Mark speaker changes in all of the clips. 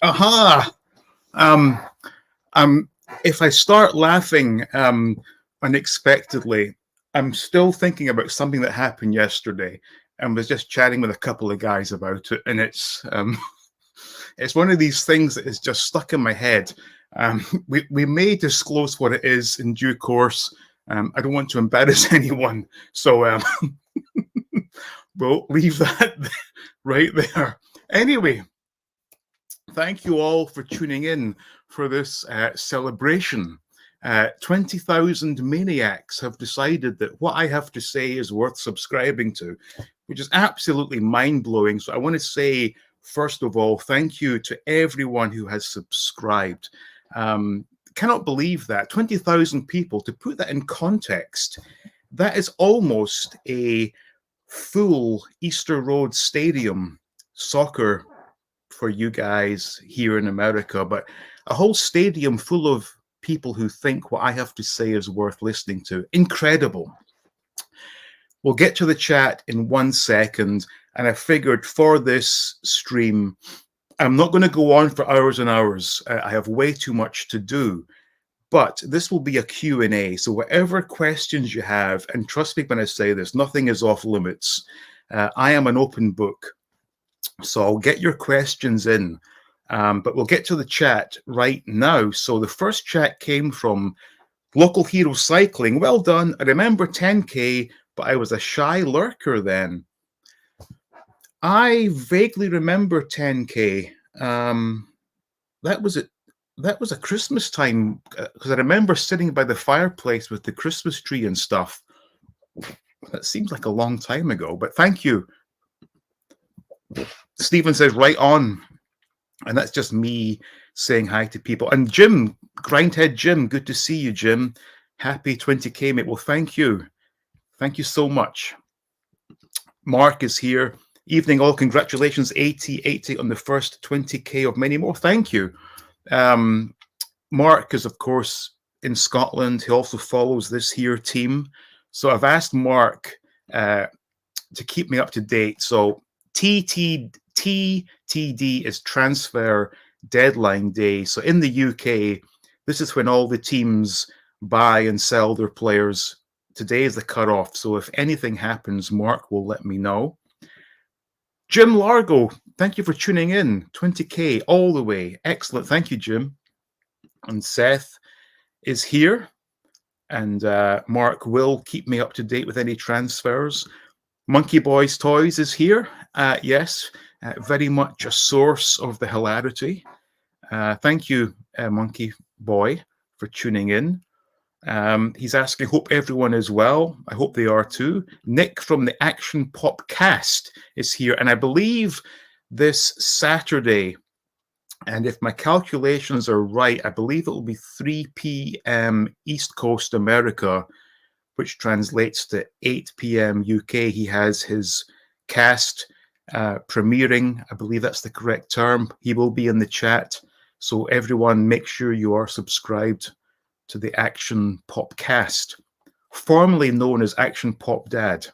Speaker 1: Aha! Um, um, if I start laughing unexpectedly, I'm still thinking about something that happened yesterday, and was just chatting with a couple of guys about it, and it's one of these things that is just stuck in my head. We may disclose what it is in due course. I don't want to embarrass anyone, so we'll leave that right there. Anyway, thank you all for tuning in for this celebration. 20,000 maniacs have decided that what I have to say is worth subscribing to, which is absolutely mind blowing. So I want to say, first of all, thank you to everyone who has subscribed. Cannot believe that 20,000 people. To put that in context, that is almost a full Easter Road Stadium soccer for you guys here in America, but a whole stadium full of people who think what I have to say is worth listening to. Incredible. We'll get to the chat in 1 second, and I figured for this stream, I'm not going to go on for hours and hours. I have way too much to do. But this will be a Q&A, so whatever questions you have, and trust me when I say this, nothing is off limits. I am an open book. So I'll get your questions in, but we'll get to the chat right now. So the first chat came from Local Hero Cycling. Well done. I remember 10K, but I was a shy lurker then. I vaguely remember 10K. That was it. That was a Christmas time, because I remember sitting by the fireplace with the Christmas tree and stuff. That seems like a long time ago, but thank you. Stephen says, right on. And that's just me saying hi to people. And Jim, Grindhead Jim, good to see you, Jim. Happy 20K, mate. Well, thank you. Thank you so much. Mark is here. Evening all. Congratulations, 80 on the first 20K of many more. Thank you. Mark is, of course, in Scotland. He also follows this here team. So I've asked Mark to keep me up to date. So TTD is transfer deadline day. So in the UK, this is when all the teams buy and sell their players. Today is the cutoff. So if anything happens, Mark will let me know. Jim Largo, thank you for tuning in. 20K all the way. Excellent. Thank you, Jim. And Seth is here. And Mark will keep me up to date with any transfers. Monkey Boys Toys is here. Yes, very much a source of the hilarity. Thank you, Monkey Boy, for tuning in. He's asking, hope everyone is well. I hope they are too. Nick from the Action Pop Cast is here. And I believe this Saturday, and if my calculations are right, I believe it will be 3 p.m. East Coast America, which translates to 8 p.m. UK. He has his cast premiering. I believe that's the correct term. He will be in the chat. So everyone, make sure you are subscribed to the Action Pop Cast, formerly known as Action Pop Dad.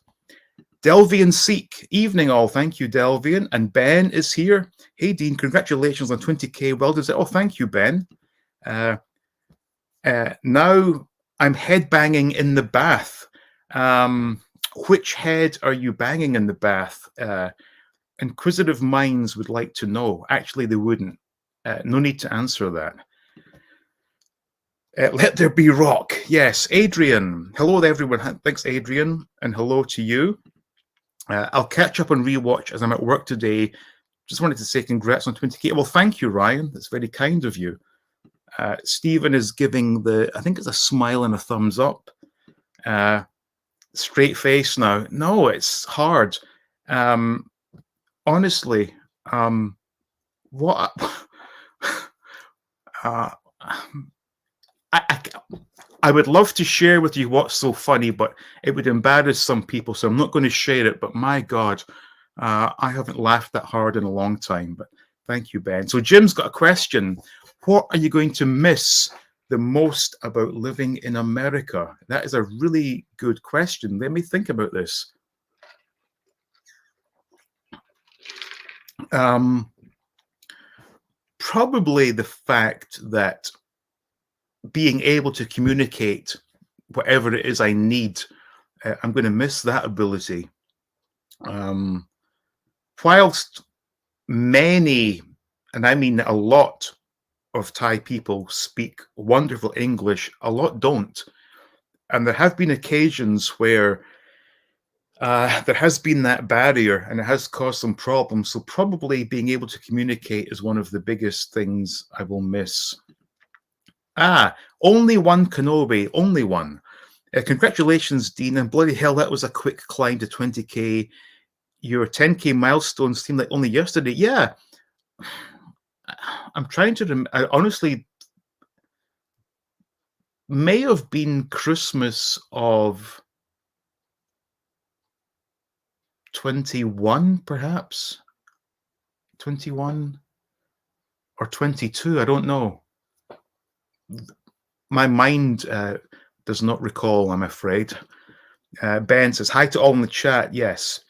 Speaker 1: Delvian Seek, evening all. Thank you, Delvian. And Ben is here. Hey, Dean, congratulations on 20K. Well deserved. Oh, thank you, Ben. Now I'm head banging in the bath. Which head are you banging in the bath? Inquisitive minds would like to know. Actually, they wouldn't. No need to answer that. Let there be rock. Yes, Adrian. Hello to everyone. Thanks, Adrian. And hello to you. I'll catch up on rewatch as I'm at work today. Just wanted to say congrats on 20K. Well, thank you, Ryan. That's very kind of you. Stephen is giving I think it's a smile and a thumbs up. Straight face now. No, it's hard. Honestly, what... I would love to share with you what's so funny, but it would embarrass some people, so I'm not going to share it. But my God, I haven't laughed that hard in a long time. But thank you, Ben. So Jim's got a question. What are you going to miss the most about living in America? That is a really good question. Let me think about this. probably the fact that being able to communicate whatever it is I need, I'm going to miss that ability. Whilst many, and I mean a lot, of Thai people speak wonderful English, a lot don't. And there have been occasions where there has been that barrier and it has caused some problems. So probably being able to communicate is one of the biggest things I will miss. Only one Kenobi, only one. Congratulations, Dean. And bloody hell, that was a quick climb to 20K. Your 10K milestone seemed like only yesterday. Yeah. I'm trying to I honestly, may have been Christmas of 21, perhaps 21 or 22. I don't know. My mind does not recall, I'm afraid. Ben says, hi to all in the chat. Yes.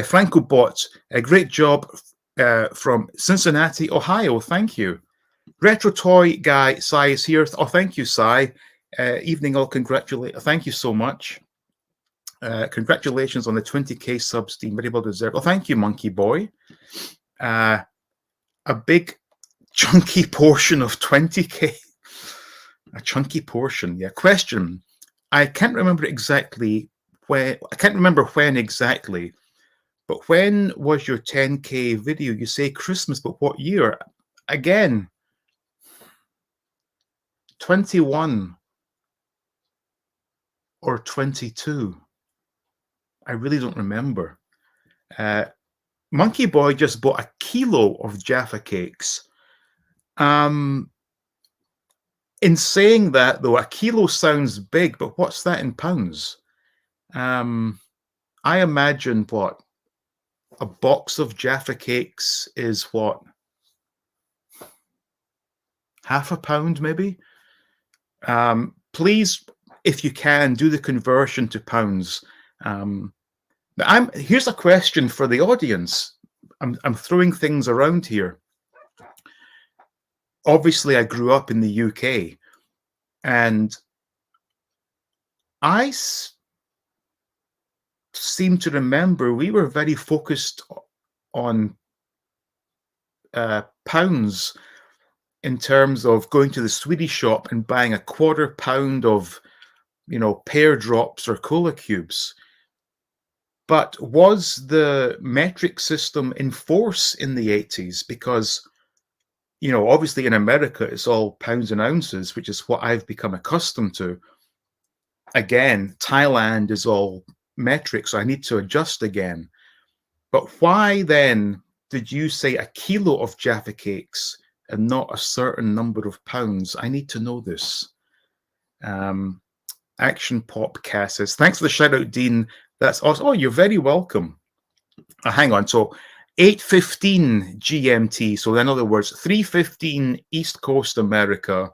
Speaker 1: Franco Bot, a great job from Cincinnati, Ohio. Thank you. Retro Toy Guy, Sai is here. Oh, thank you, Sai. Evening, I'll congratulate. Thank you so much. Congratulations on the 20K subs, Dean. Very well deserved. Oh, thank you, Monkey Boy. A big chunky portion of 20K. A chunky portion. Yeah. Question. I can't remember exactly when. I can't remember when exactly. But when was your 10K video? You say Christmas, but what year? Again, 21 or 22. I really don't remember. Monkey Boy just bought a kilo of Jaffa cakes. In saying that, though, a kilo sounds big, but what's that in pounds? I imagine what? A box of Jaffa cakes is what? Half a pound, maybe? Please, if you can, do the conversion to pounds. Here's a question for the audience. I'm throwing things around here. Obviously, I grew up in the UK, and I seem to remember we were very focused on pounds in terms of going to the Swedish shop and buying a £1/4 pound of, pear drops or cola cubes. But was the metric system in force in the 80s? Because, obviously in America, it's all pounds and ounces, which is what I've become accustomed to. Again, Thailand is all metric, so I need to adjust again. But why then did you say a kilo of Jaffa cakes and not a certain number of pounds? I need to know this. Action Pop Cass says, thanks for the shout out, Dean. That's awesome. Oh, you're very welcome. Hang on. So 8:15 GMT. So in other words, 3:15 East Coast America,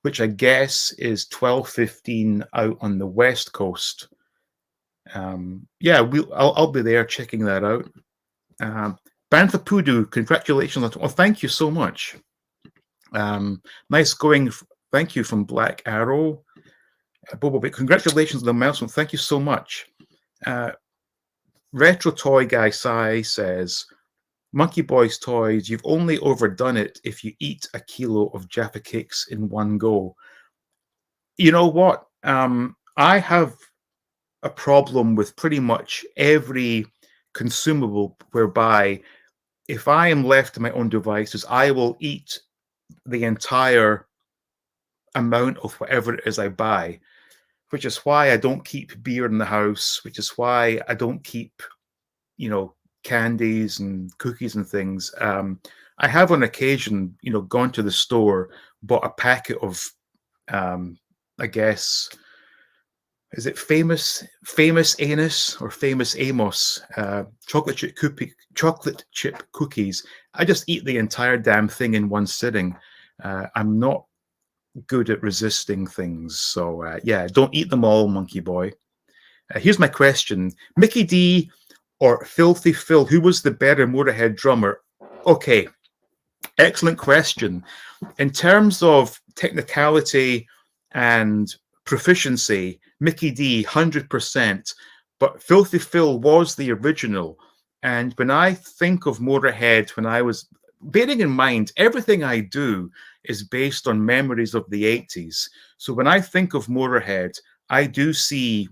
Speaker 1: which I guess is 12:15 out on the West Coast. Yeah, I'll be there checking that out. Bantha Pudu, congratulations. Oh, thank you so much. Nice going. Thank you from Black Arrow. Bobo, congratulations on the milestone. Thank you so much. Retro Toy Guy Sai says, Monkey Boy's Toys, you've only overdone it if you eat a kilo of Jaffa cakes in one go. You know what? I have a problem with pretty much every consumable whereby if I am left to my own devices, I will eat the entire amount of whatever it is I buy, which is why I don't keep beer in the house, which is why I don't keep, candies and cookies and things. I have on occasion, gone to the store, bought a packet of, I guess, is it famous Anus or famous Amos chocolate chip cookies? I just eat the entire damn thing in one sitting. I'm not good at resisting things, so yeah, don't eat them all, Monkey Boy. Here's my question: Mickey D or Filthy Phil, who was the better Motorhead drummer? Okay, Excellent question. In terms of technicality and proficiency, Mickey D, 100%, but Filthy Phil was the original. And when I think of Motorhead, when I was, bearing in mind, everything I do is based on memories of the 80s. So when I think of Motorhead, I do see,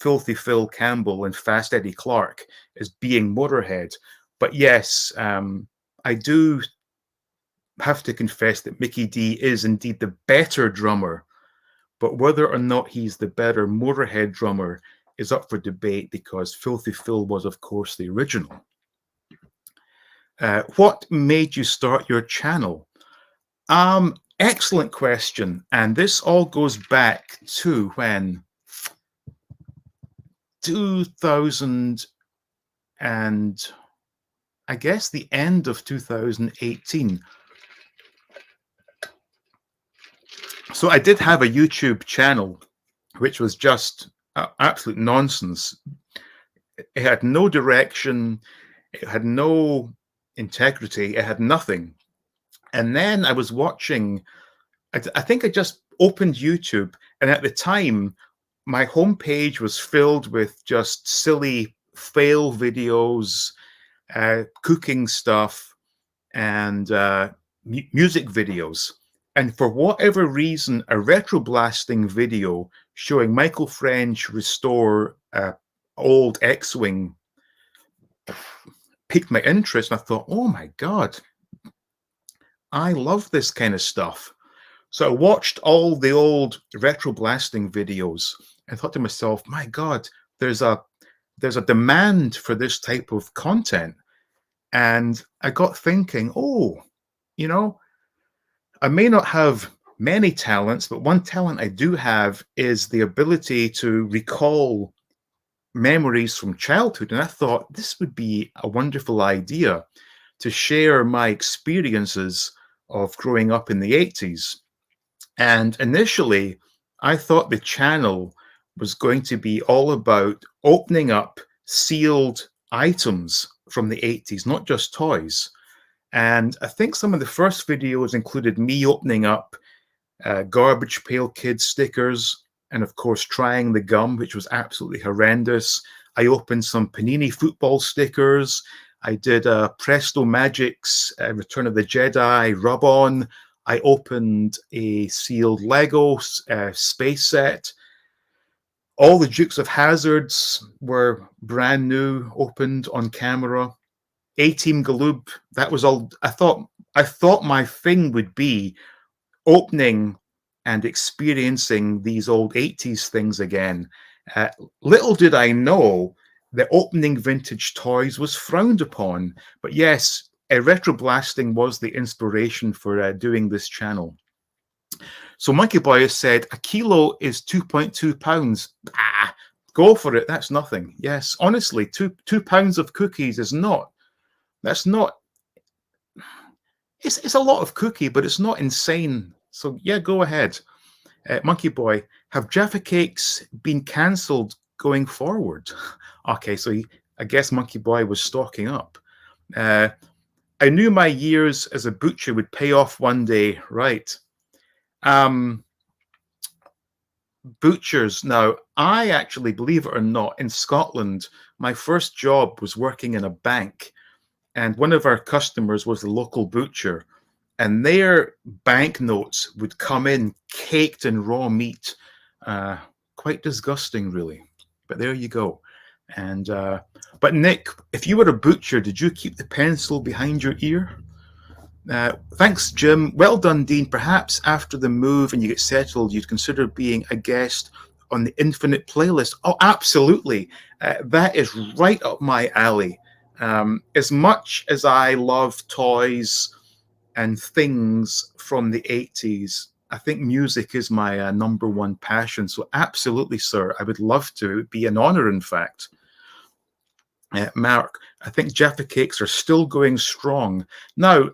Speaker 1: Filthy Phil Campbell and Fast Eddie Clarke as being Motorhead. But yes, I do have to confess that Mickey D is indeed the better drummer, but whether or not he's the better Motorhead drummer is up for debate because Filthy Phil was, of course, the original. What made you start your channel? Excellent question. And this all goes back to when 2000 and I guess the end of 2018. So I did have a YouTube channel, which was just absolute nonsense. It had no direction. It had no integrity. It had nothing. And then I was watching, I think I just opened YouTube. And at the time, my homepage was filled with just silly fail videos, cooking stuff, and music videos. And for whatever reason, a retroblasting video showing Michael French restore old X-Wing piqued my interest. And I thought, oh my God, I love this kind of stuff. So I watched all the old retroblasting videos and thought to myself, my God, there's a demand for this type of content. And I got thinking, I may not have many talents, but one talent I do have is the ability to recall memories from childhood. And I thought this would be a wonderful idea to share my experiences of growing up in the 80s. And initially, I thought the channel was going to be all about opening up sealed items from the 80s, not just toys. And I think some of the first videos included me opening up Garbage Pail Kids stickers and, of course, trying the gum, which was absolutely horrendous. I opened some Panini football stickers. I did Presto Magic's Return of the Jedi rub-on. I opened a sealed Lego space set. All the Dukes of Hazzards were brand new, opened on camera. A-Team Galoob, that was all. I thought my thing would be opening and experiencing these old 80s things again. Little did I know that opening vintage toys was frowned upon. But yes, retroblasting was the inspiration for doing this channel. So Monkey Boy has said, a kilo is 2.2 pounds. Go for it. That's nothing. Yes, honestly, two pounds of cookies is not. That's not. It's a lot of cookie, but it's not insane. So yeah, go ahead. Monkey Boy, have Jaffa Cakes been cancelled going forward? Okay, so I guess Monkey Boy was stocking up. I knew my years as a butcher would pay off one day, right? Butchers. Now, I actually, believe it or not, in Scotland, my first job was working in a bank. And one of our customers was the local butcher. And their banknotes would come in caked in raw meat. Quite disgusting, really. But there you go. And but Nick, if you were a butcher, did you keep the pencil behind your ear? Thanks, Jim. Well done, Dean. Perhaps after the move and you get settled, you'd consider being a guest on the Infinite playlist. Oh, absolutely. That is right up my alley. As much as I love toys and things from the 80s, I think music is my number one passion. So absolutely, sir. I would love to. It would be an honor, in fact. Mark, I think Jaffa Cakes are still going strong. Now,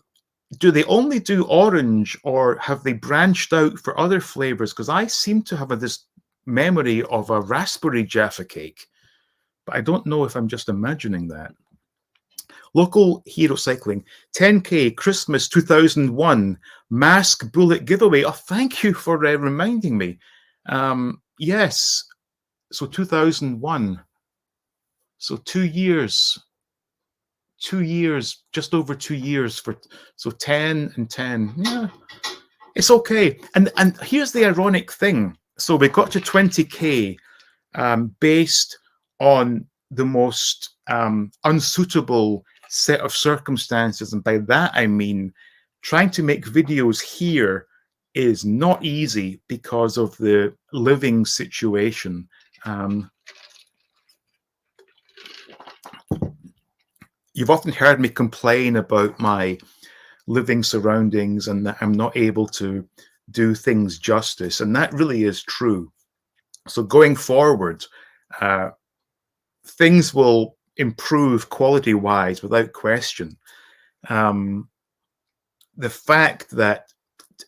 Speaker 1: do they only do orange or have they branched out for other flavors? Because I seem to have this memory of a raspberry Jaffa Cake, but I don't know if I'm just imagining that. Local hero cycling, 10K, Christmas 2001, mask bullet giveaway. Oh, thank you for reminding me. Yes, so 2001. So 2 years, just over 2 years for, so 10 and 10. Yeah, it's okay. And here's the ironic thing. So we got to 20K based on the most unsuitable set of circumstances. And by that, I mean, trying to make videos here is not easy because of the living situation. You've often heard me complain about my living surroundings and that I'm not able to do things justice. And that really is true. So going forward, things will improve quality-wise without question. The fact that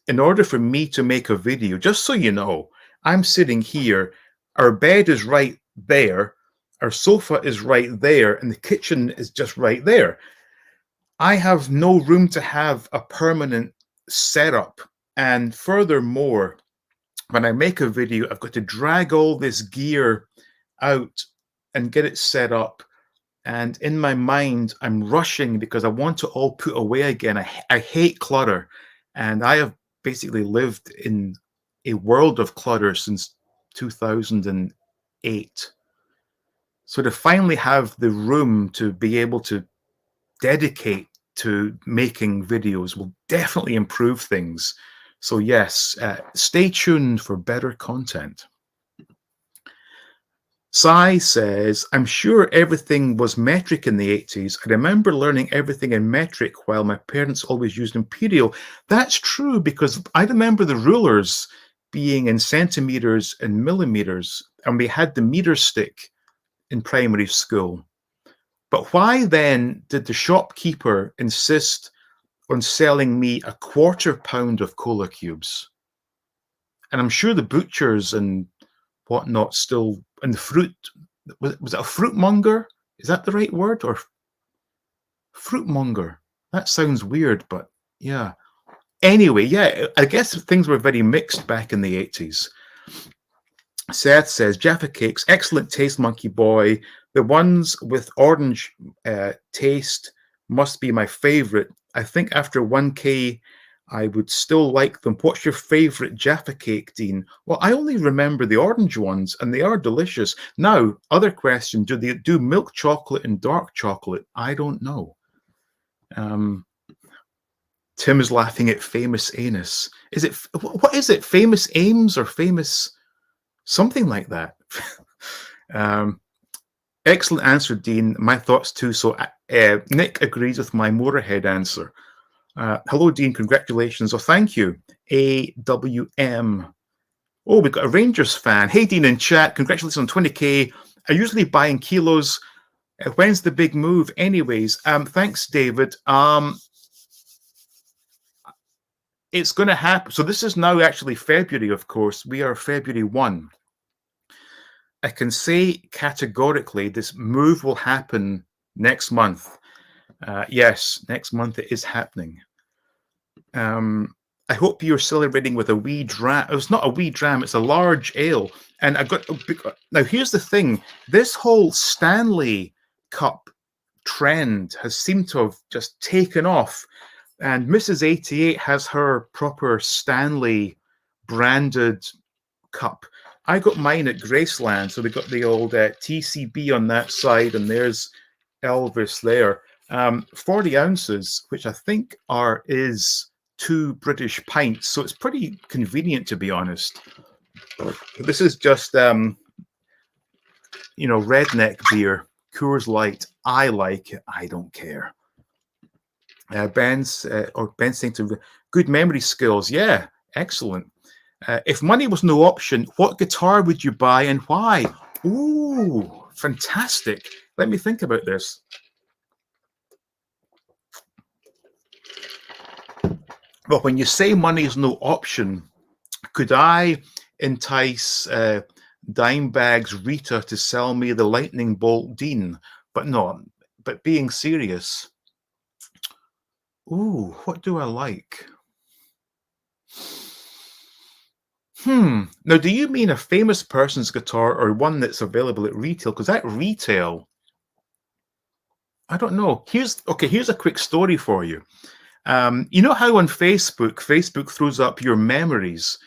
Speaker 1: in order for me to make a video, just so you know, I'm sitting here, our bed is right there, our sofa is right there, and the kitchen is just right there. I have no room to have a permanent setup. And furthermore, when I make a video, I've got to drag all this gear out and get it set up. And in my mind, I'm rushing because I want to all put away again. I hate clutter. And I have basically lived in a world of clutter since 2008. So to finally have the room to be able to dedicate to making videos will definitely improve things. So yes, stay tuned for better content. Sai says, I'm sure everything was metric in the 80s. I remember learning everything in metric while my parents always used imperial. That's true, because I remember the rulers being in centimeters and millimeters, and we had the meter stick in primary school. But why then did the shopkeeper insist on selling me a £1/4 of cola cubes? And I'm sure the butchers and whatnot still, and the fruit, was it a fruit monger? Is that the right word? Or fruit monger? That sounds weird, but yeah. Anyway, yeah, I guess things were very mixed back in the 80s. Seth says, Jaffa cakes, excellent taste, Monkey Boy. The ones with orange taste must be my favorite. I think after 1K, I would still like them. What's your favorite Jaffa cake, Dean? Well, I only remember the orange ones, and they are delicious. Now, other question, do they do milk chocolate and dark chocolate? I don't know. Tim is laughing at famous anus. Is it, what is it? Famous Ames or famous something like that? Excellent answer, Dean. My thoughts too. So Nick agrees with my Motorhead answer. Hello, Dean. Congratulations. Oh, thank you. AWM. Oh, we've got a Rangers fan. Hey, Dean in chat. Congratulations on 20K. I usually buy in kilos. When's the big move? Anyways, thanks, David. It's going to happen. So this is now actually February, of course. We are February 1. I can say categorically this move will happen next month. Yes, next month it is happening. I hope you're celebrating with a wee dram. It's not a wee dram, it's a large ale. And I've got, now here's the thing. This whole Stanley Cup trend has seemed to have just taken off. And Mrs. 88 has her proper Stanley branded cup. I got mine at Graceland, so they got the old TCB on that side, and there's Elvis there. 40 ounces, which I think is 2 British pints, so it's pretty convenient, to be honest. This is just, redneck beer, Coors Light. I like it. I don't care. Ben's saying to good memory skills. Yeah, excellent. If money was no option, what guitar would you buy and why? Ooh, fantastic. Let me think about this. Well, when you say money is no option, could I entice Dimebag's Rita to sell me the Lightning Bolt Dean? But no, but being serious, Ooh, what do I like? Now, do you mean a famous person's guitar or one that's available at retail? Because at retail, I don't know. Here's a quick story for you. You know how on Facebook throws up your memories.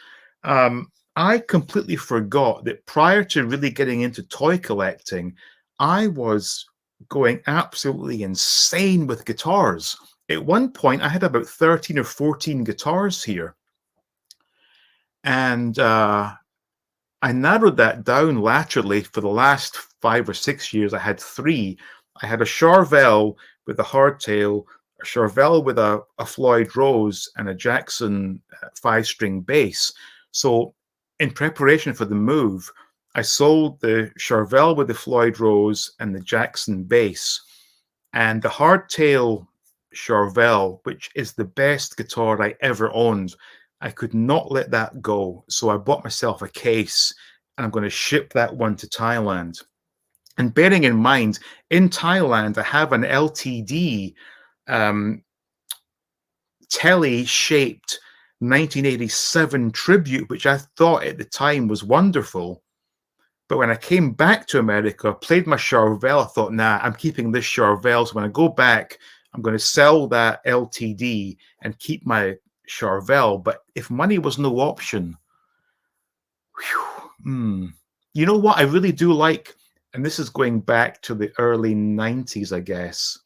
Speaker 1: I completely forgot that prior to really getting into toy collecting, I was going absolutely insane with guitars. At one point, I had about 13 or 14 guitars here. And I narrowed that down laterally for the last 5 or 6 years. I had three. I had a Charvel with a hardtail, a Charvel with a Floyd Rose, and a Jackson 5-string bass. So, in preparation for the move, I sold the Charvel with the Floyd Rose and the Jackson bass, and the hardtail Charvel, which is the best guitar I ever owned. I could not let that go. So I bought myself a case and I'm going to ship that one to Thailand. And bearing in mind, in Thailand, I have an LTD telly shaped 1987 tribute, which I thought at the time was wonderful. But when I came back to America, played my Charvel, I thought, nah, I'm keeping this Charvel. So when I go back, I'm going to sell that LTD and keep my Charvel. But if money was no option, you know what I really do like? And this is going back to the early 90s, I guess,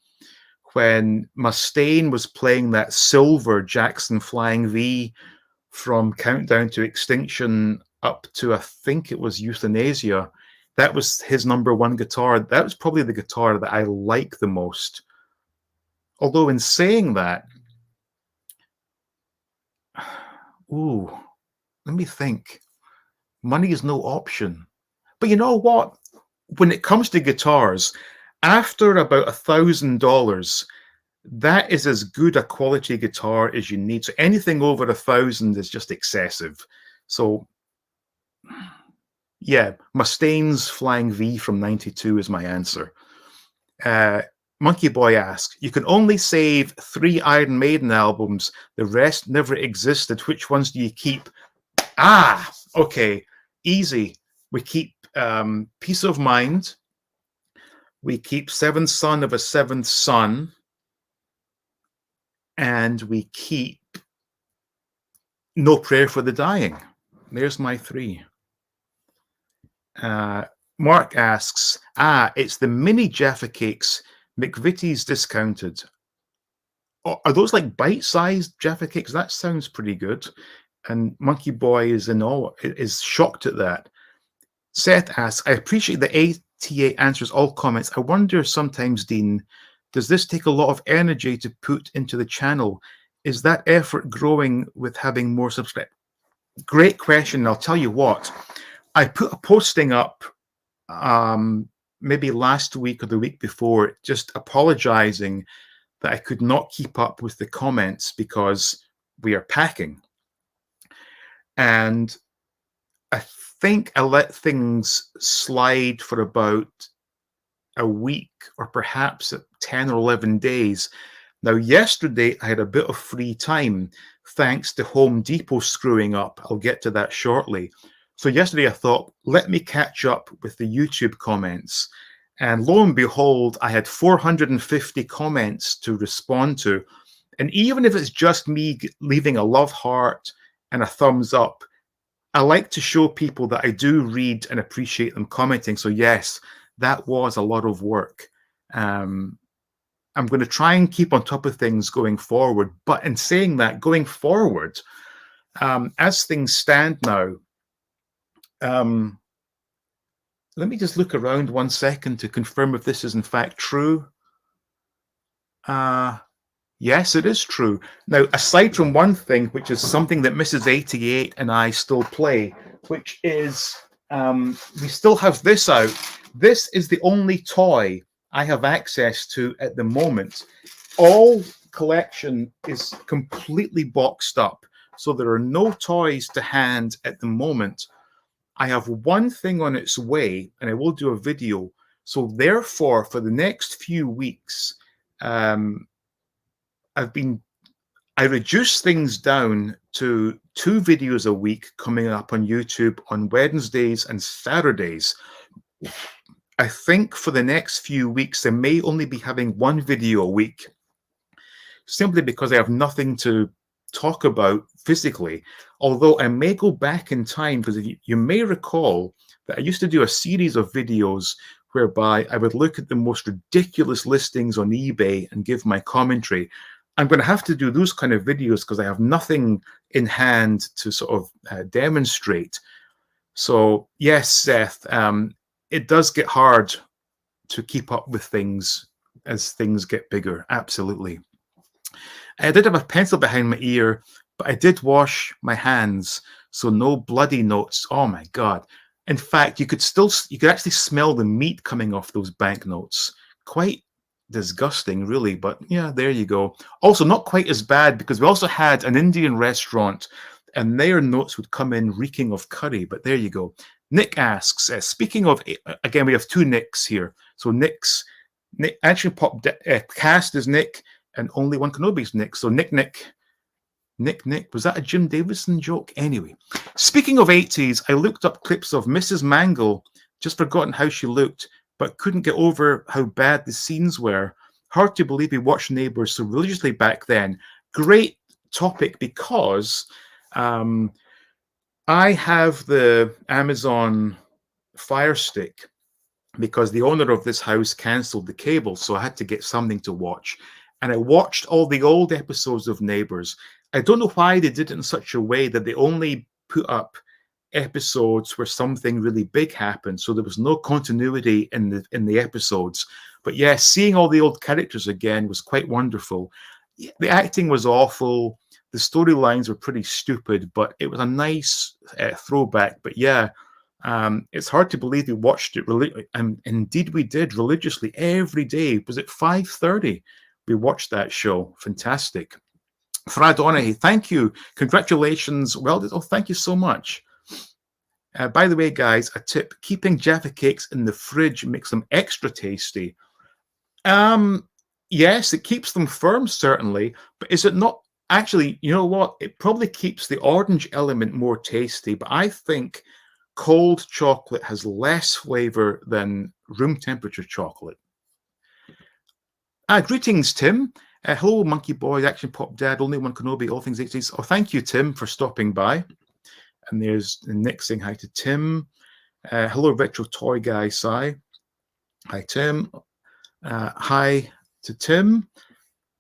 Speaker 1: when Mustaine was playing that silver Jackson Flying V from Countdown to Extinction up to, I think it was Euthanasia. That was his number one guitar. That was probably the guitar that I like the most. Although in saying that, ooh, let me think. Money is no option. But you know what? When it comes to guitars, after about $1,000, that is as good a quality guitar as you need. So anything over 1,000 is just excessive. So yeah, Mustaine's Flying V from '92 is my answer. Monkey Boy asks, you can only save 3 Iron Maiden albums. The rest never existed. Which ones do you keep? Okay, easy. We keep Peace of Mind. We keep Seventh Son of a Seventh Son. And we keep No Prayer for the Dying. There's my 3. Mark asks, it's the mini Jaffa Cakes, McVitie's discounted. Oh, are those like bite-sized Jaffa Cakes? That sounds pretty good. And Monkey Boy is shocked at that. Seth asks, I appreciate the ATA answers all comments. I wonder sometimes, Dean, does this take a lot of energy to put into the channel? Is that effort growing with having more subscribers? Great question. I'll tell you what. I put a posting up maybe last week or the week before, just apologizing that I could not keep up with the comments because we are packing. And I think I let things slide for about a week or perhaps 10 or 11 days. Now, yesterday I had a bit of free time thanks to Home Depot screwing up. I'll get to that shortly. So yesterday I thought, let me catch up with the YouTube comments. And lo and behold, I had 450 comments to respond to. And even if it's just me leaving a love heart and a thumbs up, I like to show people that I do read and appreciate them commenting. So yes, that was a lot of work. I'm going to try and keep on top of things going forward. But in saying that, going forward, as things stand now, let me just look around 1 second to confirm if this is in fact true. Yes, it is true. Now, aside from one thing, which is something that Mrs. 88 and I still play, which is we still have this out. This is the only toy I have access to at the moment. All collection is completely boxed up, so there are no toys to hand at the moment. I have one thing on its way, and I will do a video. So therefore, for the next few weeks, I reduced things down to 2 videos a week coming up on YouTube on Wednesdays and Saturdays. I think for the next few weeks, I may only be having 1 video a week, simply because I have nothing to talk about physically. Although I may go back in time, because you may recall that I used to do a series of videos whereby I would look at the most ridiculous listings on eBay and give my commentary. I'm going to have to do those kind of videos because I have nothing in hand to sort of demonstrate. So yes, Seth, it does get hard to keep up with things as things get bigger. Absolutely. I did have a pencil behind my ear, but I did wash my hands, so no bloody notes. Oh my God. In fact, you could actually smell the meat coming off those banknotes. Quite disgusting, really, but yeah, there you go. Also, not quite as bad, because we also had an Indian restaurant and their notes would come in reeking of curry, but there you go. Nick asks, speaking of, again, we have 2 Nicks here. So Nick, Action Pop cast is Nick, and only one Kenobi's Nick. So Nick, was that a Jim Davidson joke? Anyway, speaking of 80s, I looked up clips of Mrs. Mangle, just forgotten how she looked, but couldn't get over how bad the scenes were. Hard to believe we watched Neighbours so religiously back then. Great topic, because I have the Amazon Fire Stick, because the owner of this house cancelled the cable, so I had to get something to watch. And I watched all the old episodes of Neighbours. I don't know why they did it in such a way that they only put up episodes where something really big happened, so there was no continuity in the episodes. But yeah, seeing all the old characters again was quite wonderful. The acting was awful. The storylines were pretty stupid, but it was a nice throwback. But yeah, it's hard to believe we watched it, and indeed we did, religiously every day. Was it 5:30? We watched that show. Fantastic. Frad Onahy, thank you. Congratulations. Well, oh, thank you so much. By the way, guys, a tip: keeping Jaffa cakes in the fridge makes them extra tasty. Yes, it keeps them firm, certainly, but is it not? Actually, you know what? It probably keeps the orange element more tasty, but I think cold chocolate has less flavor than room temperature chocolate. Greetings, Tim. Hello, Monkey Boy, Action Pop Dad, Only One Kenobi, All Things 80s. Oh, thank you, Tim, for stopping by. And there's Nick saying hi to Tim. Hello, Retro Toy Guy, Sai. Hi, Tim. Hi to Tim.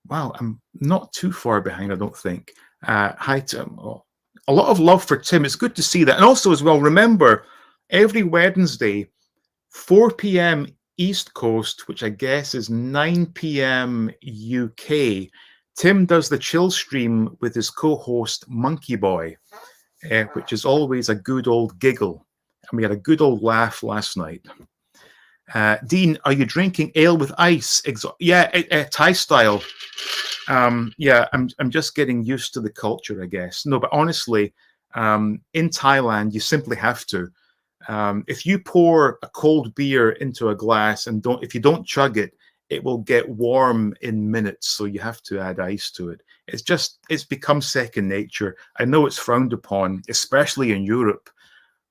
Speaker 1: Wow, I'm not too far behind, I don't think. Hi, Tim. Oh, a lot of love for Tim. It's good to see that. And also, as well, remember, every Wednesday, 4 p.m. East Coast, which I guess is 9 p.m. UK, Tim does the chill stream with his co-host Monkey Boy, which is always a good old giggle. And we had a good old laugh last night. Dean, are you drinking ale with ice? Yeah, Thai style. Yeah, I'm just getting used to the culture, I guess. No, but honestly, in Thailand, you simply have to. If you pour a cold beer into a glass and if you don't chug it, it will get warm in minutes. So you have to add ice to it. It's become second nature. I know it's frowned upon, especially in Europe,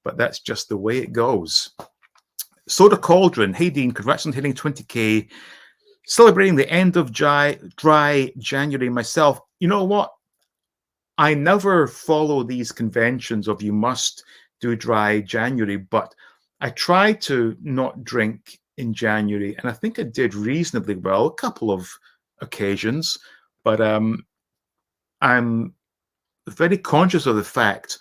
Speaker 1: but that's just the way it goes. Soda Cauldron, hey Dean, congrats on hitting 20K. Celebrating the end of dry January myself. You know what? I never follow these conventions of you must do dry January, but I try to not drink in January, and I think I did reasonably well a couple of occasions, but I'm very conscious of the fact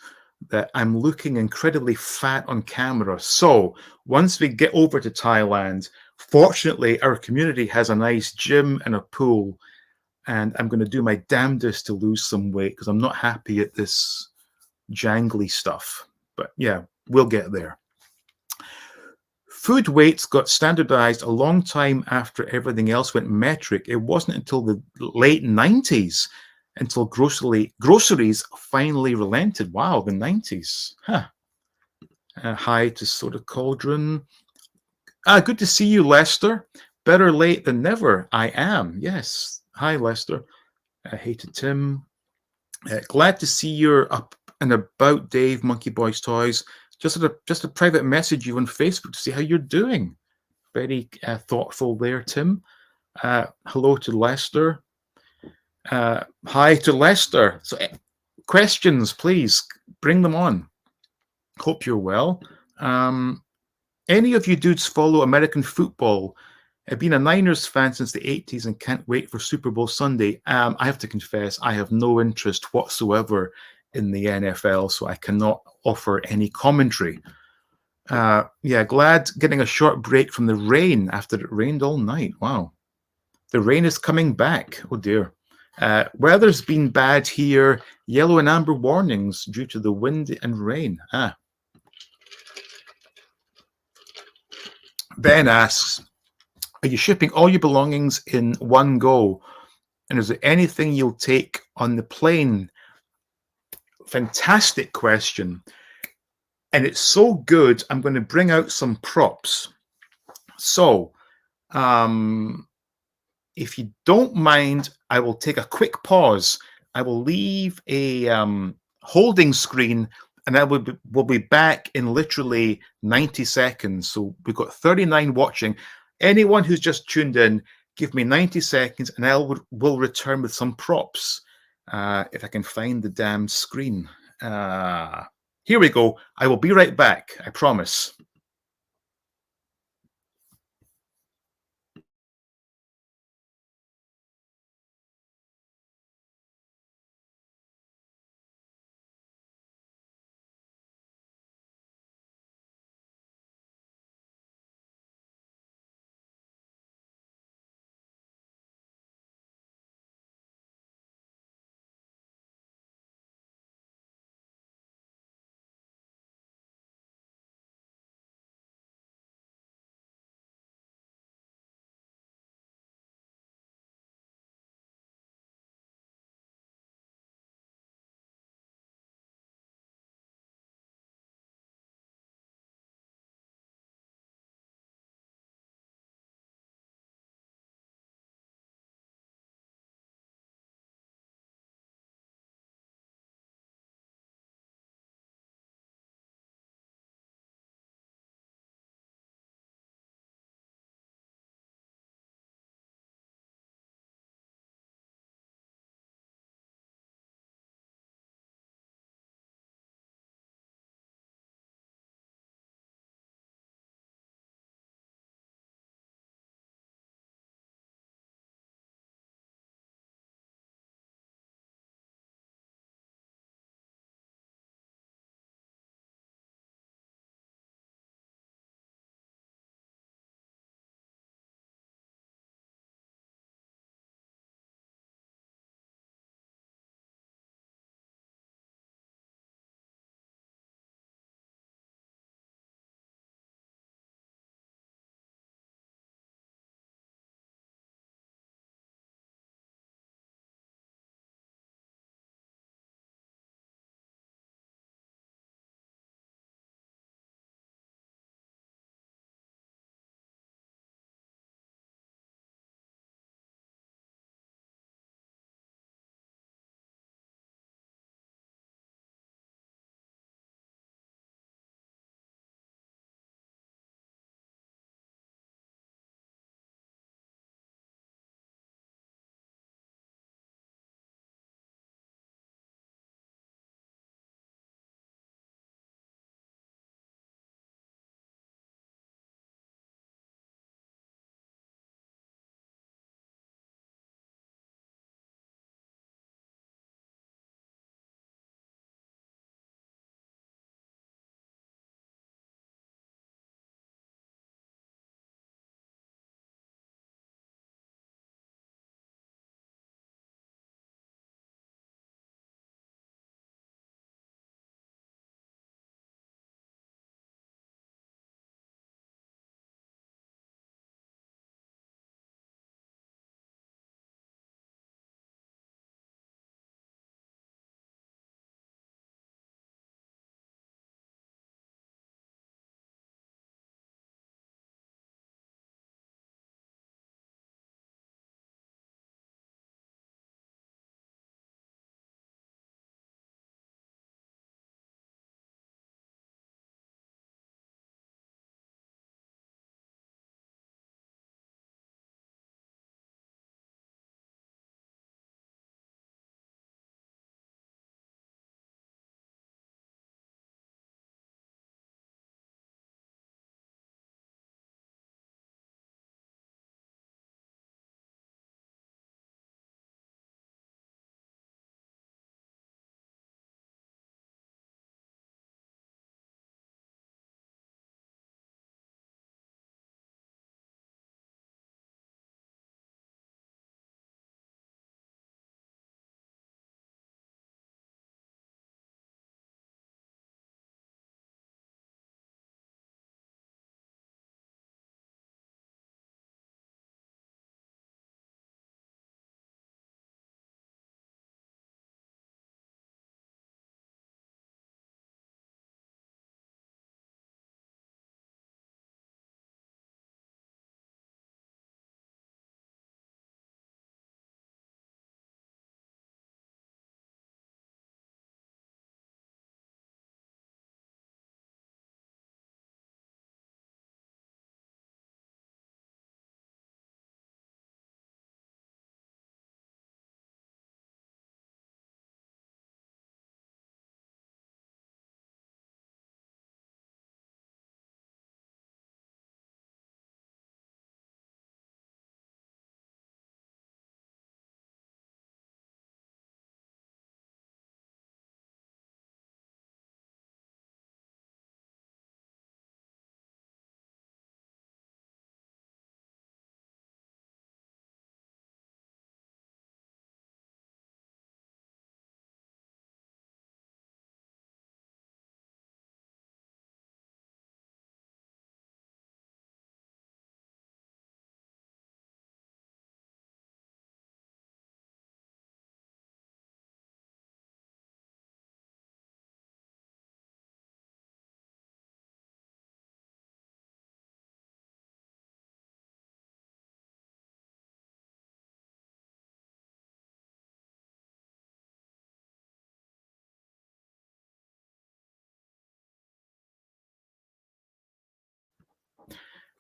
Speaker 1: that I'm looking incredibly fat on camera. So once we get over to Thailand, fortunately, our community has a nice gym and a pool, and I'm going to do my damnedest to lose some weight because I'm not happy at this jangly stuff. But yeah, we'll get there. Food weights got standardized a long time after everything else went metric. It wasn't until the late 90s until groceries finally relented. Wow, the 90s. Huh. Hi to Soda Cauldron. Good to see you, Lester. Better late than never. I am. Yes. Hi, Lester. Hey to Tim. Glad to see you're up and about, Dave. Monkey Boys Toys. Just a private message you on Facebook to see how you're doing. Very thoughtful there, Tim. Hello to Lester. Hi to Lester. So, questions, please bring them on. Hope you're well. Any of you dudes follow American football? I've been a Niners fan since the 80s and can't wait for Super Bowl Sunday. I have to confess, I have no interest whatsoever in the NFL, so I cannot offer any commentary. Yeah, glad getting a short break from the rain after it rained all night. Wow. The rain is coming back. Oh dear. Weather's been bad here. Yellow and amber warnings due to the wind and rain. Ben asks, are you shipping all your belongings in one go? And is there anything you'll take on the plane? Fantastic question. And it's so good, I'm going to bring out some props. So, if you don't mind, I will take a quick pause. I will leave a holding screen and we'll be back in literally 90 seconds. So we've got 39 watching. Anyone who's just tuned in, give me 90 seconds and will return with some props. If I can find the damn screen. Here we go. I will be right back. I promise.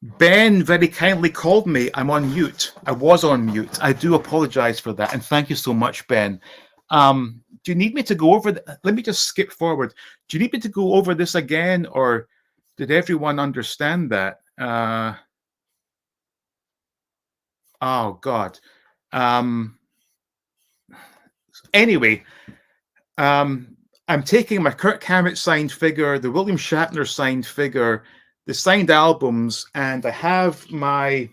Speaker 1: Ben very kindly called me. I'm on mute. I was on mute. I do apologize for that. And thank you so much, Ben. Do you need me to go over? Let me just skip forward. Do you need me to go over this again, or did everyone understand that? Oh, God. Anyway, I'm taking my Kirk Hammett signed figure, the William Shatner signed figure, the signed albums, and I have my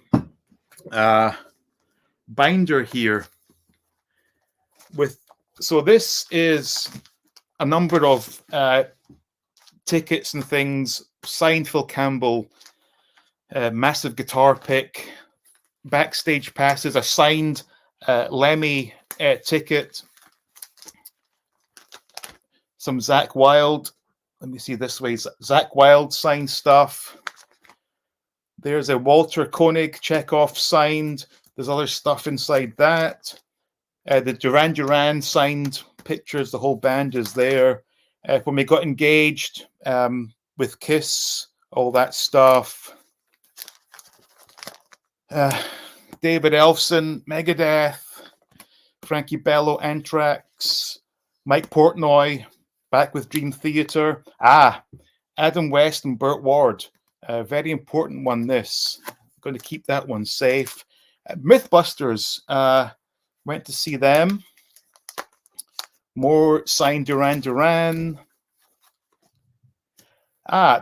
Speaker 1: binder here with. So this is a number of tickets and things, signed Phil Campbell, massive guitar pick, backstage passes, a signed Lemmy ticket, some Zakk Wylde. Let me see this way. Zakk Wylde signed stuff. There's a Walter Koenig Chekhov signed. There's other stuff inside that. The Duran Duran signed pictures. The whole band is there. When we got engaged with Kiss, all that stuff. David Ellefson, Megadeth. Frankie Bello, Anthrax. Mike Portnoy, back with Dream Theater. Adam West and Burt Ward. A very important one, this. I'm going to keep that one safe. Mythbusters. Went to see them. More signed Duran Duran.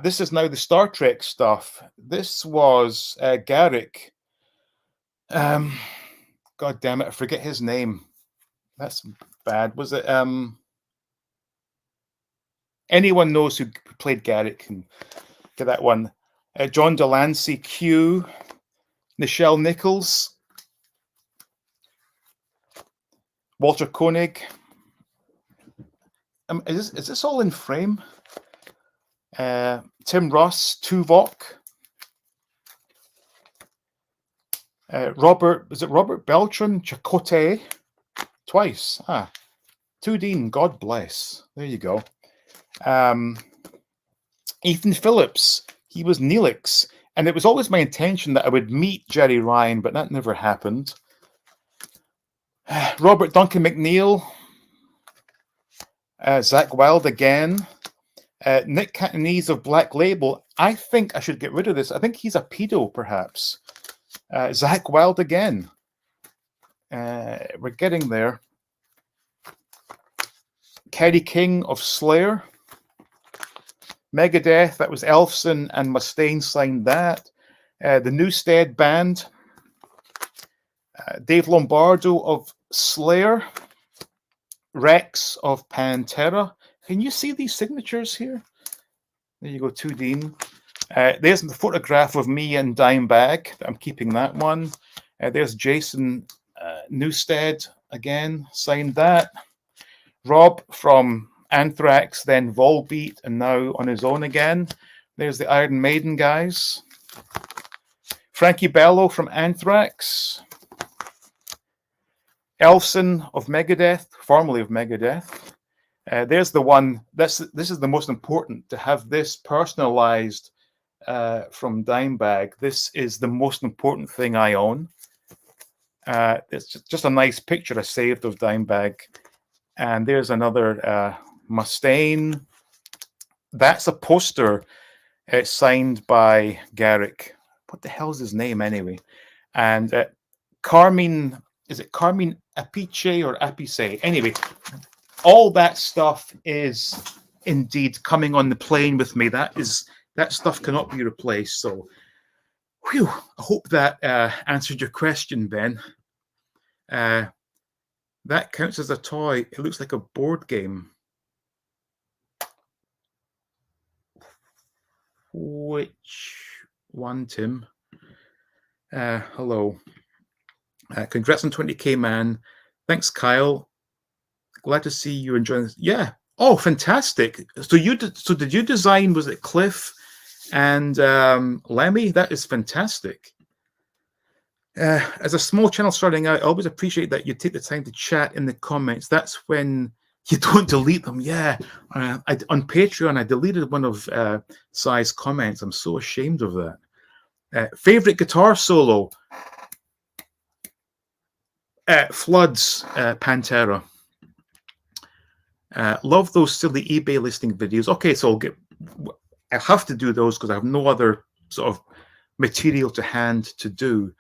Speaker 1: This is now the Star Trek stuff. This was Garrick. God damn it, I forget his name. That's bad. Was it anyone knows who played Garrick can get that one. John Delancey, Q, Nichelle Nichols, Walter Koenig. Is this all in frame? Tim Russ, Tuvok. Robert Beltran, Chakotay? Twice. Tudine, God bless. There you go. Ethan Phillips, he was Neelix. And it was always my intention that I would meet Jerry Ryan, but that never happened. Robert Duncan McNeil. Zakk Wylde again. Nick Catanese of Black Label. I think I should get rid of this. I think he's a pedo, perhaps. Zakk Wylde again. We're getting there. Kerry King of Slayer. Megadeth, that was Ellefson and Mustaine signed that. The Newstead Band. Dave Lombardo of Slayer. Rex of Pantera. Can you see these signatures here? There you go, Tudine. There's the photograph of me and Dimebag. I'm keeping that one. There's Jason Newstead again, signed that. Rob from Anthrax, then Volbeat, and now on his own again. There's the Iron Maiden guys. Frankie Bello from Anthrax. Ellefson of Megadeth, formerly of Megadeth. There's the one. This is the most important, to have this personalized from Dimebag. This is the most important thing I own. It's just a nice picture I saved of Dimebag. And there's another Mustaine. That's a poster signed by Garrick. What the hell's his name anyway? And Carmine, is it Carmine Apice or Apice? Anyway, all that stuff is indeed coming on the plane with me. That stuff cannot be replaced. So, whew, I hope that answered your question, Ben. That counts as a toy. It looks like a board game. Which one, Tim? Hello. Congrats on 20K, man. Thanks, Kyle. Glad to see you enjoying this. Yeah. Oh, fantastic. So did you design, was it Cliff and Lemmy? That is fantastic. As a small channel starting out, I always appreciate that you take the time to chat in the comments. That's when you don't delete them. Yeah. On Patreon, I deleted one of Sai's comments. I'm so ashamed of that. Favorite guitar solo? Floods, Pantera. Love those silly eBay listing videos. Okay, so I have to do those because I have no other sort of material to hand to do.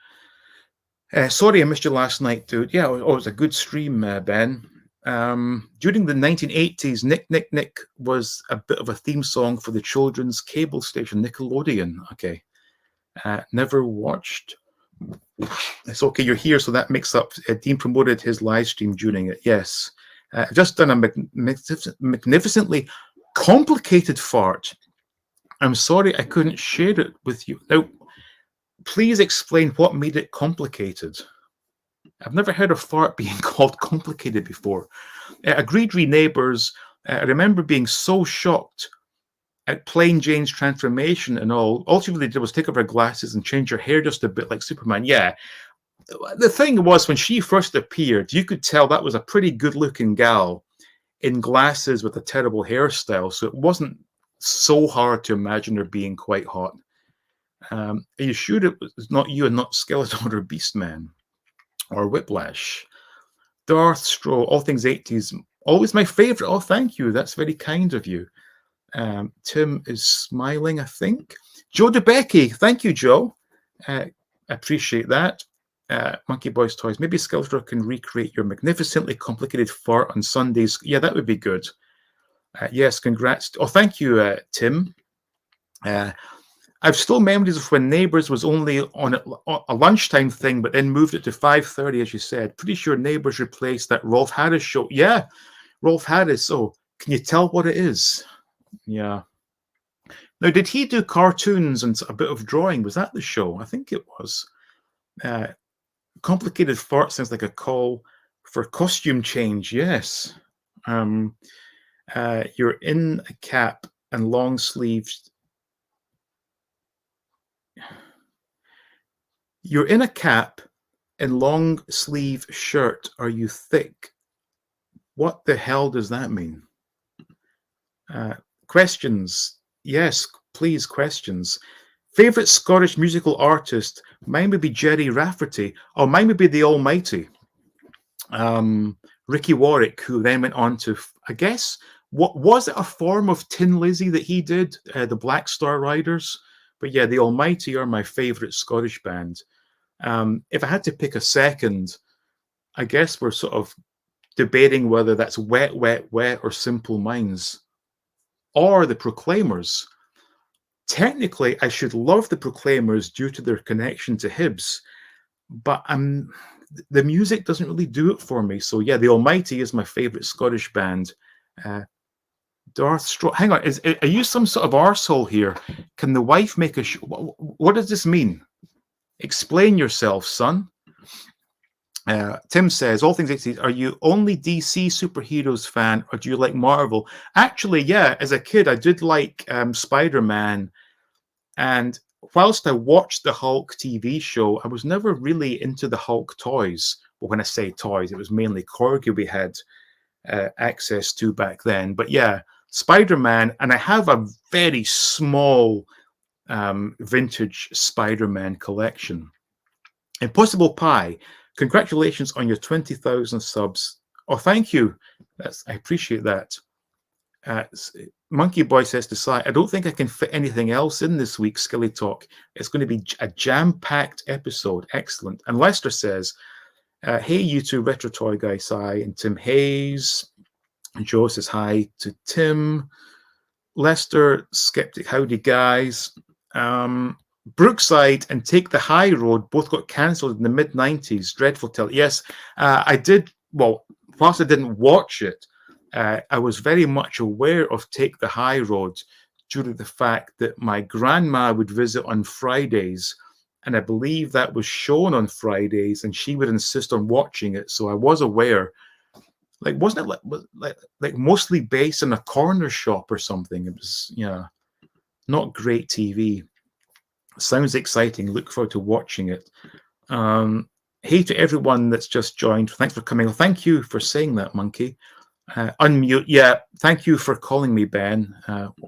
Speaker 1: Sorry I missed you last night, dude. Yeah, it was a good stream, Ben. During the 1980s, Nick, Nick, Nick was a bit of a theme song for the children's cable station, Nickelodeon. Okay. Never watched. It's okay, you're here, so that makes up. Dean promoted his live stream during it. Yes. I've just done a magnificently complicated fart. I'm sorry I couldn't share it with you. Now, please explain what made it complicated. I've never heard a fart being called complicated before. Agreed Neighbours, I remember being so shocked at Plain Jane's transformation and all. All she really did was take off her glasses and change her hair just a bit like Superman. Yeah. The thing was, when she first appeared, you could tell that was a pretty good-looking gal in glasses with a terrible hairstyle, so it wasn't so hard to imagine her being quite hot. Are you sure it was not you and not Skeletor or Beastman or Whiplash? Darth Stroh, all things 80s, always my favorite. Oh, thank you. That's very kind of you. Tim is smiling, I think. Joe DeBecky, thank you, Joe. Appreciate that. Monkey Boys Toys. Maybe Skeletor can recreate your magnificently complicated fart on Sundays. Yeah, that would be good. Yes, congrats. Oh, thank you, Tim. I've still memories of when Neighbours was only on a lunchtime thing, but then moved it to 5:30, as you said. Pretty sure Neighbours replaced that Rolf Harris show. Yeah, Rolf Harris. Oh, can you tell what it is? Yeah. Now, did he do cartoons and a bit of drawing? Was that the show? I think it was. Complicated fart sounds like a call for costume change. Yes. You're in a cap and long sleeves. You're in a cap and long sleeve shirt. Are you thick? What the hell does that mean? Questions. Yes, please, questions. Favorite Scottish musical artist? Mine would be Jerry Rafferty. Oh, mine would be the Almighty. Ricky Warwick, who then went on to, I guess, what was it, a form of Tin Lizzy that he did? The Black Star Riders. But yeah, the Almighty are my favorite Scottish band. If I had to pick a second, I guess we're sort of debating whether that's Wet, Wet, Wet or Simple Minds or the Proclaimers. Technically, I should love the Proclaimers due to their connection to Hibs, but the music doesn't really do it for me. So yeah, the Almighty is my favorite Scottish band. Darth Stroh. Hang on, are you some sort of arsehole here? Can the wife make a what does this mean? Explain yourself, son. Tim says, all things 80s, are you only DC superheroes fan or do you like Marvel? Actually, yeah, as a kid, I did like Spider-Man. And whilst I watched the Hulk TV show, I was never really into the Hulk toys. But when I say toys, it was mainly Corgi we had access to back then. But yeah, Spider-Man, and I have a very small vintage Spider-Man collection. Impossible Pie, congratulations on your 20,000 subs. Oh, thank you. I appreciate that. Monkey Boy says to Sai, I don't think I can fit anything else in this week's Skilly Talk. It's going to be a jam-packed episode. Excellent. And Lester says, hey, you two Retro Toy Guy, Sai and Tim Hayes. And Joe says hi to Tim. Lester, Skeptic, howdy guys. Brookside and Take the High Road both got cancelled in the mid-90s. Dreadful tell. Yes, I did. Well, whilst I didn't watch it, I was very much aware of Take the High Road due to the fact that my grandma would visit on Fridays, and I believe that was shown on Fridays, and she would insist on watching it. So I was aware. Like, wasn't it like mostly based in a corner shop or something? It was, yeah, not great TV. Sounds exciting. Look forward to watching it. Hey to everyone that's just joined. Thanks for coming. Well, thank you for saying that, Monkey. Unmute. Yeah, thank you for calling me, Ben.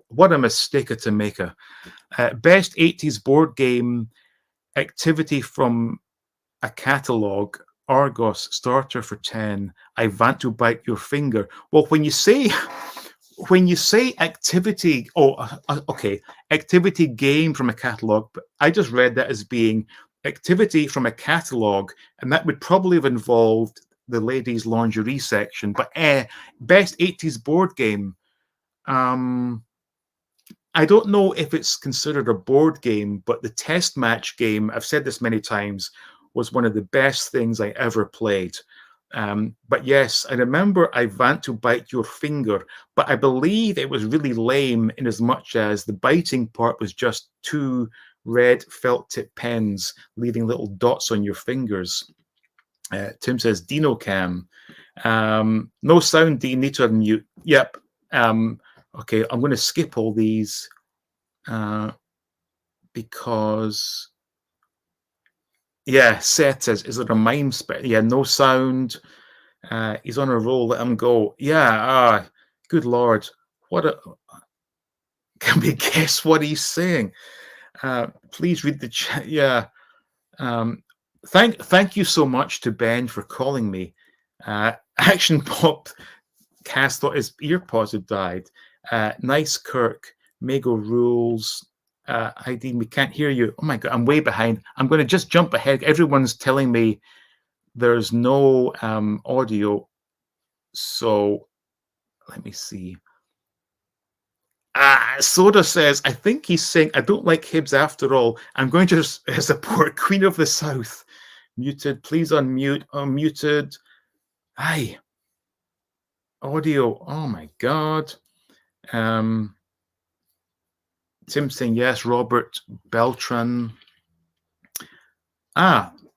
Speaker 1: What a mistake to make. Best 80s board game. activity from a catalogue. Argos starter for 10. I want to bite your finger. Well, when you say activity, okay, activity game from a catalogue, but I just read that as being activity from a catalogue, and that would probably have involved the ladies' lingerie section. But best 80s board game. I don't know if it's considered a board game, but the test match game, I've said this many times, was one of the best things I ever played. But yes, I remember I want to bite your finger, but I believe it was really lame in as much as the biting part was just 2 red felt tip pens leaving little dots on your fingers. Tim says, Dino Cam. No sound, Dean, need to unmute. Yep. Okay, I'm going to skip all these because... Yeah, Seth says, is it a mime spec? Yeah, no sound. He's on a roll. Let him go. Yeah. Good Lord. Can we guess what he's saying? Please read the chat. Yeah. Thank you so much to Ben for calling me. Action Pop Cast thought his earpods had died. Nice Kirk. Mago rules. ID, we can't hear you. Oh my God, I'm way behind. I'm going to just jump ahead. Everyone's telling me there's no audio. So let me see. Soda says, I think he's saying, I don't like Hibs after all. I'm going to support Queen of the South. Muted. Please unmute. Unmuted. Aye. Audio. Oh my God. Tim saying yes. Robert Beltran.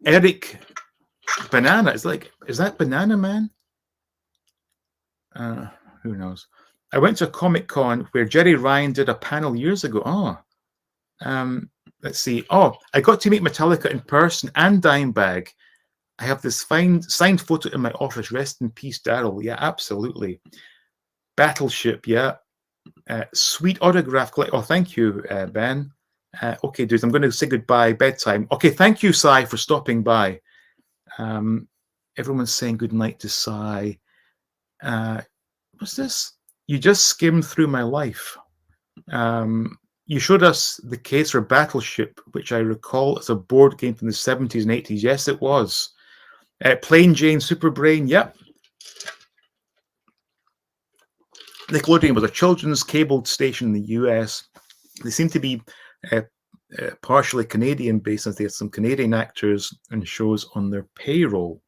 Speaker 1: Eric Banana. Is that Banana Man? Who knows? I went to a Comic-Con where Jerry Ryan did a panel years ago. Let's see. I got to meet Metallica in person and Dimebag. I have this fine signed photo in my office. Rest in peace, Daryl. Yeah, absolutely. Battleship. Yeah. Sweet autograph collect. Oh, thank you, Ben. Okay, dudes, I'm going to say goodbye. Bedtime. Okay, thank you, Sai, for stopping by. Everyone's saying good night to Sai. What's this? You just skimmed through my life. You showed us the case for Battleship, which I recall as a board game from the 70s and 80s. Yes, it was. Plain Jane Superbrain. Yep. Nickelodeon was a children's cable station in the US. They seem to be partially Canadian based, as they had some Canadian actors and shows on their payroll.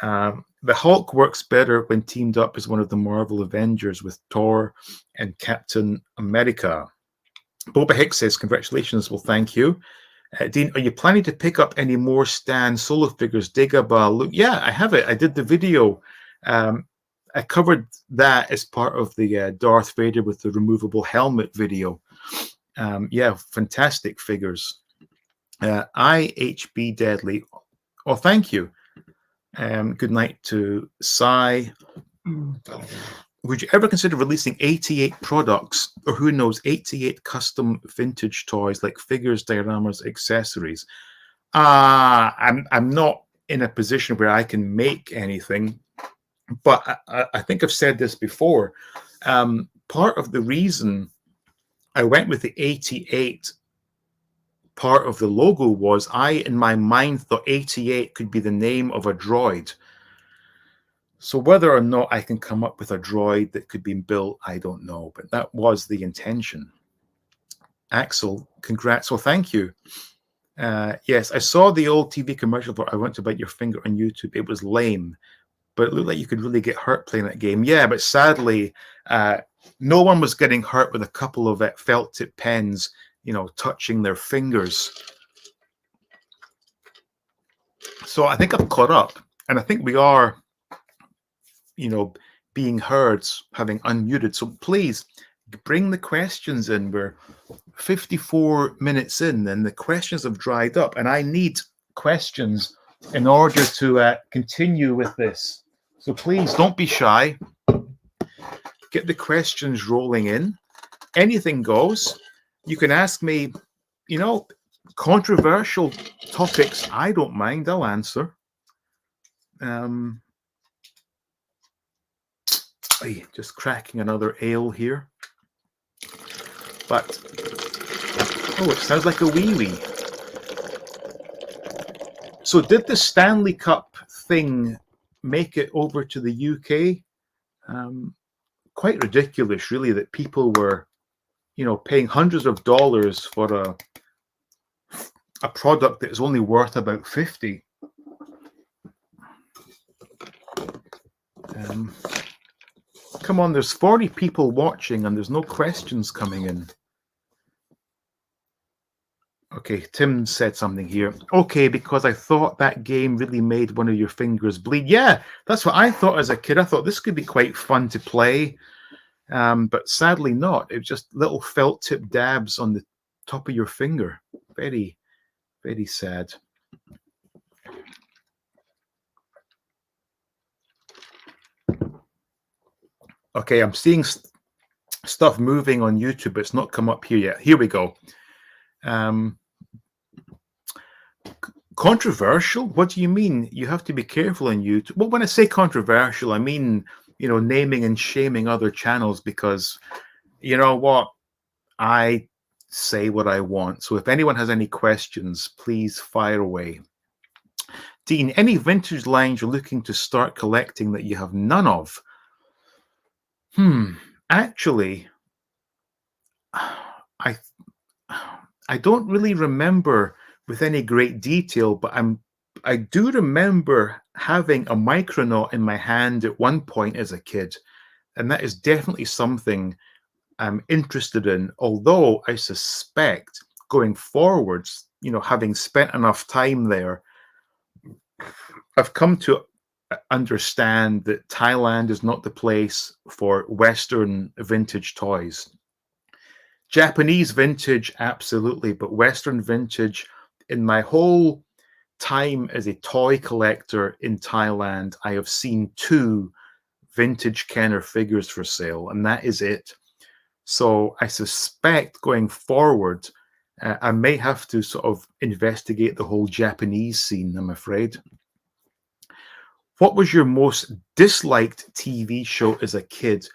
Speaker 1: The Hulk works better when teamed up as one of the Marvel Avengers with Thor and Captain America. Boba Hicks says, congratulations. Well, thank you. Dean, are you planning to pick up any more Stan solo figures? Dagobah, Luke? Yeah, I have it. I did the video. I covered that as part of the Darth Vader with the removable helmet video. Yeah, fantastic figures. IHB Deadly. Oh, thank you. Good night to Sai. Would you ever consider releasing 88 products, or who knows, 88 custom vintage toys like figures, dioramas, accessories? I'm not in a position where I can make anything. But I think I've said this before. Part of the reason I went with the 88 part of the logo was in my mind, thought 88 could be the name of a droid. So whether or not I can come up with a droid that could be built, I don't know. But that was the intention. Axel, congrats. Well, thank you. Yes, I saw the old TV commercial for I Want to Bite Your Finger on YouTube. It was lame. But it looked like you could really get hurt playing that game. Yeah, but sadly, no one was getting hurt with a couple of felt tip pens, touching their fingers. So I think I've caught up, and I think we are, being heard, having unmuted. So please bring the questions in. We're 54 minutes in, and the questions have dried up, and I need questions in order to continue with this. So please don't be shy. Get the questions rolling in. Anything goes. You can ask me, Controversial topics, I don't mind. I'll answer. Just cracking another ale here. But, oh, it sounds like a wee-wee. So did the Stanley Cup thing make it over to the UK? Quite ridiculous, really, that people were, paying hundreds of dollars for a product that is only worth about 50. Come on, there's 40 people watching and there's no questions coming in. Okay, Tim said something here. Okay, because I thought that game really made one of your fingers bleed. Yeah, that's what I thought as a kid. I thought this could be quite fun to play, but sadly not. It was just little felt tip dabs on the top of your finger. Very, very sad. Okay, I'm seeing stuff moving on YouTube, but it's not come up here yet. Here we go. Controversial? What do you mean? You have to be careful on YouTube. Well, when I say controversial, I mean, naming and shaming other channels, because you know what? I say what I want. So if anyone has any questions, please fire away. Dean, any vintage lines you're looking to start collecting that you have none of? Actually, I don't really remember with any great detail, but I do remember having a Micronaut in my hand at one point as a kid, and that is definitely something I'm interested in. Although I suspect going forwards, having spent enough time there, I've come to understand that Thailand is not the place for Western vintage toys. Japanese vintage, absolutely, but Western vintage, in my whole time as a toy collector in Thailand, I have seen 2 vintage Kenner figures for sale, and that is it. So I suspect going forward, I may have to sort of investigate the whole Japanese scene, I'm afraid. What was your most disliked TV show as a kid?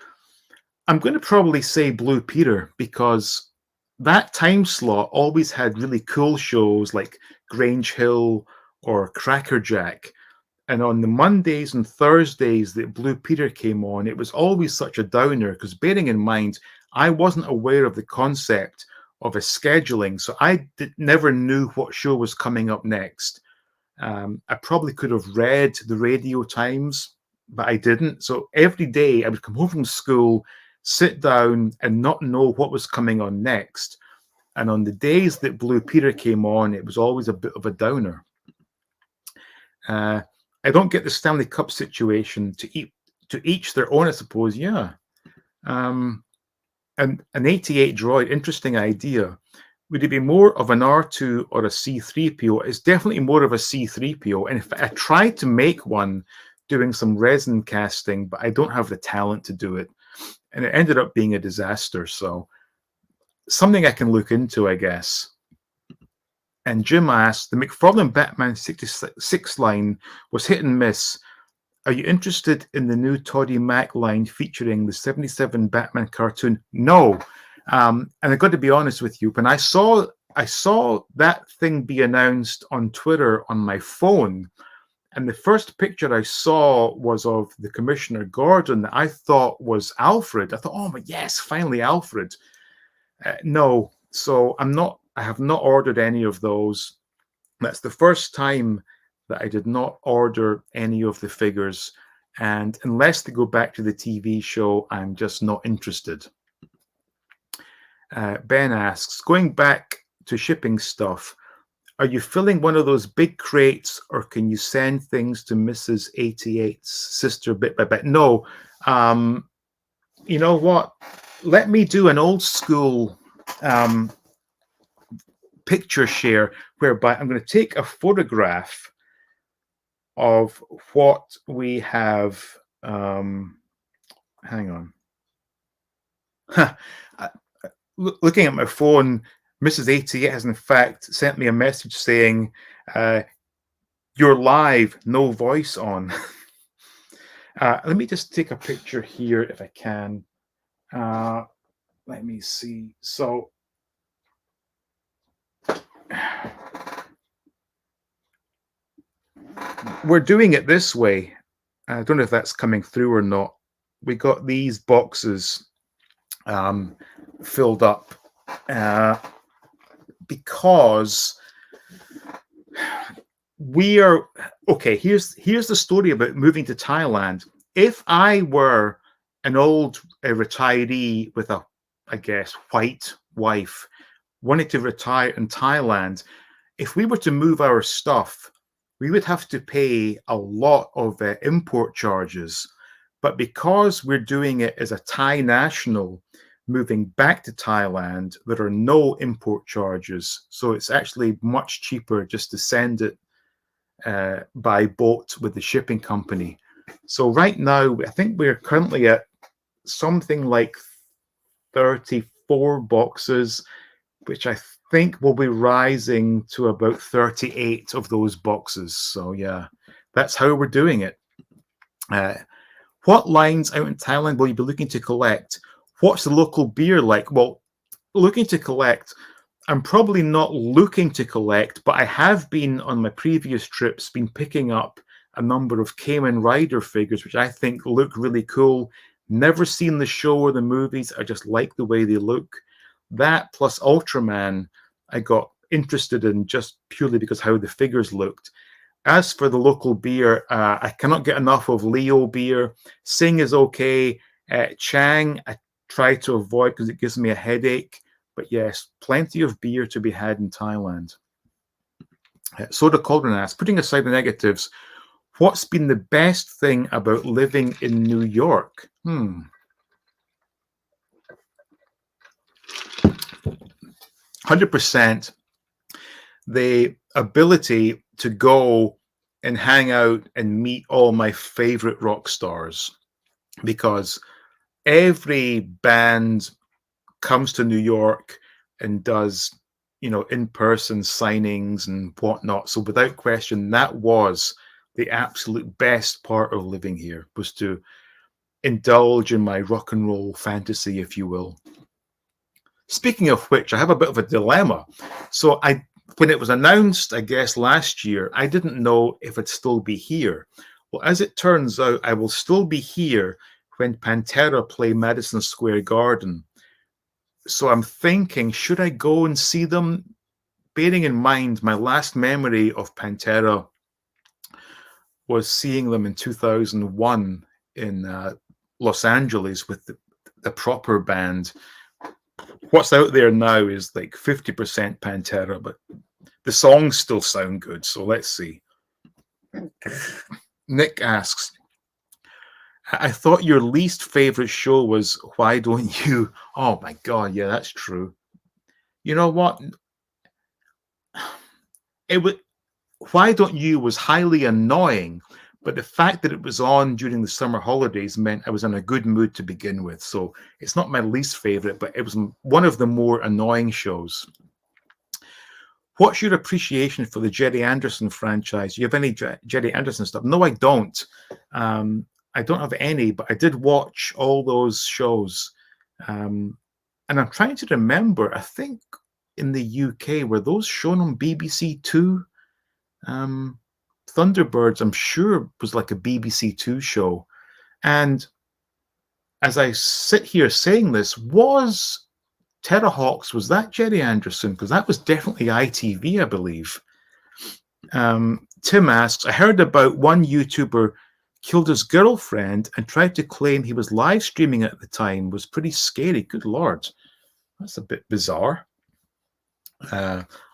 Speaker 1: I'm going to probably say Blue Peter, because that time slot always had really cool shows like Grange Hill or Crackerjack. And on the Mondays and Thursdays that Blue Peter came on, it was always such a downer, because bearing in mind, I wasn't aware of the concept of a scheduling. So I never knew what show was coming up next. I probably could have read the radio times, but I didn't. So every day I would come home from school, sit down and not know what was coming on next. And on the days that Blue Peter came on, it was always a bit of a downer. I don't get the Stanley Cup situation. To each their own, I suppose. Yeah. And an 88 droid, interesting idea. Would it be more of an R2 or a C3PO? It's definitely more of a C3PO. And if I tried to make one doing some resin casting, but I don't have the talent to do it. And it ended up being a disaster. So something I can look into, I guess. And Jim asked, the McFarlane Batman 66 line was hit and miss. Are you interested in the new Toddy Mac line featuring the 77 Batman cartoon? No. And I've got to be honest with you, when I saw that thing be announced on Twitter on my phone, and the first picture I saw was of the Commissioner Gordon that I thought was Alfred. I thought, oh my, yes, finally Alfred. No, so I have not ordered any of those. That's the first time that I did not order any of the figures. And unless they go back to the TV show, I'm just not interested. Ben asks, going back to shipping stuff, are you filling one of those big crates, or can you send things to Mrs. 88's sister bit by bit? No. You know what? Let me do an old school picture share, whereby I'm going to take a photograph of what we have. Hang on. Looking at my phone, Mrs. 88 has in fact sent me a message saying, "You're live, no voice on." Let me just take a picture here if I can. Let me see. So we're doing it this way. I don't know if that's coming through or not. We got these boxes filled up because we are okay. Here's the story about moving to Thailand. If I were an old retiree with a, I guess, white wife wanting to retire in Thailand, if we were to move our stuff, we would have to pay a lot of import charges. But because we're doing it as a Thai national moving back to Thailand, there are no import charges. So it's actually much cheaper just to send it by boat with the shipping company. So right now, I think we're currently at something like 34 boxes, which I think will be rising to about 38 of those boxes. So yeah, that's how we're doing it. What lines out in Thailand will you be looking to collect? What's the local beer like? Well, looking to collect, I'm probably not looking to collect, but I have been on my previous trips, been picking up a number of Kamen Rider figures, which I think look really cool. Never seen the show or the movies. I just like the way they look. That plus Ultraman, I got interested in just purely because how the figures looked. As for the local beer, I cannot get enough of Leo beer. Sing is okay. Chang, I try to avoid because it gives me a headache. But yes, plenty of beer to be had in Thailand. Soda Cauldron asks, putting aside the negatives, what's been the best thing about living in New York? 100% the ability to go and hang out and meet all my favorite rock stars, because every band comes to New York and does, in-person signings and whatnot. So without question, that was the absolute best part of living here, was to indulge in my rock and roll fantasy, if you will. Speaking of which, I have a bit of a dilemma. So when it was announced, I guess last year, I didn't know if I'd still be here. Well, as it turns out, I will still be here when Pantera play Madison Square Garden. So I'm thinking, should I go and see them? Bearing in mind, my last memory of Pantera was seeing them in 2001 in Los Angeles with the proper band. What's out there now is like 50% Pantera, but the songs still sound good. So let's see. Nick asks, I thought your least favorite show was Why Don't You? Oh my God, yeah, that's true. You know what? Why Don't You was highly annoying, but the fact that it was on during the summer holidays meant I was in a good mood to begin with. So it's not my least favorite, but it was one of the more annoying shows. What's your appreciation for the Jerry Anderson franchise? Do you have any Jerry Anderson stuff? No, I don't. I don't have any, but I did watch all those shows. And I'm trying to remember, I think in the UK, were those shown on BBC Two? Thunderbirds, I'm sure, was like a BBC Two show. And as I sit here saying this, was Terrahawks, was that Jerry Anderson? Because that was definitely ITV, I believe. Tim asks, I heard about one YouTuber killed his girlfriend and tried to claim he was live streaming at the time. It was pretty scary. Good Lord. That's a bit bizarre.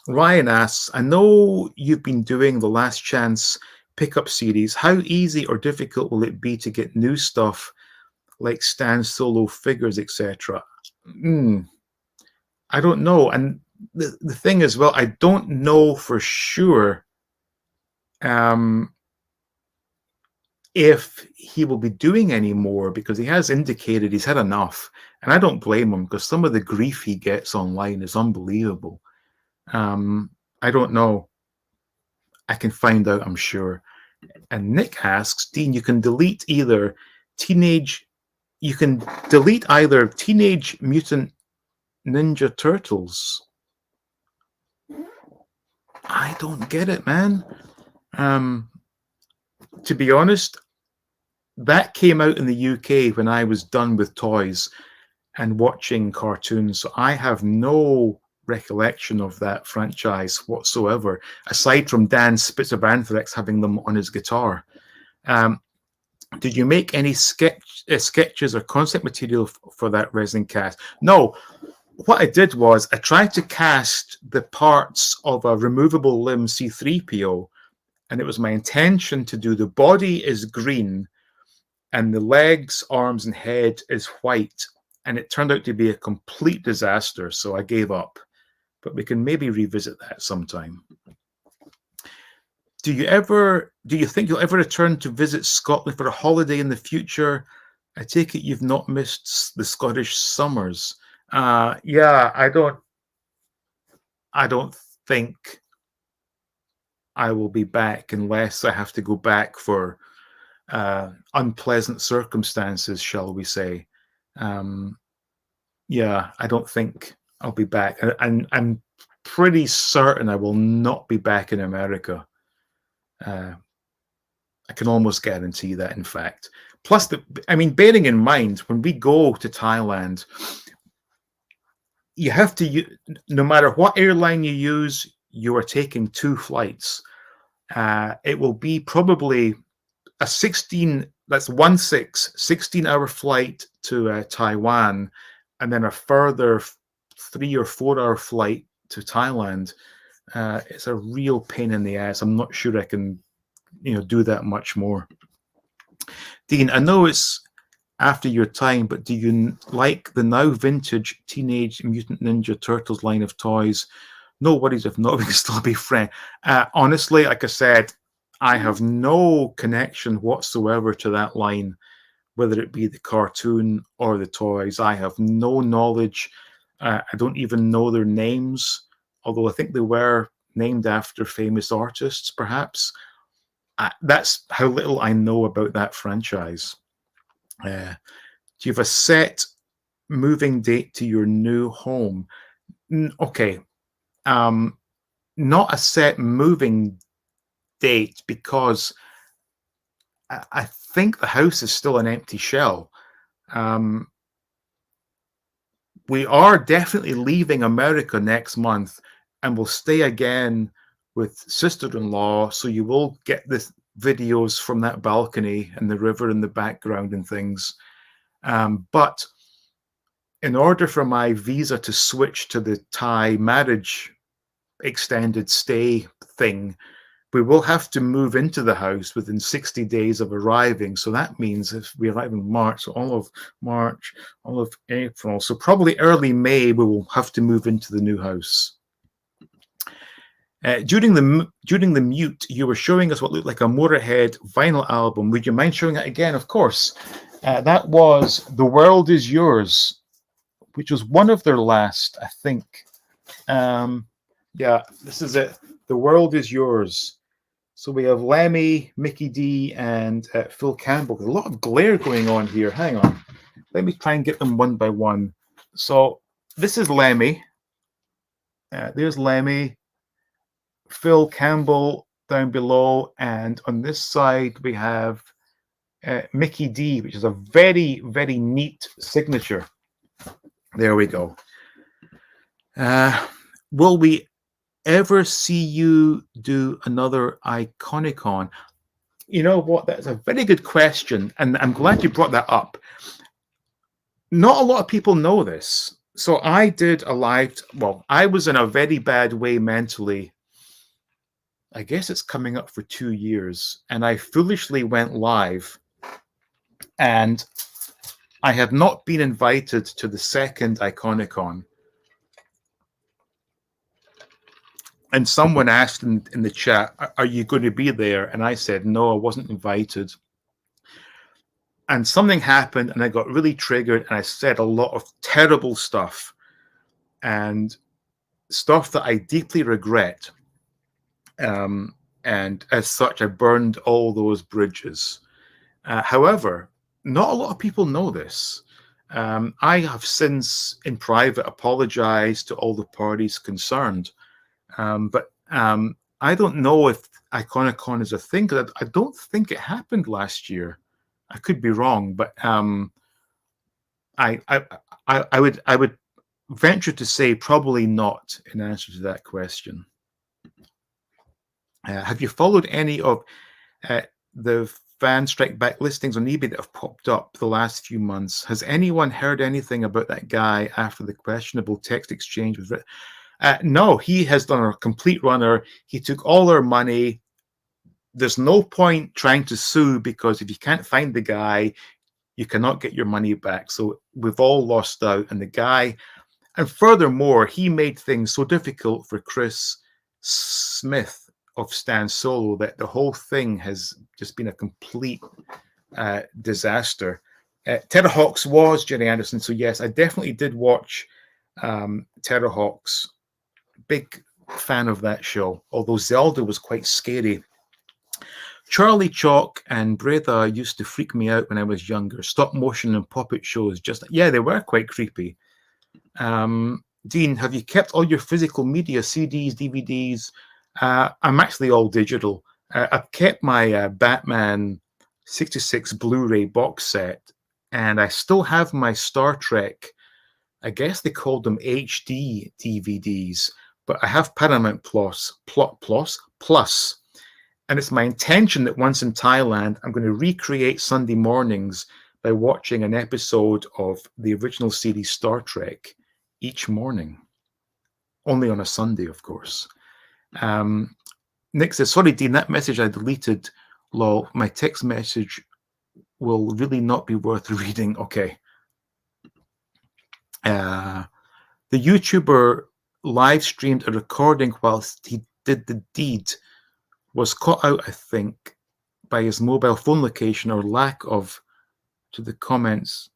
Speaker 1: Ryan asks, I know you've been doing the Last Chance pickup series. How easy or difficult will it be to get new stuff like Stan Solo figures, etc.? I don't know. And the thing is, well, I don't know for sure if he will be doing any more, because he has indicated he's had enough. And I don't blame him, because some of the grief he gets online is unbelievable. I don't know. I can find out, I'm sure. And Nick asks, Dean, you can delete either Teenage Mutant Ninja Turtles. I don't get it, man. To be honest, that came out in the UK when I was done with toys and watching cartoons. So I have no recollection of that franchise whatsoever, aside from Dan Spitzer of Anthrax having them on his guitar. Did you make any sketches or concept material for that resin cast? No. What I did was I tried to cast the parts of a removable limb C-3PO, and it was my intention to do the body is green and the legs, arms, and head is white. And it turned out to be a complete disaster, so I gave up. But we can maybe revisit that sometime. Do you think you'll ever return to visit Scotland for a holiday in the future? I take it you've not missed the Scottish summers. Yeah, I don't think I will be back unless I have to go back for unpleasant circumstances, shall we say. Yeah, I don't think I'll be back. And I'm pretty certain I will not be back in America. I can almost guarantee that, in fact. Plus, bearing in mind, when we go to Thailand, you have to, no matter what airline you use, you are taking 2 flights. It will be probably a 16-hour flight to Taiwan, and then a further 3 or 4 hour flight to Thailand. It's a real pain in the ass. I'm not sure I can, do that much more. Dean, I know it's after your time, but do you like the now vintage Teenage Mutant Ninja Turtles line of toys? No worries if not, we can still be friends. Honestly, like I said, I have no connection whatsoever to that line, whether it be the cartoon or the toys. I have no knowledge. I don't even know their names, although I think they were named after famous artists, perhaps. That's how little I know about that franchise. Do you have a set moving date to your new home? Okay. Not a set moving date, because I think the house is still an empty shell. We are definitely leaving America next month, and we'll stay again with sister-in-law, so you will get the videos from that balcony and the river in the background and things. But in order for my visa to switch to the Thai marriage extended stay thing, we will have to move into the house within 60 days of arriving. So that means if we arrive in March, so all of March, all of April, so probably early May, we will have to move into the new house. During the mute, you were showing us what looked like a Motorhead vinyl album. Would you mind showing it again? Of course. That was The World Is Yours, which was one of their last, I think. Yeah, this is it. The World Is Yours. So we have Lemmy, Mikkey Dee, and Phil Campbell. There's a lot of glare going on here. Hang on. Let me try and get them one by one. So this is Lemmy. There's Lemmy. Phil Campbell down below, and on this side we have Mikkey Dee, which is a very, very neat signature. There we go. Will we ever see you do another Iconicon? You know what? That's a very good question, and I'm glad you brought that up. Not a lot of people know this. So I did a live, I was in a very bad way mentally. I guess it's coming up for 2 years, and I foolishly went live, and I have not been invited to the second Iconicon. And someone asked in the chat, are you going to be there? And I said, no, I wasn't invited. and something happened, and I got really triggered, and I said a lot of terrible stuff, and stuff that I deeply regret. And as such, I burned all those bridges. However, not a lot of people know this. I have since, in private, apologized to all the parties concerned. But I don't know if Iconicon is a thing, because I don't think it happened last year. I could be wrong, but I, I I would venture to say probably not in answer to that question. Have you followed any of the fan strike back listings on eBay that have popped up the last few months? Has anyone heard anything about that guy after the questionable text exchange was written? No, he has done a complete runner. He took all our money. There's no point trying to sue, because if you can't find the guy, you cannot get your money back. So we've all lost out. And the guy, and furthermore, he made things so difficult for Chris Smith of Stan Solo that the whole thing has just been a complete disaster. Terrahawks was Jenny Anderson, so yes, I definitely did watch Terrahawks. Big fan of that show, although Zelda was quite scary. Charlie Chalk and Breda used to freak me out when I was younger. Stop motion and puppet shows, yeah, they were quite creepy. Dean, have you kept all your physical media, CDs, DVDs? I'm actually all digital. I've kept my Batman 66 Blu-ray box set, and I still have my Star Trek, I guess they called them HD DVDs, but I have Paramount Plus, and it's my intention that once in Thailand, I'm going to recreate Sunday mornings by watching an episode of the original series Star Trek each morning, only on a Sunday, of course. Nick says, sorry, Dean, that message I deleted. Lol, my text message will really not be worth reading. Okay. The YouTuber live streamed a recording whilst he did the deed, was caught out, I think, by his mobile phone location or lack of to the comments.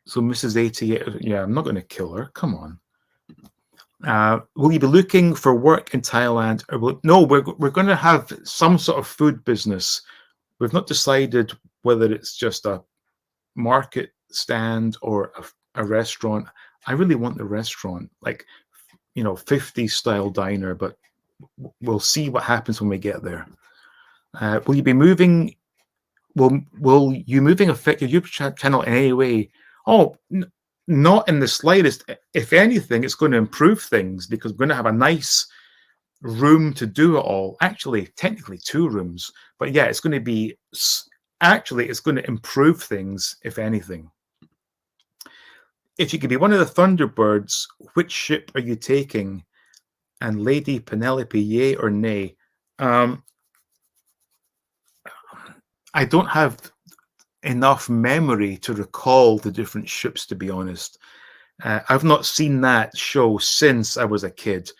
Speaker 1: So Mrs. 88, yeah, I'm not going to kill her. Come on. Will you be looking for work in Thailand? No, we're going to have some sort of food business. We've not decided whether it's just a market stand or a restaurant. I really want the restaurant, like, 50s style diner, but we'll see what happens when we get there. Will you be moving? Will you moving affect your YouTube channel in any way? Oh, not in the slightest. If anything, it's going to improve things, because we're going to have a nice room to do it all. Actually, technically 2 rooms, but yeah, it's going to be, actually, it's going to improve things, if anything. If you could be one of the Thunderbirds, which ship are you taking? And Lady Penelope, yay or nay? I don't have enough memory to recall the different ships, to be honest. I've not seen that show since I was a kid.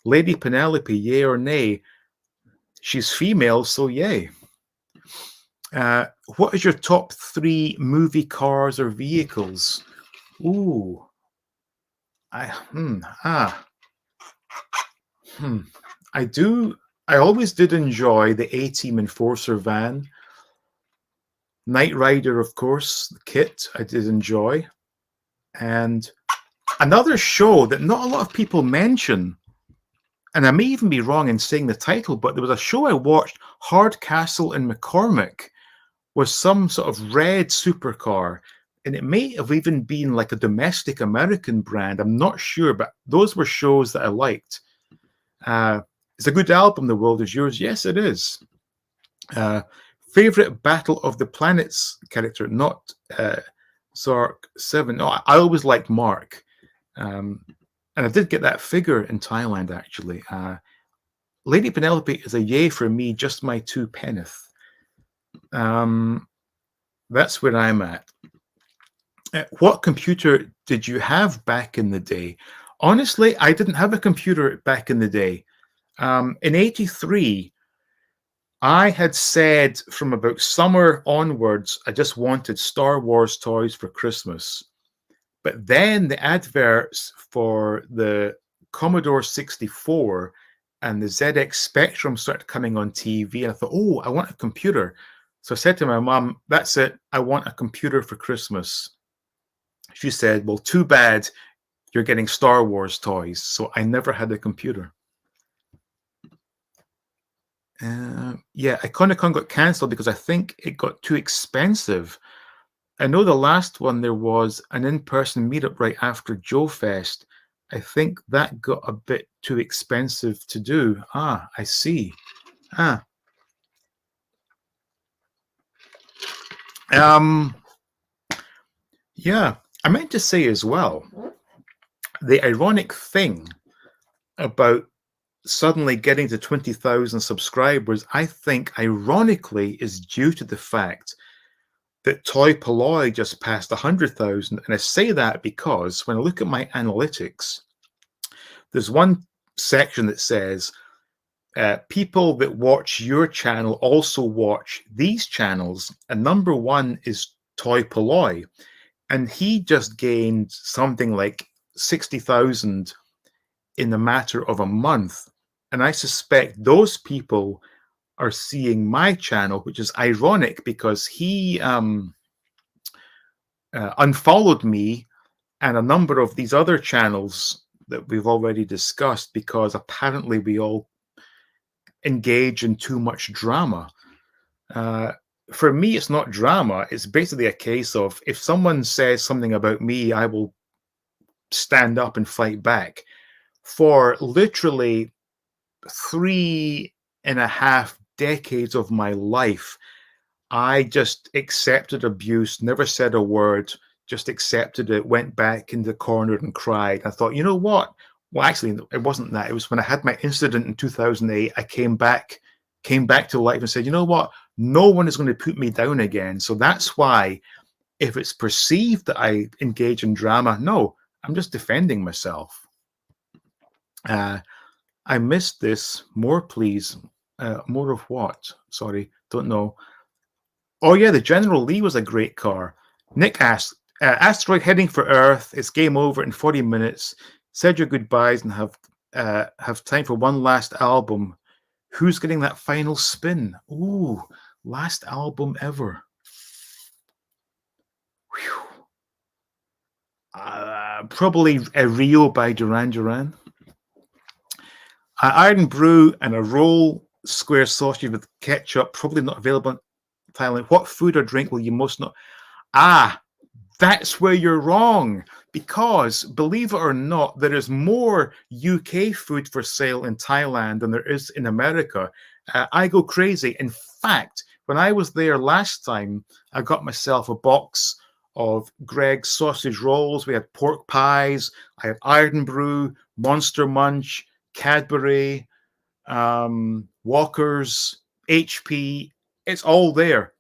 Speaker 1: Lady Penelope, yay or nay? She's female, so yay. What is your top 3 movie cars or vehicles? Ooh. I always did enjoy the A-Team Enforcer van. Knight Rider, of course, the kit I did enjoy. And another show that not a lot of people mention, and I may even be wrong in saying the title, but there was a show I watched, Hardcastle in McCormick, was some sort of red supercar, and it may have even been like a domestic American brand. I'm not sure, but those were shows that I liked. It's a good album, The World Is Yours. Yes, it is. Favorite Battle of the Planets character, not Zark 7. No, I always liked Mark. And I did get that figure in Thailand, actually. Lady Penelope is a yay for me, just my 2 penneth. That's where I'm at. What computer did you have back in the day? Honestly, I didn't have a computer back in the day. In '83, I had said from about summer onwards, I just wanted Star Wars toys for Christmas. But then the adverts for the Commodore 64 and the ZX Spectrum started coming on TV, and I thought, oh, I want a computer. So I said to my mom, that's it, I want a computer for Christmas. She said, well, too bad, you're getting Star Wars toys. So I never had a computer. Yeah, Iconicon got cancelled because I think it got too expensive. I know the last one there was an in-person meetup right after Joe Fest. I think that got a bit too expensive to do. Ah, I see. Ah. Yeah, I meant to say as well, the ironic thing about suddenly getting to 20,000 subscribers, I think ironically is due to the fact that Toy Polloi just passed 100,000. And I say that because when I look at my analytics, there's one section that says, people that watch your channel also watch these channels. And number one is Toy Polloi. And he just gained something like 60,000 in the matter of a month. And I suspect those people are seeing my channel, which is ironic because he unfollowed me and a number of these other channels that we've already discussed because apparently we all engage in too much drama. For me, it's not drama. It's basically a case of if someone says something about me, I will stand up and fight back. For literally 3.5 decades of my life, I just accepted abuse, never said a word, just accepted it, went back in the corner and cried. I thought, you know what? Well, actually, it wasn't that. It was when I had my incident in 2008, I came back to life and said, you know what? No one is going to put me down again. So that's why if it's perceived that I engage in drama, no, I'm just defending myself. I missed this. More, please. More of what? Sorry, don't know. Oh, yeah, the General Lee was a great car. Nick asked, asteroid heading for Earth. It's game over in 40 minutes. Said your goodbyes and have time for one last album. Who's getting that final spin? Ooh, last album ever. Probably a Rio by Duran Duran. Iron Brew and a roll square sausage with ketchup, probably not available in Thailand. What food or drink will you most not? That's where you're wrong. Because, believe it or not, there is more UK food for sale in Thailand than there is in America. I go crazy. In fact, when I was there last time, I got myself a box of Greg's sausage rolls. We had pork pies. I had Iron Brew, Monster Munch, Cadbury, Walker's, HP. It's all there.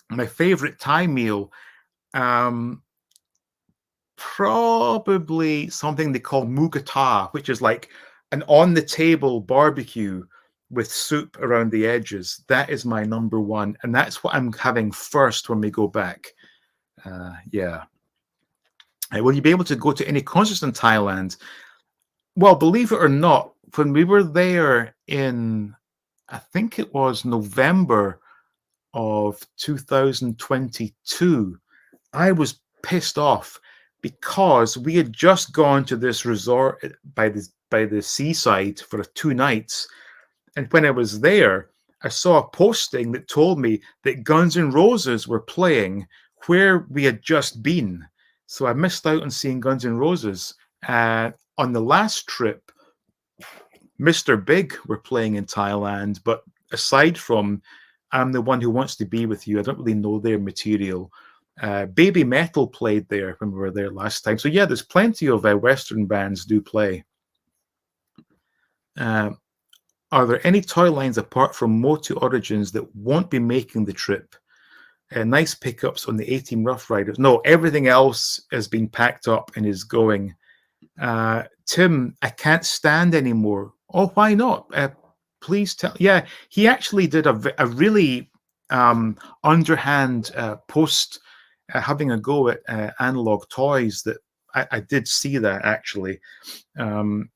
Speaker 1: My favorite Thai meal, probably something they call mugata, which is like an on-the-table barbecue with soup around the edges. That is my number one, and that's what I'm having first when we go back. Yeah. Will you be able to go to any concerts in Thailand? Well, believe it or not, when we were there in, I think it was November of 2022, I was pissed off because we had just gone to this resort by the seaside for 2 nights. And when I was there, I saw a posting that told me that Guns N' Roses were playing where we had just been. So I missed out on seeing Guns N' Roses. On the last trip, Mr. Big were playing in Thailand. But aside from I'm the One Who Wants to Be With You, I don't really know their material. Baby Metal played there when we were there last time. So yeah, there's plenty of Western bands do play. Are there any toy lines apart from Motu Origins that won't be making the trip? Nice pickups on the A-Team Rough Riders. No, everything else has been packed up and is going. Tim, I can't stand anymore. Oh, why not? please tell. Yeah, he actually did a really underhand post having a go at Analog Toys that I did see that actually. Um,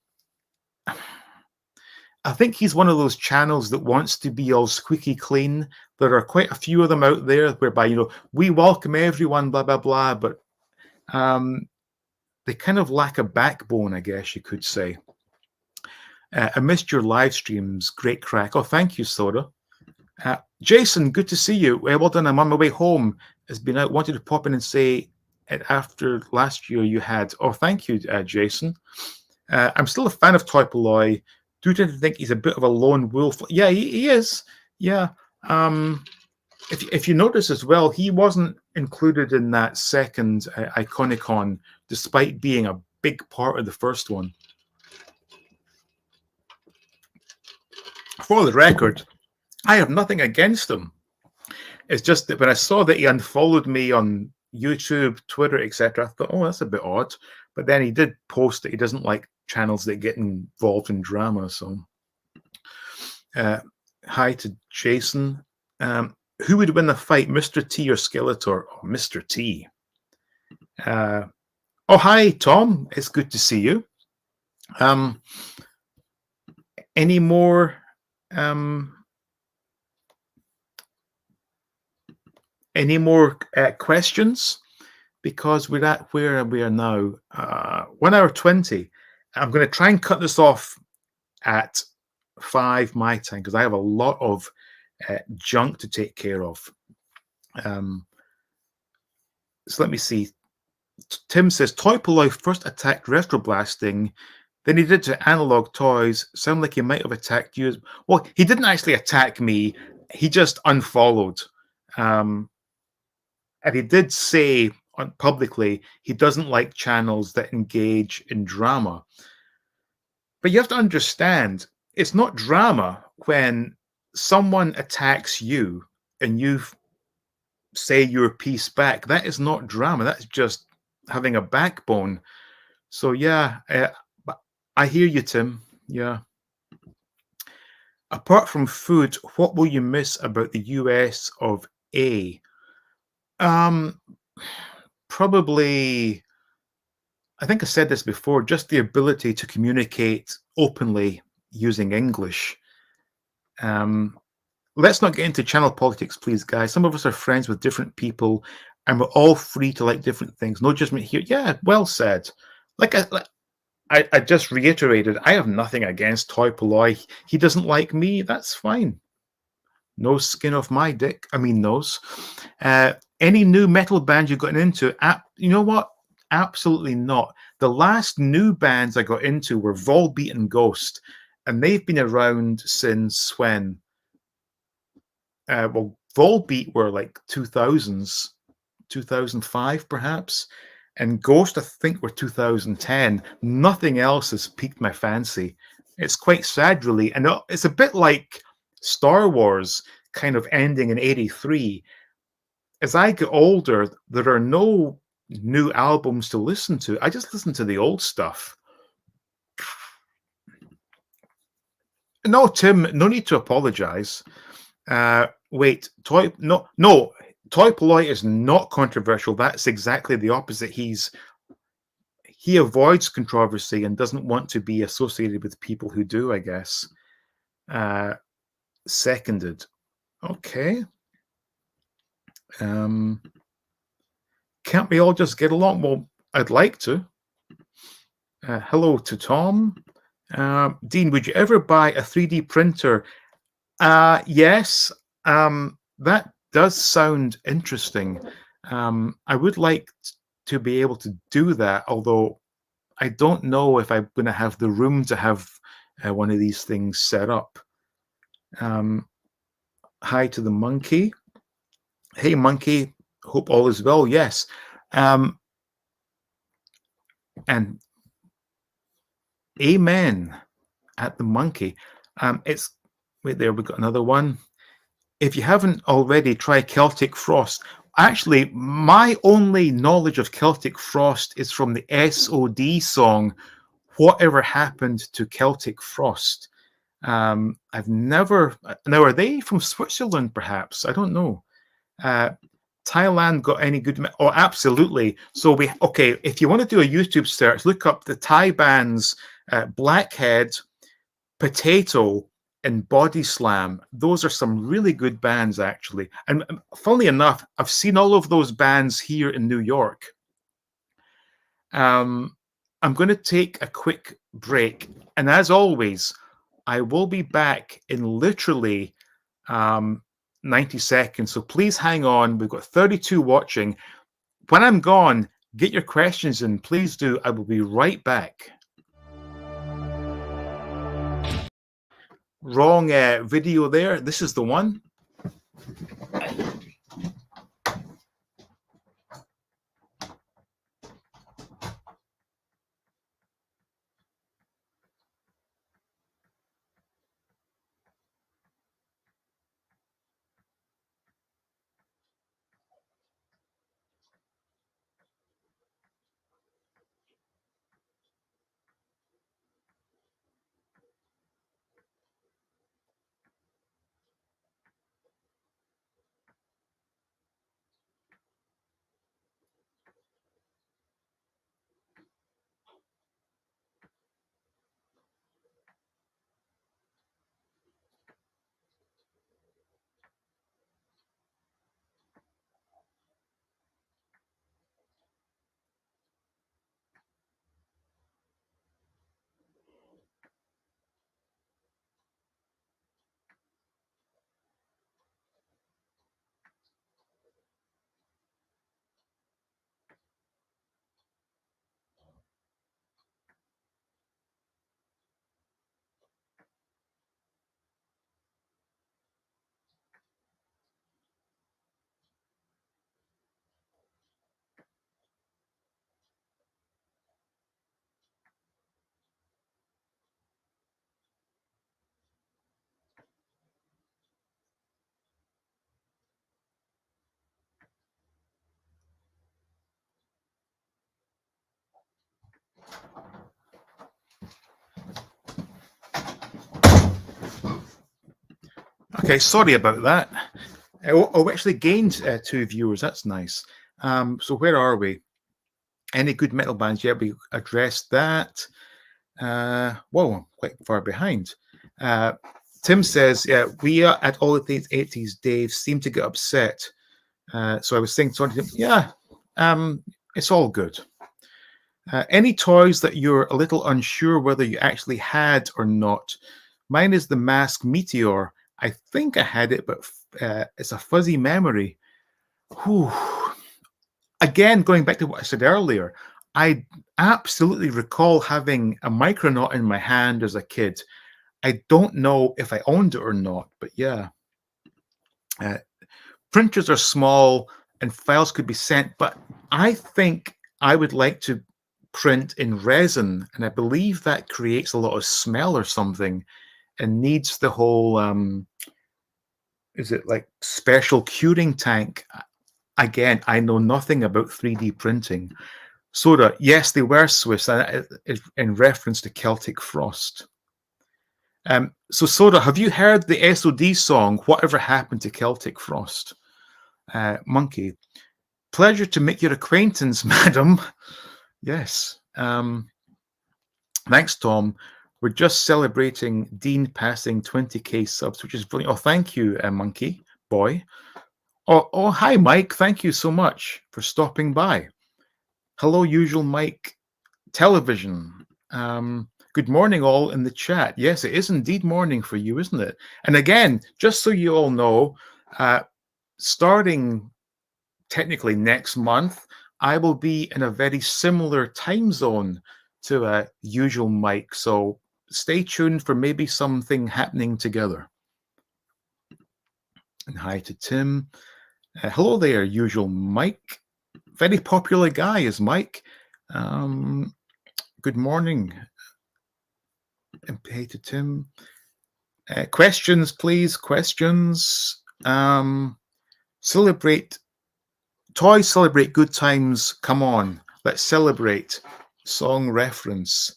Speaker 1: I think he's one of those channels that wants to be all squeaky clean. There are quite a few of them out there whereby, we welcome everyone, blah, blah, blah, but they kind of lack a backbone, I guess you could say. I missed your live streams. Great crack. Oh, thank you, Soda. Jason, good to see you. Well done. I'm on my way home. Has been out. Wanted to pop in and say it after last year you had. Oh, thank you, Jason. I'm still a fan of Toy Poloi. Do tend to think he's a bit of a lone wolf. Yeah, he is. Yeah. If you notice as well, he wasn't included in that second Iconicon, despite being a big part of the first one. For the record, I have nothing against him. It's just that when I saw that he unfollowed me on YouTube, Twitter, etc., I thought, oh, that's a bit odd. But then he did post that he doesn't like channels that get involved in drama. So, hi to Jason. Who would win the fight, Mr. T or Skeletor? Oh, Mr. T. Oh, hi, Tom. It's good to see you. Any more? Any more questions? Because we're at where we are now, 1 hour 20. I'm going to try and cut this off at 5 my time because I have a lot of junk to take care of. So let me see. Tim says Toy Poloi first attacked Retro Blasting, then he did to Analog Toys. Sound like he might have attacked you. Well, he didn't actually attack me. He just unfollowed. And he did say publicly he doesn't like channels that engage in drama. But you have to understand, it's not drama when someone attacks you and you say your piece back. That is not drama. That's just having a backbone. So yeah, I hear you, Tim. Yeah. Apart from food, what will you miss about the US of A? Probably, I think I said this before, just the ability to communicate openly using English. Let's not get into channel politics, please, guys. Some of us are friends with different people, and we're all free to like different things. No judgment here. Yeah, well said. Like I just reiterated, I have nothing against Toy Poloi. He doesn't like me. That's fine. No skin off my dick. I mean, nose. Any new metal band you've gotten into? You know what? Absolutely not. The last new bands I got into were Volbeat and Ghost, and they've been around since when? Well, Volbeat were like 2000s, 2005 perhaps, and Ghost I think were 2010. Nothing else has piqued my fancy. It's quite sad, really, and it's a bit like Star Wars kind of ending in 83. As I get older, there are no new albums to listen to. I just listen to the old stuff. No, Tim, no need to apologize. Wait, Toy Poloi is not controversial. That's exactly the opposite. He avoids controversy and doesn't want to be associated with people who do, I guess. Seconded. Okay. Can't we all just get along? Well, I'd like to. Hello to Tom. Dean, would you ever buy a 3D printer? Yes. That does sound interesting. I would like to be able to do that, although I don't know if I'm going to have the room to have one of these things set up. Hi to the monkey. Hey, monkey. Hope all is well. Yes. And amen at the monkey. Wait there, we've got another one. If you haven't already, try Celtic Frost. Actually, my only knowledge of Celtic Frost is from the SOD song, Whatever Happened to Celtic Frost. I've never. Now, are they from Switzerland? Perhaps, I don't know. Uh, Thailand got any good? Oh, absolutely. So okay. If you want to do a YouTube search, look up the Thai bands Blackhead, Potato, and Body Slam. Those are some really good bands, actually. And funnily enough, I've seen all of those bands here in New York. I'm going to take a quick break, and as always, I will be back in literally 90 seconds. So please hang on. We've got 32 watching. When I'm gone, get your questions in. Please do. I will be right back. Wrong video there. This is the one. Okay, sorry about that. Oh, we actually gained 2 viewers. That's nice. So where are we? Any good metal bands? Yeah, we addressed that. Whoa, I'm quite far behind. Tim says, yeah, we are at all the 80s, Dave, seem to get upset. So I was saying, sorry, yeah, it's all good. Any toys that you're a little unsure whether you actually had or not? Mine is the Mask Meteor. I think I had it, but it's a fuzzy memory. Whew. Again, going back to what I said earlier, I absolutely recall having a Micronaut in my hand as a kid. I don't know if I owned it or not, but yeah. Printers are small and files could be sent, but I think I would like to print in resin, and I believe that creates a lot of smell or something and needs the whole is it like special curing tank? Again, I know nothing about 3D printing. Soda, yes, they were Swiss, in reference to Celtic Frost. So Soda, have you heard the SOD song, Whatever Happened to Celtic Frost? Monkey, pleasure to make your acquaintance, madam. Yes. Thanks, Tom. We're just celebrating Dean passing 20k subs, which is brilliant. Oh, thank you, Monkey Boy. Oh, hi, Mike. Thank you so much for stopping by. Hello, Usual Mike Television. Good morning, all in the chat. Yes, it is indeed morning for you, isn't it? And again, just so you all know, starting technically next month, I will be in a very similar time zone to Usual Mike. So stay tuned for maybe something happening together. And hi to Tim. Hello there, Usual Mike. Very popular guy is Mike. Good morning. And hey to Tim. Questions, please. Questions. Celebrate. Toys celebrate good times. Come on. Let's celebrate. Song reference.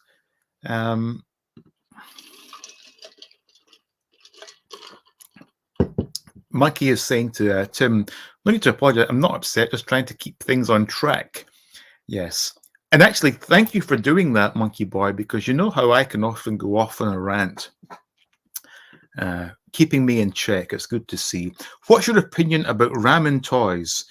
Speaker 1: Monkey is saying to Tim, no need to apologize. I'm not upset, just trying to keep things on track. Yes. And actually, thank you for doing that, Monkey Boy, because you know how I can often go off on a rant. Keeping me in check. It's good to see. What's your opinion about ramen toys?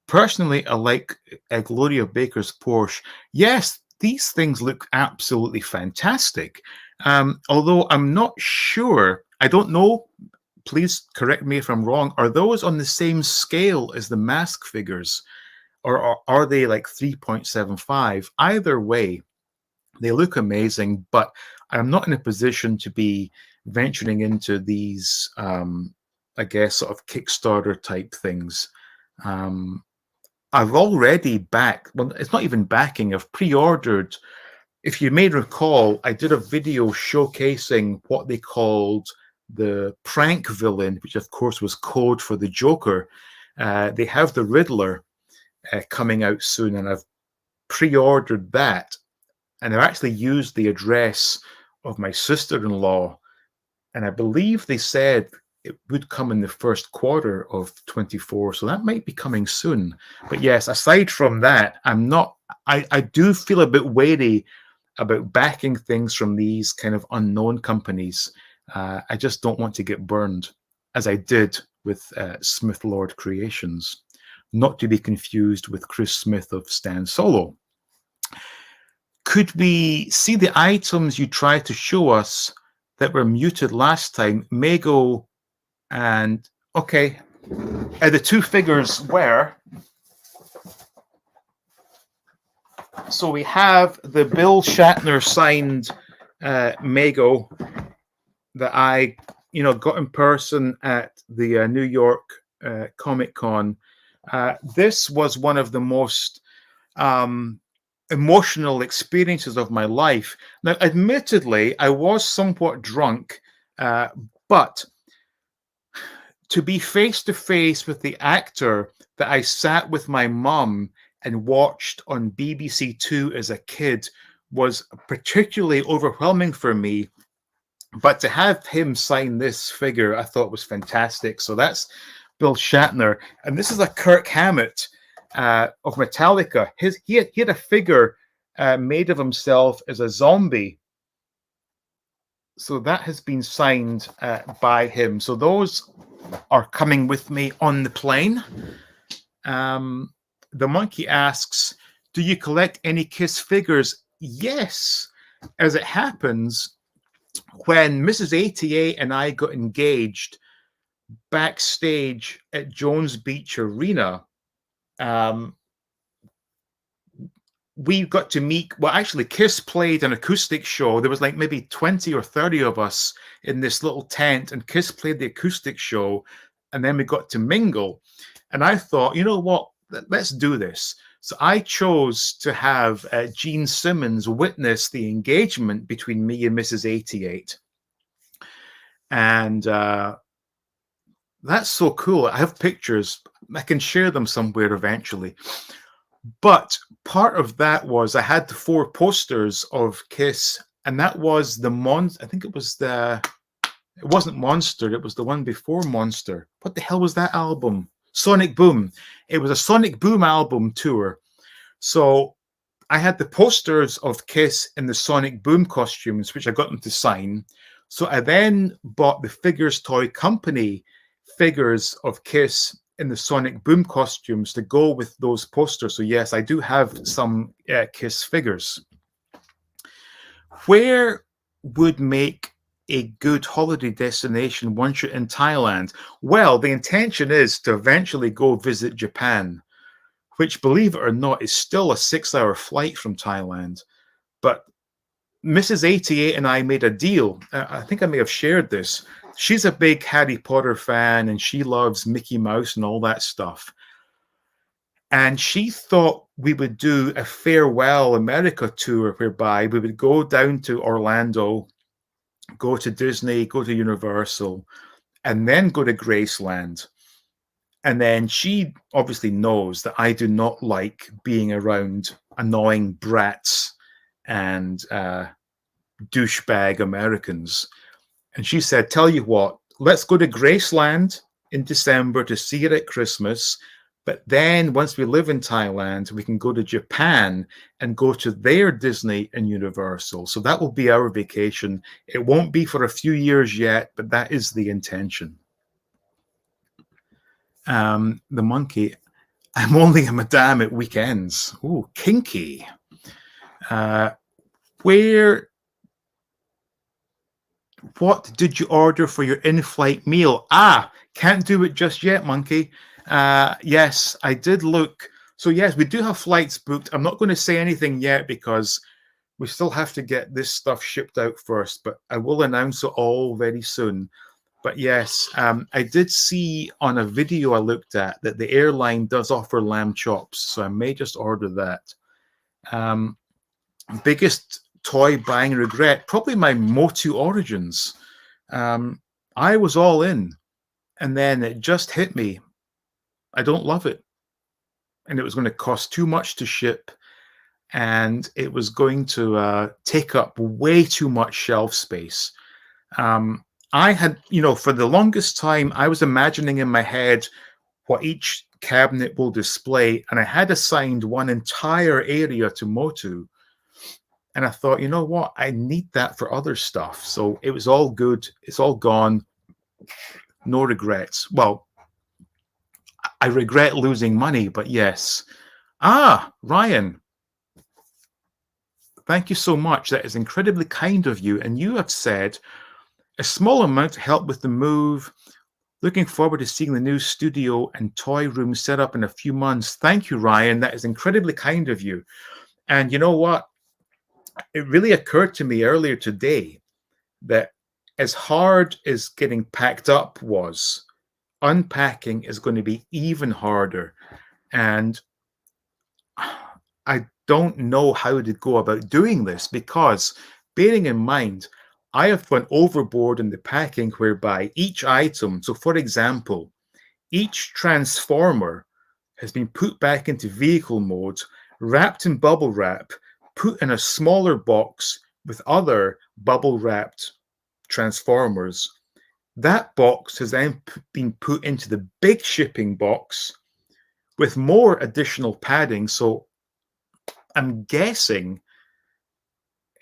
Speaker 1: Personally, I like Gloria Baker's Porsche. Yes, these things look absolutely fantastic. Although I'm not sure, I don't know, please correct me if I'm wrong, are those on the same scale as the mask figures? Or are they like 3.75? Either way, they look amazing, but I'm not in a position to be venturing into these, I guess, sort of Kickstarter type things. I've already well, it's not even backing, I've pre-ordered. If you may recall, I did a video showcasing what they called the prank villain, which of course was code for the Joker. They have the Riddler coming out soon, and I've pre-ordered that. And I've actually used the address of my sister-in-law, and I believe they said it would come in the first quarter of 24, so that might be coming soon. But yes, aside from that, I do feel a bit wary about backing things from these kind of unknown companies. I just don't want to get burned, as I did with Smith Lord Creations, not to be confused with Chris Smith of Stan Solo. Could we see the items you tried to show us that were muted last time? Mago and, okay, the two figures were, so we have the Bill Shatner signed Mago that I, got in person at the New York Comic Con. This was one of the most emotional experiences of my life. Now, admittedly, I was somewhat drunk, but to be face to face with the actor that I sat with my mum and watched on BBC Two as a kid was particularly overwhelming for me. But to have him sign this figure, I thought was fantastic. So that's Bill Shatner. And this is a Kirk Hammett of Metallica. He had a figure made of himself as a zombie. So that has been signed by him. So those are coming with me on the plane. The monkey asks, do you collect any Kiss figures? Yes. As it happens, when Mrs. ATA and I got engaged backstage at Jones Beach Arena, we got to meet, well, actually, Kiss played an acoustic show. There was like maybe 20 or 30 of us in this little tent, and Kiss played the acoustic show, and then we got to mingle. And I thought, you know what, let's do this. So I chose to have Gene Simmons witness the engagement between me and Mrs. 88. And that's so cool. I have pictures. I can share them somewhere eventually. But part of that was I had the 4 posters of Kiss, and that was the I think it was it wasn't Monster, it was the one before Monster. What the hell was that album? Sonic Boom. It was a Sonic Boom album tour. So I had the posters of Kiss in the Sonic Boom costumes, which I got them to sign. So I then bought the Figures Toy Company figures of Kiss in the Sonic Boom costumes to go with those posters. So yes, I do have some Kiss figures. Where would make a good holiday destination once you're in Thailand? Well, the intention is to eventually go visit Japan, which, believe it or not, is still a 6-hour flight from Thailand. But Mrs. 88 and I made a deal. I think I may have shared this. She's a big Harry Potter fan, and she loves Mickey Mouse and all that stuff. And she thought we would do a farewell America tour whereby we would go down to Orlando, go to Disney, go to Universal, and then go to Graceland. And then she obviously knows that I do not like being around annoying brats and douchebag Americans. And she said, tell you what, let's go to Graceland in December to see it at Christmas. But then once we live in Thailand, we can go to Japan and go to their Disney and Universal. So that will be our vacation. It won't be for a few years yet, but that is the intention. The monkey, I'm only a madame at weekends. Ooh, kinky. What did you order for your in-flight meal? Can't do it just yet, monkey. Yes, I did look. So yes, we do have flights booked. I'm not going to say anything yet because we still have to get this stuff shipped out first, but I will announce it all very soon. But yes, I did see on a video I looked at that the airline does offer lamb chops, so I may just order that. Biggest toy buying regret, probably my Motu Origins. I was all in, and then it just hit me. I don't love it. And it was going to cost too much to ship, and it was going to take up way too much shelf space. I had, for the longest time, I was imagining in my head what each cabinet will display, and I had assigned one entire area to Motu. And I thought, you know what? I need that for other stuff. So it was all good. It's all gone. No regrets. Well, I regret losing money, but yes. Ryan, thank you so much. That is incredibly kind of you. And you have said a small amount to help with the move. Looking forward to seeing the new studio and toy room set up in a few months. Thank you, Ryan. That is incredibly kind of you. And you know what? It really occurred to me earlier today that as hard as getting packed up was, unpacking is going to be even harder. And I don't know how to go about doing this because, bearing in mind, I have gone overboard in the packing whereby each item, so for example, each transformer has been put back into vehicle mode, wrapped in bubble wrap, put in a smaller box with other bubble wrapped transformers. That box has then been put into the big shipping box with more additional padding. So I'm guessing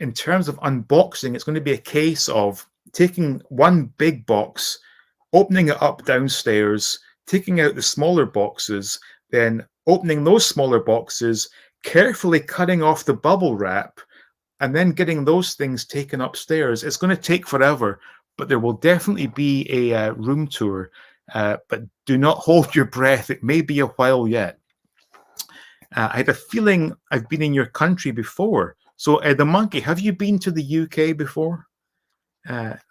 Speaker 1: in terms of unboxing, it's going to be a case of taking one big box, opening it up downstairs, taking out the smaller boxes, then opening those smaller boxes, carefully cutting off the bubble wrap, and then getting those things taken upstairs. It's going to take forever, but there will definitely be a room tour. But do not hold your breath. It may be a while yet. I had a feeling I've been in your country before. So the monkey, have you been to the UK before?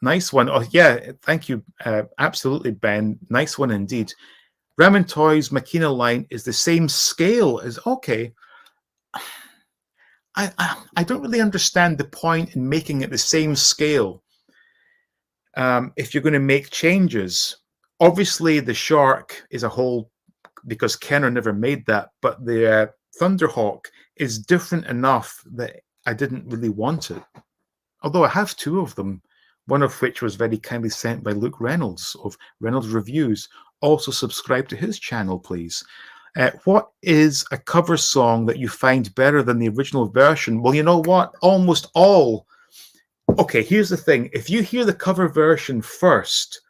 Speaker 1: Nice one. Oh, yeah. Thank you. Absolutely, Ben. Nice one indeed. Ramen Toys Makina line is the same scale as, okay. I don't really understand the point in making it the same scale. If you're going to make changes, obviously the Shark is a whole, because Kenner never made that, but the Thunderhawk is different enough that I didn't really want it. Although I have two of them, one of which was very kindly sent by Luke Reynolds of Reynolds Reviews. Also subscribe to his channel, please. What is a cover song that you find better than the original version? Well, you know what? Almost all. Okay, here's the thing. If you hear the cover version first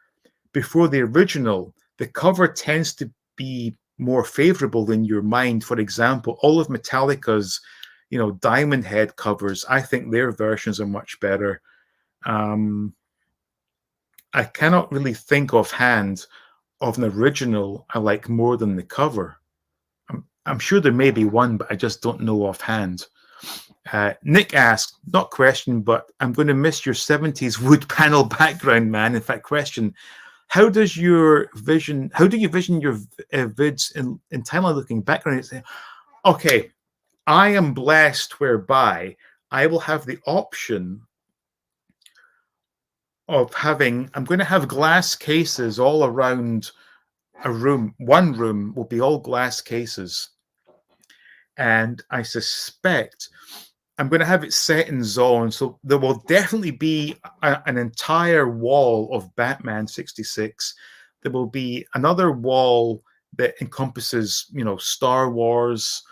Speaker 1: before the original, the cover tends to be more favorable in your mind. For example, all of Metallica's, Diamond Head covers, I think their versions are much better. I cannot really think offhand of an original I like more than the cover. I'm sure there may be one, but I just don't know offhand. Nick asked, not question, but I'm going to miss your 70s wood panel background, man. In fact, question, how do you vision your vids in Thailand looking background? Okay, I am blessed whereby I will have the option of I'm going to have glass cases all around a room. One room will be all glass cases. And I suspect I'm going to have it set in zone. So there will definitely be an entire wall of Batman 66. there will be another wall that encompasses, Star Wars.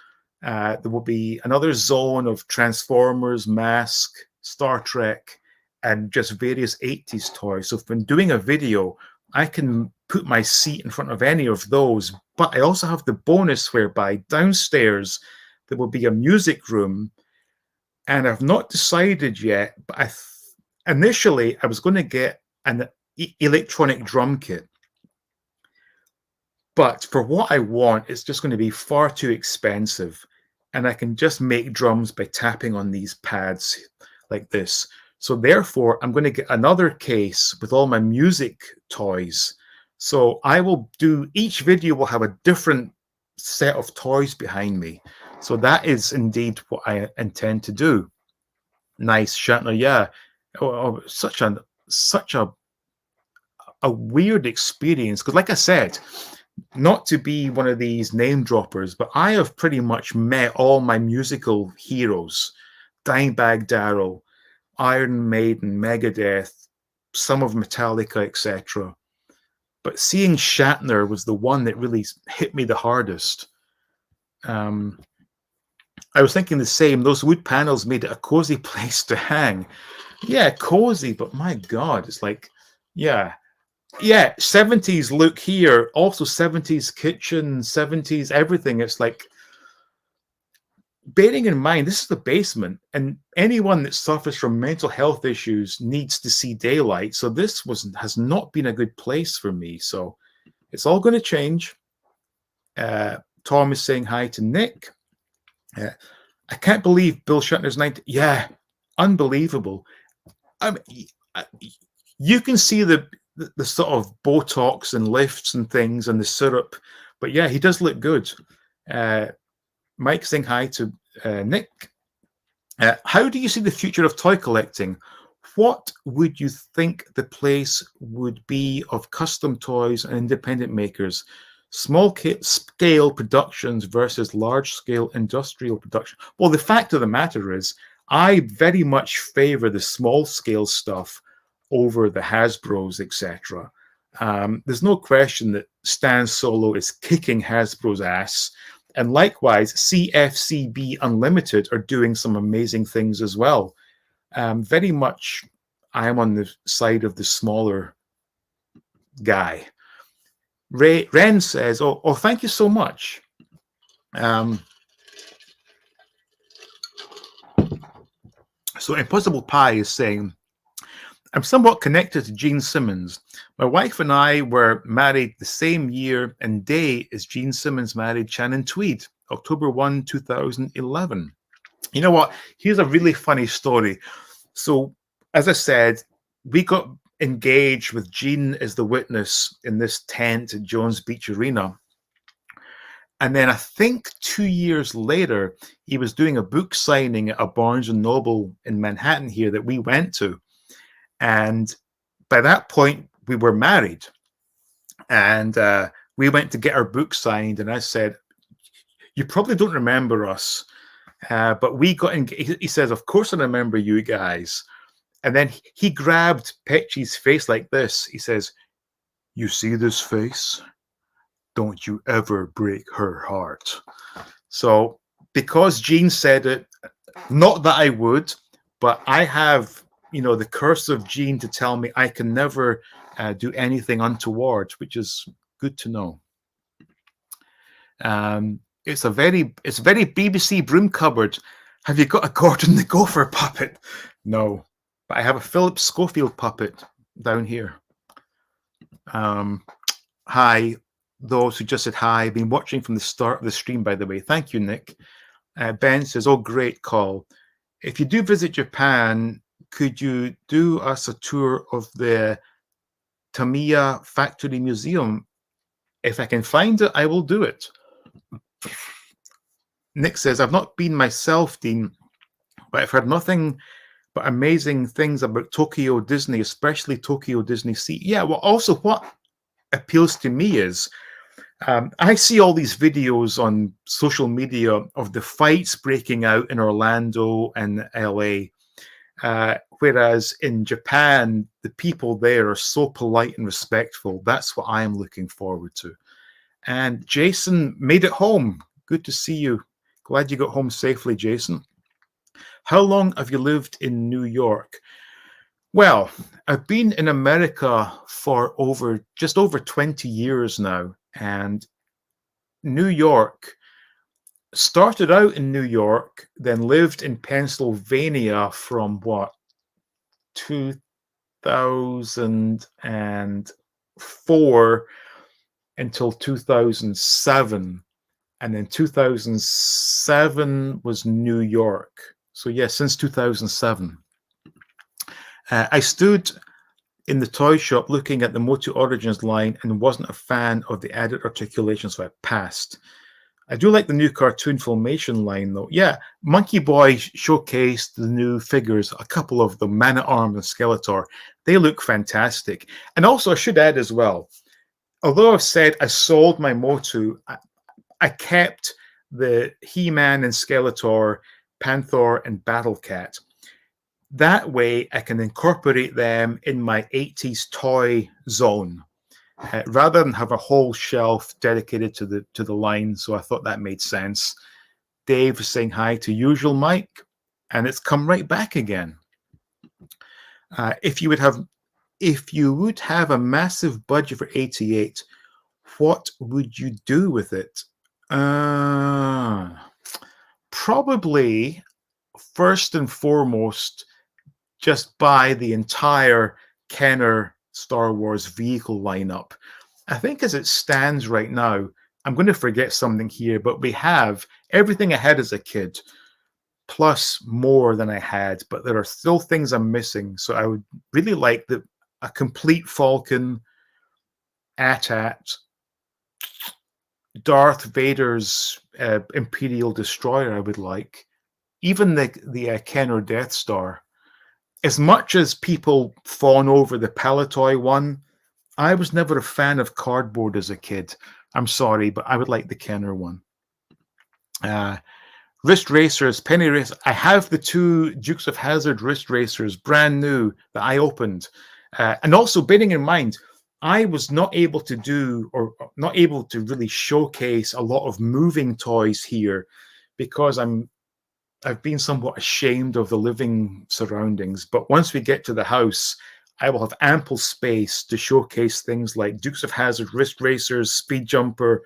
Speaker 1: There will be another zone of Transformers, Mask, Star Trek, and just various 80s toys. So if I'm doing a video, I can put my seat in front of any of those. But I also have the bonus whereby downstairs there will be a music room. And I've not decided yet, but initially I was going to get an electronic drum kit. But for what I want, it's just going to be far too expensive. And I can just make drums by tapping on these pads like this. So therefore, I'm going to get another case with all my music toys. So I will do, each video will have a different set of toys behind me. So that is indeed what I intend to do. Nice, Shatner. Yeah. Such a weird experience. Because like I said, not to be one of these name droppers, but I have pretty much met all my musical heroes. Dimebag Darrell, Iron Maiden, Megadeth, some of Metallica, etc. But seeing Shatner was the one that really hit me the hardest. I was thinking the same. Those wood panels made it a cozy place to hang. Yeah, cozy, but my God, it's like, yeah, 70s look here, also 70s kitchen, 70s everything. It's like, bearing in mind, this is the basement, and anyone that suffers from mental health issues needs to see daylight. So this has not been a good place for me. So it's all going to change. Tom is saying hi to Nick. I can't believe Bill Shatner's 90. Yeah, unbelievable. I mean, you can see the sort of Botox and lifts and things and the syrup, but yeah, he does look good. Mike saying hi to Nick. How do you see the future of toy collecting? What would you think the place would be of custom toys and independent makers? Small scale productions versus large scale industrial production. Well, the fact of the matter is, I very much favor the small scale stuff over the Hasbros, etc. There's no question that Stan Solo is kicking Hasbro's ass. And likewise, CFCB Unlimited are doing some amazing things as well. Very much, I am on the side of the smaller guy. Ren says, oh, thank you so much. So Impossible Pie is saying, I'm somewhat connected to Gene Simmons. My wife and I were married the same year and day as Gene Simmons married Shannon Tweed, October 1, 2011. You know what? Here's a really funny story. So, as I said, we got engaged with Gene as the witness in this tent at Jones Beach Arena. And then I think 2 years later, he was doing a book signing at a Barnes & Noble in Manhattan here that we went to. And by that point, we were married. And we went to get our book signed. And I said, you probably don't remember us, but we got engaged. He says, of course I remember you guys. And then he grabbed Petchy's face like this. He says, you see this face? Don't you ever break her heart. So because Gene said it, not that I would, but I have, the curse of Gene to tell me I can never do anything untoward, which is good to know. It's very BBC broom cupboard. Have you got a Gordon the Gopher puppet? No, but I have a Philip Schofield puppet down here. Hi, those who just said hi. I've been watching from the start of the stream, by the way. Thank you, Nick. Ben says, oh, great call. If you do visit Japan, could you do us a tour of the Tamiya Factory Museum? If I can find it, I will do it. Nick says, I've not been myself, Dean, but I've heard nothing but amazing things about Tokyo Disney, especially Tokyo Disney Sea. Yeah, well, also what appeals to me is I see all these videos on social media of the fights breaking out in Orlando and LA, whereas in Japan, the people there are so polite and respectful. That's what I'm looking forward to. And Jason made it home. Good to see you. Glad you got home safely, Jason. How long have you lived in New York? Well, I've been in America for just over 20 years now. And New York, started out in New York, then lived in Pennsylvania from 2004 until 2007. And then 2007 was New York. So yeah, since 2007. I stood in the toy shop looking at the Motu Origins line and wasn't a fan of the added articulation, so I passed. I do like the new cartoon Filmation line, though. Yeah, Monkey Boy showcased the new figures, a couple of them, Man-at-Arms and Skeletor. They look fantastic. And also, I should add as well, although I've said I sold my Motu, I kept the He-Man and Skeletor, Panther and Battle Cat. That way, I can incorporate them in my 80s toy zone. Rather than have a whole shelf dedicated to the line. So I thought that made sense. Dave was saying hi to usual Mike, and it's come right back again. If you would have a massive budget for 88, what would you do with it? Probably first and foremost, just buy the entire Kenner Star Wars vehicle lineup. I think as it stands right now, I'm going to forget something here, but we have everything I had as a kid, plus more than I had, but there are still things I'm missing. So I would really like a complete Falcon, AT-AT, Darth Vader's Imperial Destroyer I would like, even the Kenner Death Star. As much as people fawn over the Palitoy one, I was never a fan of cardboard as a kid. I'm sorry, but I would like the Kenner one. Wrist racers, penny race. I have the two Dukes of Hazzard wrist racers, brand new, that I opened. And also bearing in mind, I was not able to really showcase a lot of moving toys here because I've been somewhat ashamed of the living surroundings, but once we get to the house, I will have ample space to showcase things like Dukes of Hazzard, Wrist Racers, Speed Jumper,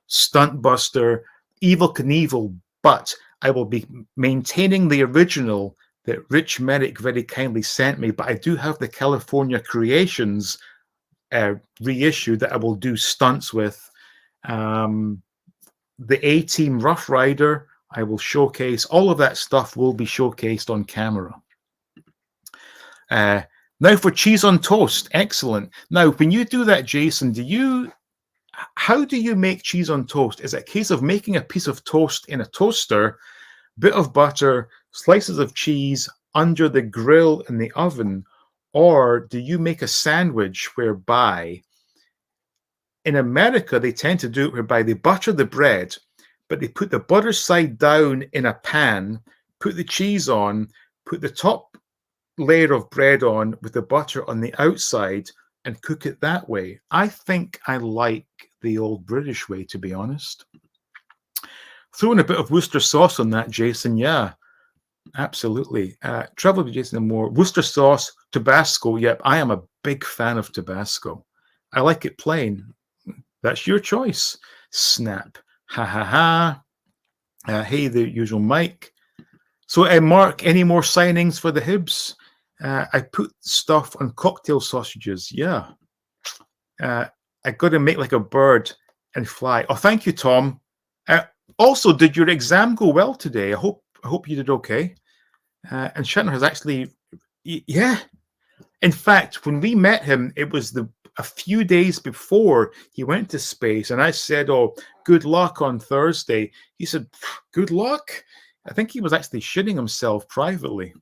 Speaker 1: Stunt Buster, Evel Knievel, but I will be maintaining the original that Rich Merrick very kindly sent me, but I do have the California Creations reissue that I will do stunts with. The A-Team Rough Rider, I will showcase. All of that stuff will be showcased on camera. Now for cheese on toast. Excellent. Now, when you do that, Jason, how do you make cheese on toast? Is it a case of making a piece of toast in a toaster, bit of butter, slices of cheese under the grill in the oven, or do you make a sandwich whereby in America they tend to do it whereby they butter the bread, but they put the butter side down in a pan, put the cheese on, put the top layer of bread on with the butter on the outside and cook it that way. I think I like the old British way, to be honest. Throw in a bit of Worcester sauce on that, Jason. Yeah, absolutely. Travel with Jason and more. Worcester sauce, Tabasco. Yep, I am a big fan of Tabasco. I like it plain. That's your choice. Snap. Ha ha ha. Hey, the usual Mike. So, Mark, any more signings for the Hibs? I put stuff on cocktail sausages. Yeah. I got to make like a bird and fly. Oh, thank you, Tom. Also, did your exam go well today? I hope you did okay. And Shatner has actually, yeah. In fact, when we met him, it was a few days before he went to space, and I said, "Oh, good luck on Thursday." He said, "Good luck." I think he was actually shitting himself privately.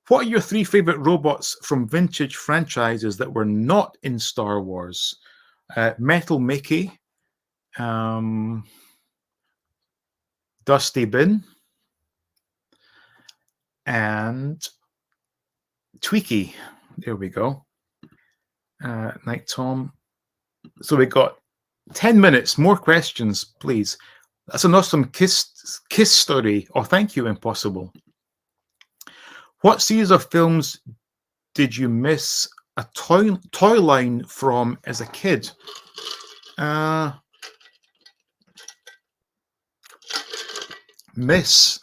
Speaker 1: What are your 3 favorite robots from vintage franchises that were not in Star Wars? Metal Mickey, Dusty Bin, and Tweaky. There we go. Night Tom. So we got 10 minutes. More questions, please. That's an awesome kiss story. Oh, thank you, Impossible. What series of films did you miss a toy line from as a kid? Miss.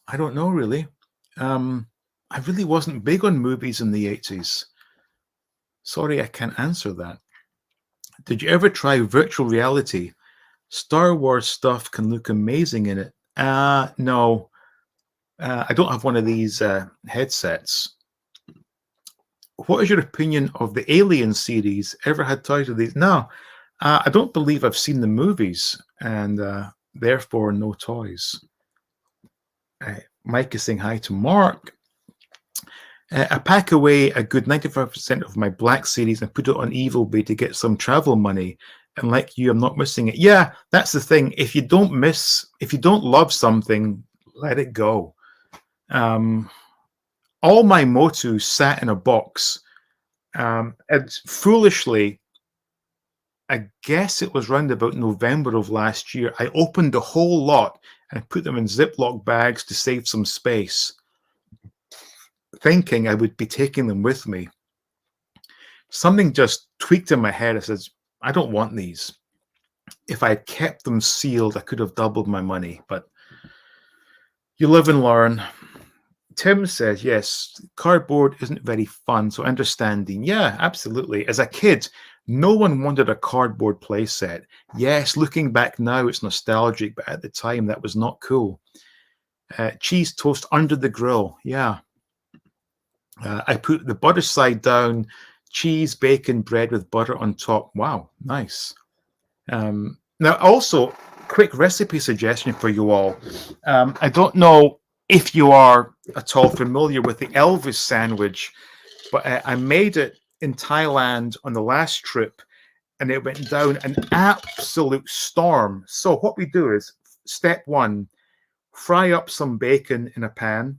Speaker 1: I don't know, really. I really wasn't big on movies in the 80s. Sorry, I can't answer that. Did you ever try virtual reality? Star Wars stuff can look amazing in it. No. I don't have one of these headsets. What is your opinion of the Alien series? Ever had toys of these? No. I don't believe I've seen the movies, and therefore no toys. Mike is saying hi to Mark. I pack away a good 95% of my Black series and put it on EvilBay to get some travel money. And like you, I'm not missing it. Yeah, that's the thing. If you don't love something, let it go. All my Motus sat in a box. And foolishly, I guess it was round about November of last year, I opened the whole lot and put them in Ziploc bags to save some space, thinking I would be taking them with me. Something just tweaked in my head. I said, I don't want these. If I had kept them sealed, I could have doubled my money, but you live and learn. Tim says, yes, cardboard isn't very fun, so understanding. Yeah, absolutely. As a kid, no one wanted a cardboard playset. Yes, looking back now, it's nostalgic, but at the time, that was not cool. Cheese toast under the grill. Yeah. I put the butter side down, cheese, bacon, bread with butter on top. Wow, nice. Now, also, quick recipe suggestion for you all. I don't know if you are at all familiar with the Elvis sandwich, but I made it in Thailand on the last trip, and it went down an absolute storm. So what we do is, step one, fry up some bacon in a pan,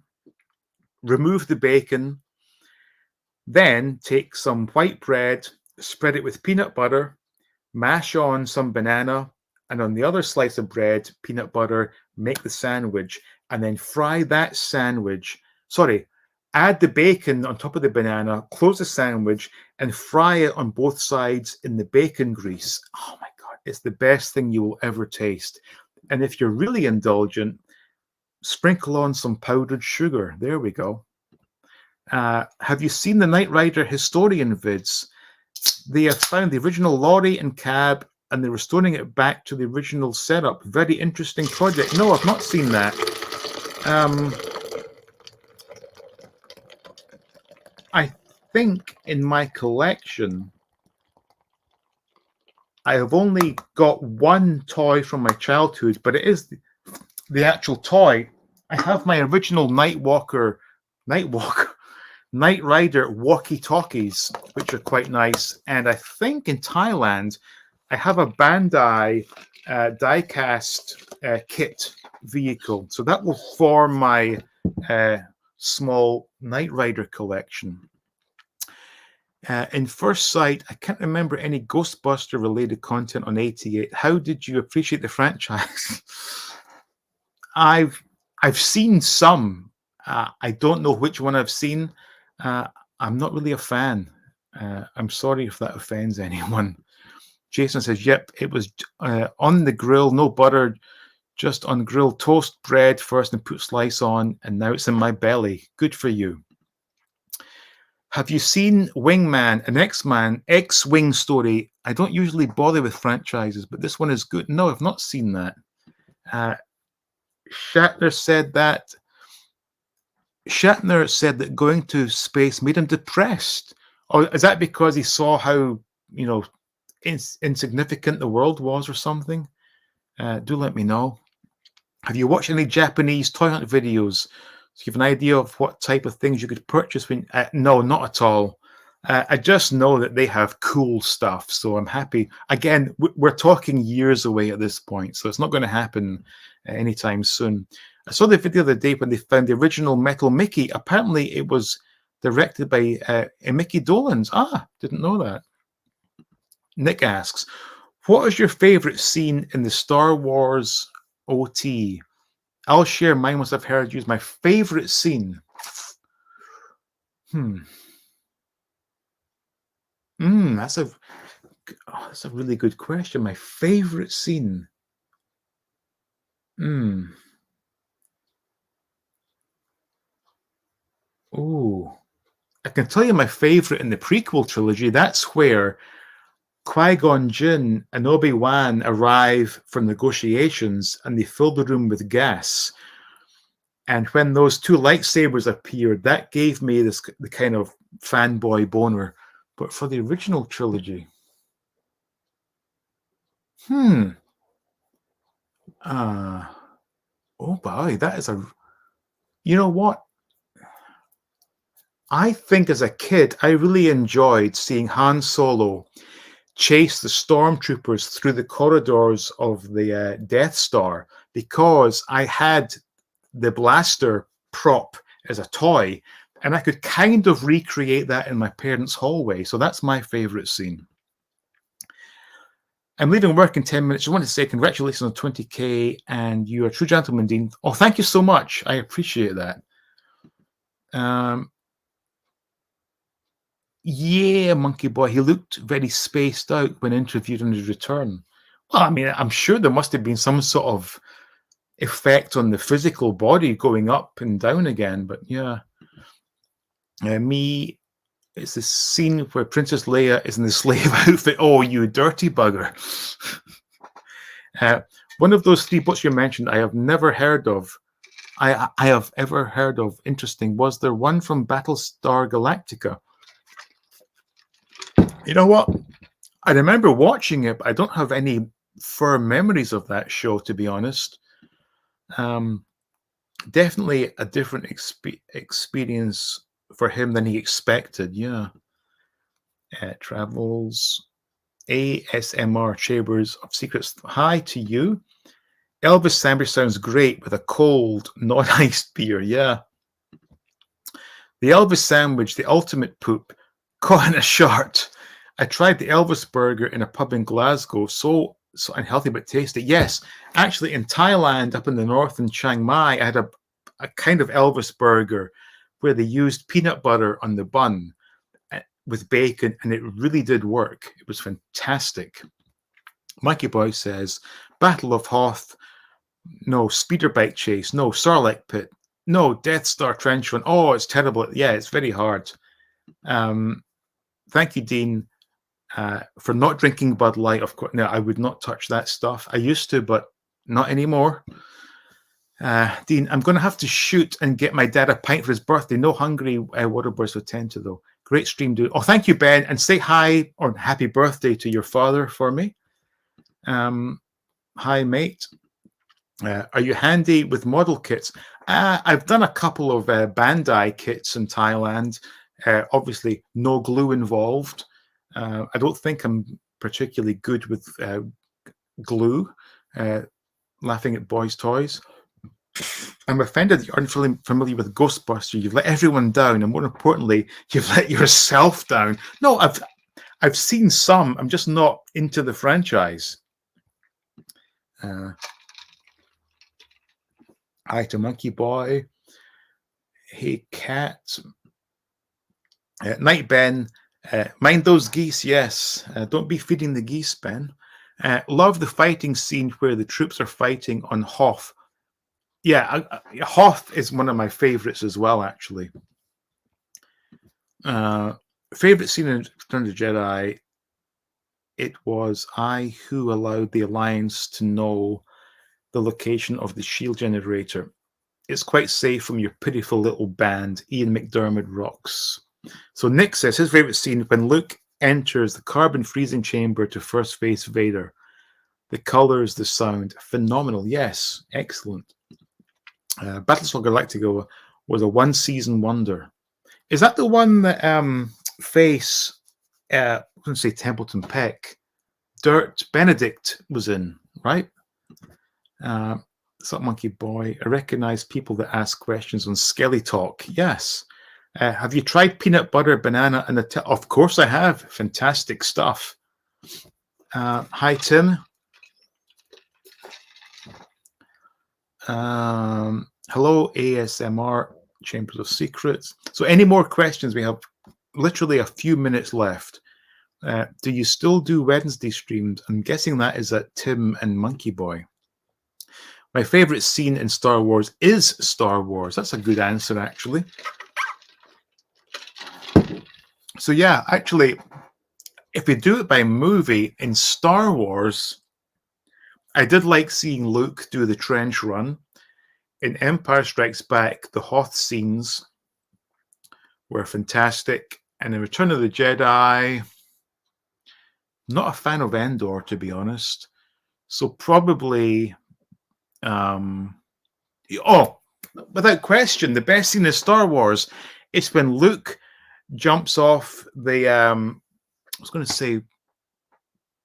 Speaker 1: remove the bacon, then take some white bread, spread it with peanut butter, mash on some banana, and on the other slice of bread, peanut butter, make the sandwich, and then fry that sandwich. Sorry, add the bacon on top of the banana, close the sandwich, and fry it on both sides in the bacon grease. Oh my God, it's the best thing you will ever taste. And if you're really indulgent, sprinkle on some powdered sugar. There we go. Have you seen the Knight Rider historian vids? They have found the original lorry and cab, and they're restoring it back to the original setup. Very interesting project. No, I've not seen that. I think in my collection, I have only got one toy from my childhood, but it is the actual toy. I have my original Knight Rider walkie-talkies, which are quite nice. And I think in Thailand, I have a Bandai die-cast kit vehicle. So that will form my small Knight Rider collection. In First Sight, I can't remember any Ghostbuster-related content on 88. How did you appreciate the franchise? I've seen some. I don't know which one I've seen. I'm not really a fan. I'm sorry if that offends anyone. Jason says, yep, it was on the grill, no butter, just on grill, toast bread first and put slice on, and now it's in my belly. Good for you. Have you seen Wingman, an X-Wing story? I don't usually bother with franchises, but this one is good. No, I've not seen that. Shatner said that going to space made him depressed. Or is that because he saw how, insignificant the world was or something? Do let me know. Have you watched any Japanese toy hunt videos? So you have an idea of what type of things you could purchase when... no, not at all. I just know that they have cool stuff, so I'm happy. Again, we're talking years away at this point, so it's not going to happen anytime soon. I saw the video the other day when they found the original Metal Mickey. Apparently, it was directed by Mickey Dolenz. Ah, didn't know that. Nick asks, what is your favorite scene in the Star Wars OT? I'll share mine once I've heard you. My favorite scene. That's a really good question. My favorite scene. Oh, I can tell you my favorite in the prequel trilogy. That's where Qui-Gon Jinn and Obi-Wan arrive for negotiations and they fill the room with gas. And when those two lightsabers appeared, that gave me the kind of fanboy boner. But for the original trilogy, oh boy, that is you know what? I think as a kid, I really enjoyed seeing Han Solo chase the stormtroopers through the corridors of the Death Star because I had the blaster prop as a toy and I could kind of recreate that in my parents' hallway. So that's my favorite scene. I'm leaving work in 10 minutes. I want to say congratulations on 20K and you're a true gentleman, Dean. Oh, thank you so much. I appreciate that. Yeah, Monkey Boy. He looked very spaced out when interviewed on his return. Well, I mean, I'm sure there must have been some sort of effect on the physical body going up and down again. But yeah, it's the scene where Princess Leia is in the slave outfit. Oh, you dirty bugger. One of those three books you mentioned, I have never heard of. I have ever heard of. Interesting. Was there one from Battlestar Galactica? You know what? I remember watching it, but I don't have any firm memories of that show, to be honest. Definitely a different experience for him than he expected. Yeah. Travels. ASMR Chambers of Secrets. Hi to you. Elvis sandwich sounds great with a cold, non-iced beer. Yeah. The Elvis sandwich, the ultimate poop, caught in a shart. I tried the Elvis burger in a pub in Glasgow. So unhealthy but tasty. Yes, actually in Thailand, up in the north in Chiang Mai, I had a kind of Elvis burger where they used peanut butter on the bun with bacon, and it really did work. It was fantastic. Mikey Boy says, Battle of Hoth, no. Speeder bike chase, no. Sarlacc pit, no. Death Star trench run. Oh, it's terrible. Yeah, it's very hard. Thank you, Dean, for not drinking Bud Light. Of course, no, I would not touch that stuff. I used to, but not anymore. Dean, I'm going to have to shoot and get my dad a pint for his birthday. No hungry Waterboys would tend to, though. Great stream, dude. Oh, thank you, Ben. And say hi or happy birthday to your father for me. Hi, mate. Are you handy with model kits? I've done a couple of Bandai kits in Thailand. Obviously, no glue involved. I don't think I'm particularly good with glue. Laughing at boys' toys. I'm offended that you aren't familiar with Ghostbusters. You've let everyone down, and more importantly, you've let yourself down. No, I've seen some. I'm just not into the franchise. Hi to Monkey Boy. Hey, Cat. Night, Ben. Mind those geese, yes. Don't be feeding the geese, Ben. Love the fighting scene where the troops are fighting on Hoth. Yeah, Hoth is one of my favorites as well, actually. Favorite scene in Return of the Jedi, it was I who allowed the Alliance to know the location of the shield generator. It's quite safe from your pitiful little band. Ian McDermott rocks. So Nick says his favorite scene when Luke enters the carbon freezing chamber to first face Vader. The colors, the sound, phenomenal. Yes, excellent. Battlestar Galactica was a one-season wonder. Is that the one that face? I was going to say Templeton Peck. Dirt Benedict was in, right? What's up, Monkey Boy? I recognize people that ask questions on Skelly Talk. Yes. Have you tried peanut butter, banana, and Nutella? Of course I have. Fantastic stuff. Hi, Tim. Hello, ASMR Chambers of Secrets. So any more questions? We have literally a few minutes left. Do you still do Wednesday streams? I'm guessing that is at Tim and Monkey Boy. My favorite scene in Star Wars is Star Wars. That's a good answer, actually. So yeah, actually, if we do it by movie, in Star Wars, I did like seeing Luke do the trench run. In Empire Strikes Back, the Hoth scenes were fantastic. And in Return of the Jedi, not a fan of Endor, to be honest. So probably, without question, the best scene in Star Wars is when Luke jumps off the, I was going to say,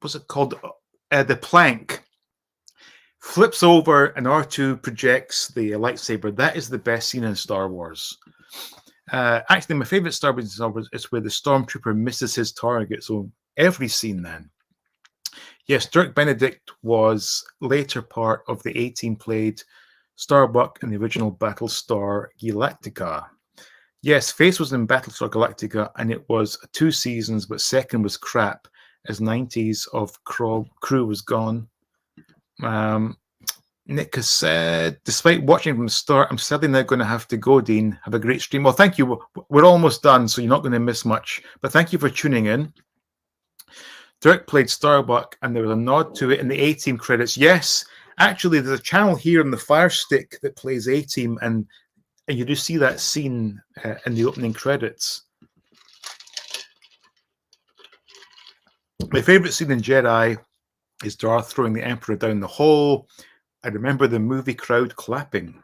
Speaker 1: what's it called? The plank. Flips over and R2 projects the lightsaber. That is the best scene in Star Wars. Actually, my favorite Star Wars is where the stormtrooper misses his target. So every scene then. Yes, Dirk Benedict was later part of the A-Team played Starbuck in the original Battlestar Galactica. Yes, Face was in Battlestar Galactica, and it was 2 seasons, but second was crap, as 90s of crew was gone. Nick has said, despite watching from the start, I'm sadly now going to have to go, Dean. Have a great stream. Well, thank you. We're almost done, so you're not going to miss much. But thank you for tuning in. Dirk played Starbuck, and there was a nod to it in the A-Team credits. Yes, actually, there's a channel here on the Fire Stick that plays A-Team, and you do see that scene in the opening credits. My favorite scene in Jedi is Darth throwing the Emperor down the hole. I remember the movie crowd clapping.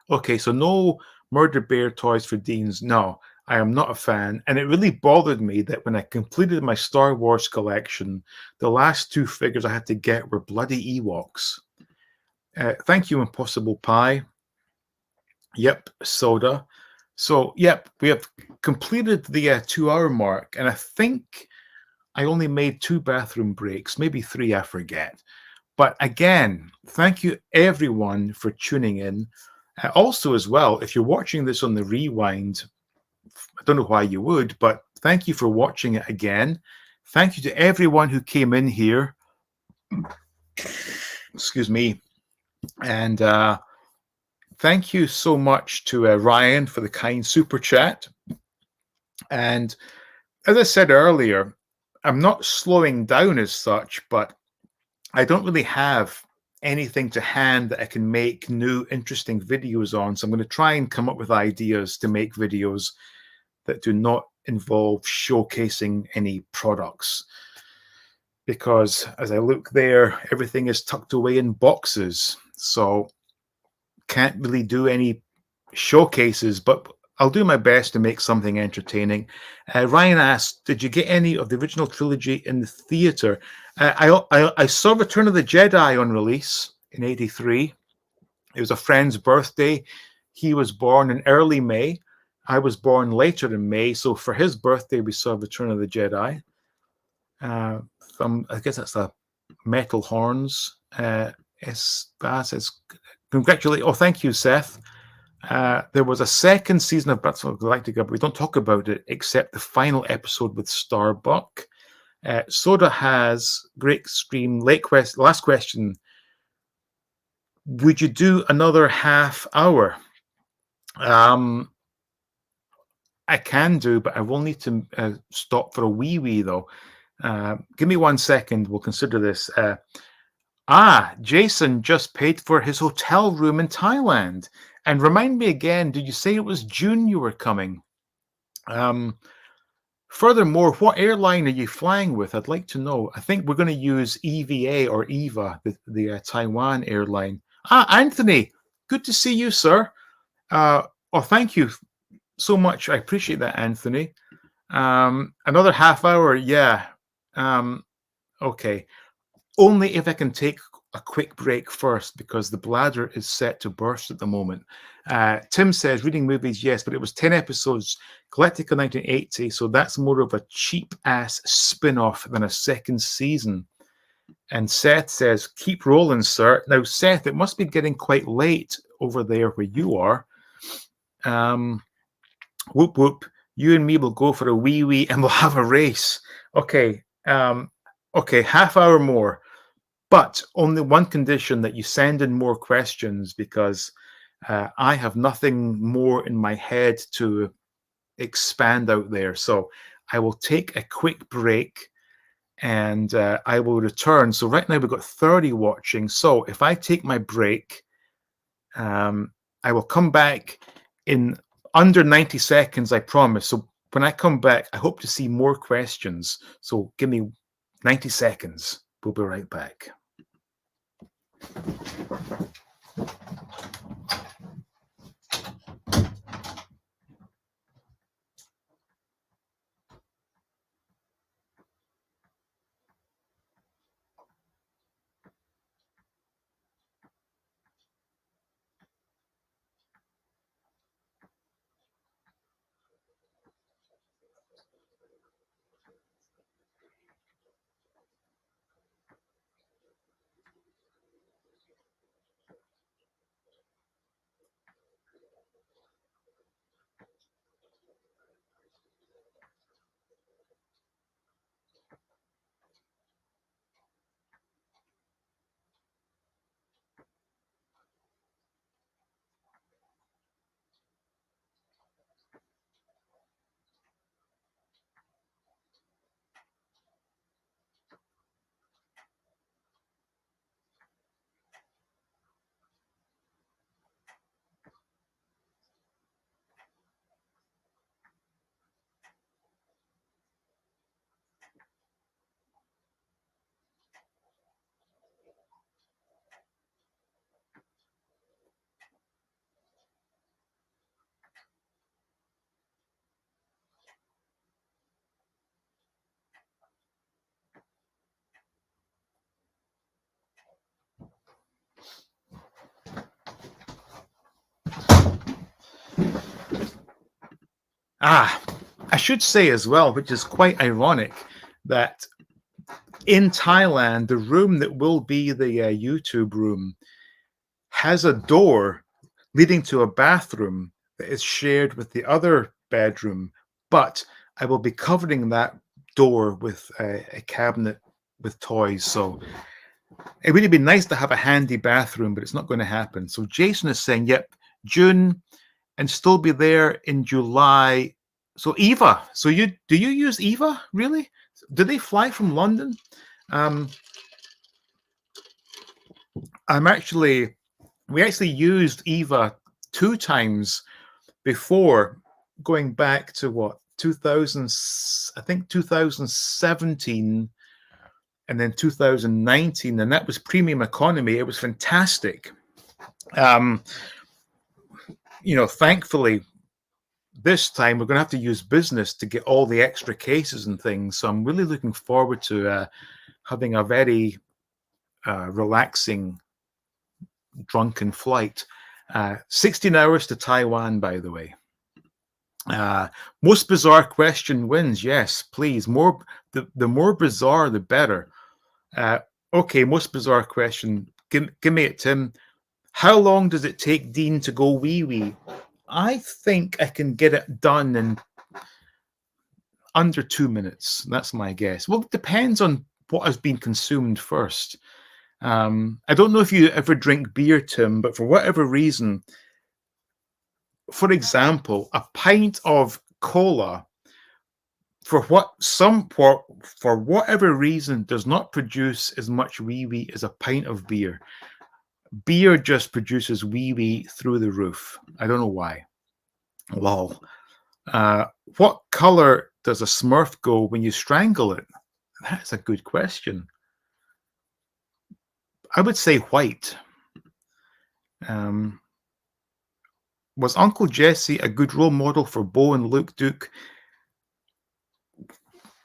Speaker 1: Okay, so no Murder Bear toys for Dean's. No, I am not a fan. And it really bothered me that when I completed my Star Wars collection, the last 2 figures I had to get were bloody Ewoks. Thank you, Impossible Pie. Yep, Soda. So, yep, we have completed the 2-hour mark. And I think I only made 2 bathroom breaks, maybe 3, I forget. But again, thank you everyone for tuning in. Also, as well, if you're watching this on the rewind, I don't know why you would, but thank you for watching it again. Thank you to everyone who came in here. Excuse me. And thank you so much to Ryan for the kind super chat. And as I said earlier, I'm not slowing down as such, but I don't really have anything to hand that I can make new, interesting videos on. So I'm going to try and come up with ideas to make videos that do not involve showcasing any products. Because as I look there, everything is tucked away in boxes. So can't really do any showcases, but I'll do my best to make something entertaining. Ryan asked, did you get any of the original trilogy in the theater? I saw Return of the Jedi on release in '83. It was a friend's birthday. He was born in early May. I was born later in May. So for his birthday, we saw Return of the Jedi. I guess that's the metal horns. Says, congratulate. Oh, thank you, Seth. There was a second season of Battlestar Galactica, but we don't talk about it except the final episode with Starbuck. Soda has great stream. Last question. Would you do another half hour? I can do, but I will need to stop for a wee though. Give me 1 second. We'll consider this. Jason just paid for his hotel room in Thailand. And remind me again, did you say it was June you were coming? Furthermore, what airline are you flying with? I'd like to know. I think we're going to use EVA or EVA, the Taiwan airline. Anthony, good to see you, sir. Thank you so much. I appreciate that, Anthony. Another half hour, yeah. Okay. Only if I can take a quick break first because the bladder is set to burst at the moment. Tim says, reading movies, yes, but it was 10 episodes. Galactica 1980, so that's more of a cheap-ass spin-off than a second season. And Seth says, keep rolling, sir. Now, Seth, it must be getting quite late over there where you are. Whoop, whoop. You and me will go for a wee and we'll have a race. Okay. Okay, half hour more. But only one condition, that you send in more questions, because I have nothing more in my head to expand out there. So I will take a quick break and I will return. So right now we've got 30 watching. So if I take my break, I will come back in under 90 seconds, I promise. So when I come back, I hope to see more questions. So give me 90 seconds. We'll be right back. I should say as well, which is quite ironic, that in Thailand, the room that will be the YouTube room has a door leading to a bathroom that is shared with the other bedroom, but I will be covering that door with a cabinet with toys. So it would have been nice to have a handy bathroom, but it's not going to happen. So Jason is saying, yep, June, and still be there in July. So Eva, do you use Eva, really? Do they fly from London? We actually used Eva 2 times before, going back to what, 2000, I think 2017, and then 2019, and that was premium economy. It was fantastic. Thankfully, this time we're going to have to use business to get all the extra cases and things. So I'm really looking forward to having a very relaxing drunken flight. 16 hours to Taiwan, by the way. Most bizarre question wins. Yes, please. The more bizarre, the better. Okay, most bizarre question. Give me it, Tim. How long does it take Dean to go wee? I think I can get it done in under 2 minutes. That's my guess. Well, it depends on what has been consumed first. I don't know if you ever drink beer, Tim, but for whatever reason, for example, a pint of cola, for whatever reason, does not produce as much wee as a pint of beer. Beer just produces wee through the roof. I don't know why. Lol. What color does a Smurf go when you strangle it? That's a good question. I would say white. Was Uncle Jesse a good role model for Bo and Luke Duke?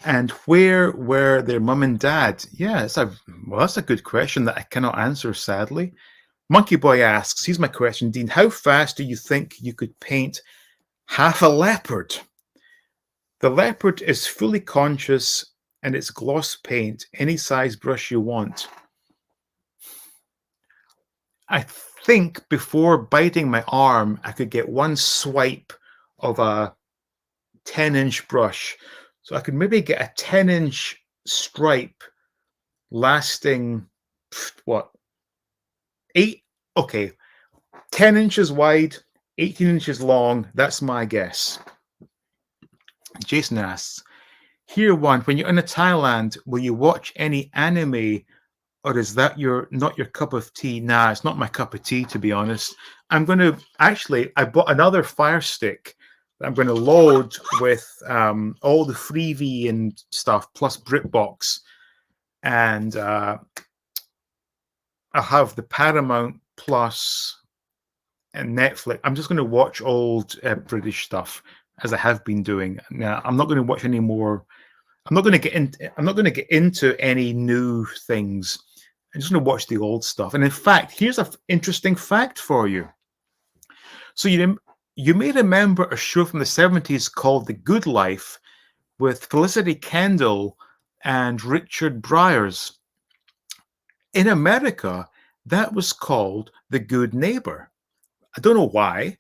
Speaker 1: And where were their mum and dad? Yeah, that's a good question that I cannot answer, sadly. Monkey Boy asks, here's my question, Dean. How fast do you think you could paint half a leopard? The leopard is fully conscious and it's gloss paint, any size brush you want. I think before biting my arm, I could get one swipe of a 10-inch brush. So I could maybe get a 10-inch stripe lasting, what, 10 inches wide, 18 inches long. That's my guess. Jason asks, here one, when you're in Thailand, will you watch any anime, or is that not your cup of tea? Nah, it's not my cup of tea, to be honest. I bought another Fire Stick that I'm going to load with all the Freevee and stuff, plus BritBox. And I'll have the Paramount Plus and Netflix. I'm just going to watch old British stuff, as I have been doing. Now, I'm not going to watch any more. I'm not going to get into any new things. I'm just going to watch the old stuff. And in fact, here's an interesting fact for you. So you may remember a show from the 70s called The Good Life with Felicity Kendall and Richard Briers. In America, that was called The Good Neighbor. I don't know why,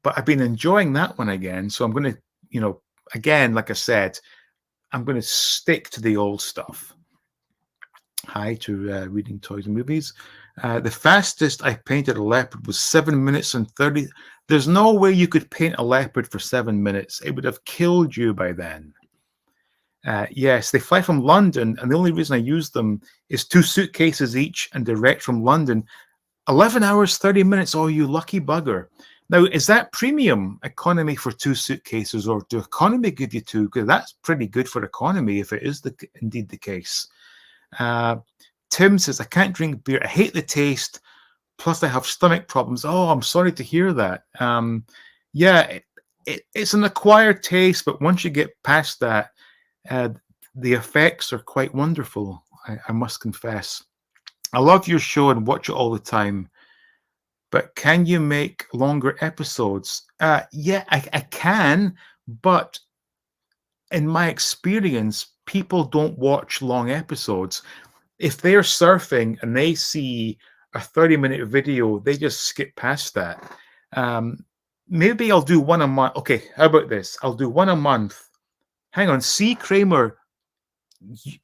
Speaker 1: but I've been enjoying that one again. So I'm going to, again, like I said, I'm going to stick to the old stuff. Hi to Reading Toys and Movies. The fastest I painted a leopard was 7 minutes and 30. There's no way you could paint a leopard for 7 minutes. It would have killed you by then. Yes, they fly from London, and the only reason I use them is 2 suitcases each and direct from London. 11 hours, 30 minutes. Oh, you lucky bugger. Now, is that premium economy for 2 suitcases, or do economy give you 2? Because that's pretty good for economy if it is indeed the case. Tim says, I can't drink beer. I hate the taste. Plus, I have stomach problems. Oh, I'm sorry to hear that. Yeah, it's an acquired taste, but once you get past that, the effects are quite wonderful, I must confess. I love your show and watch it all the time. But can you make longer episodes? Yeah, I can, but in my experience, people don't watch long episodes. If they're surfing and they see a 30-minute video, they just skip past that. Maybe I'll do one a month. Okay, how about this? I'll do one a month. Hang on, C. Kramer,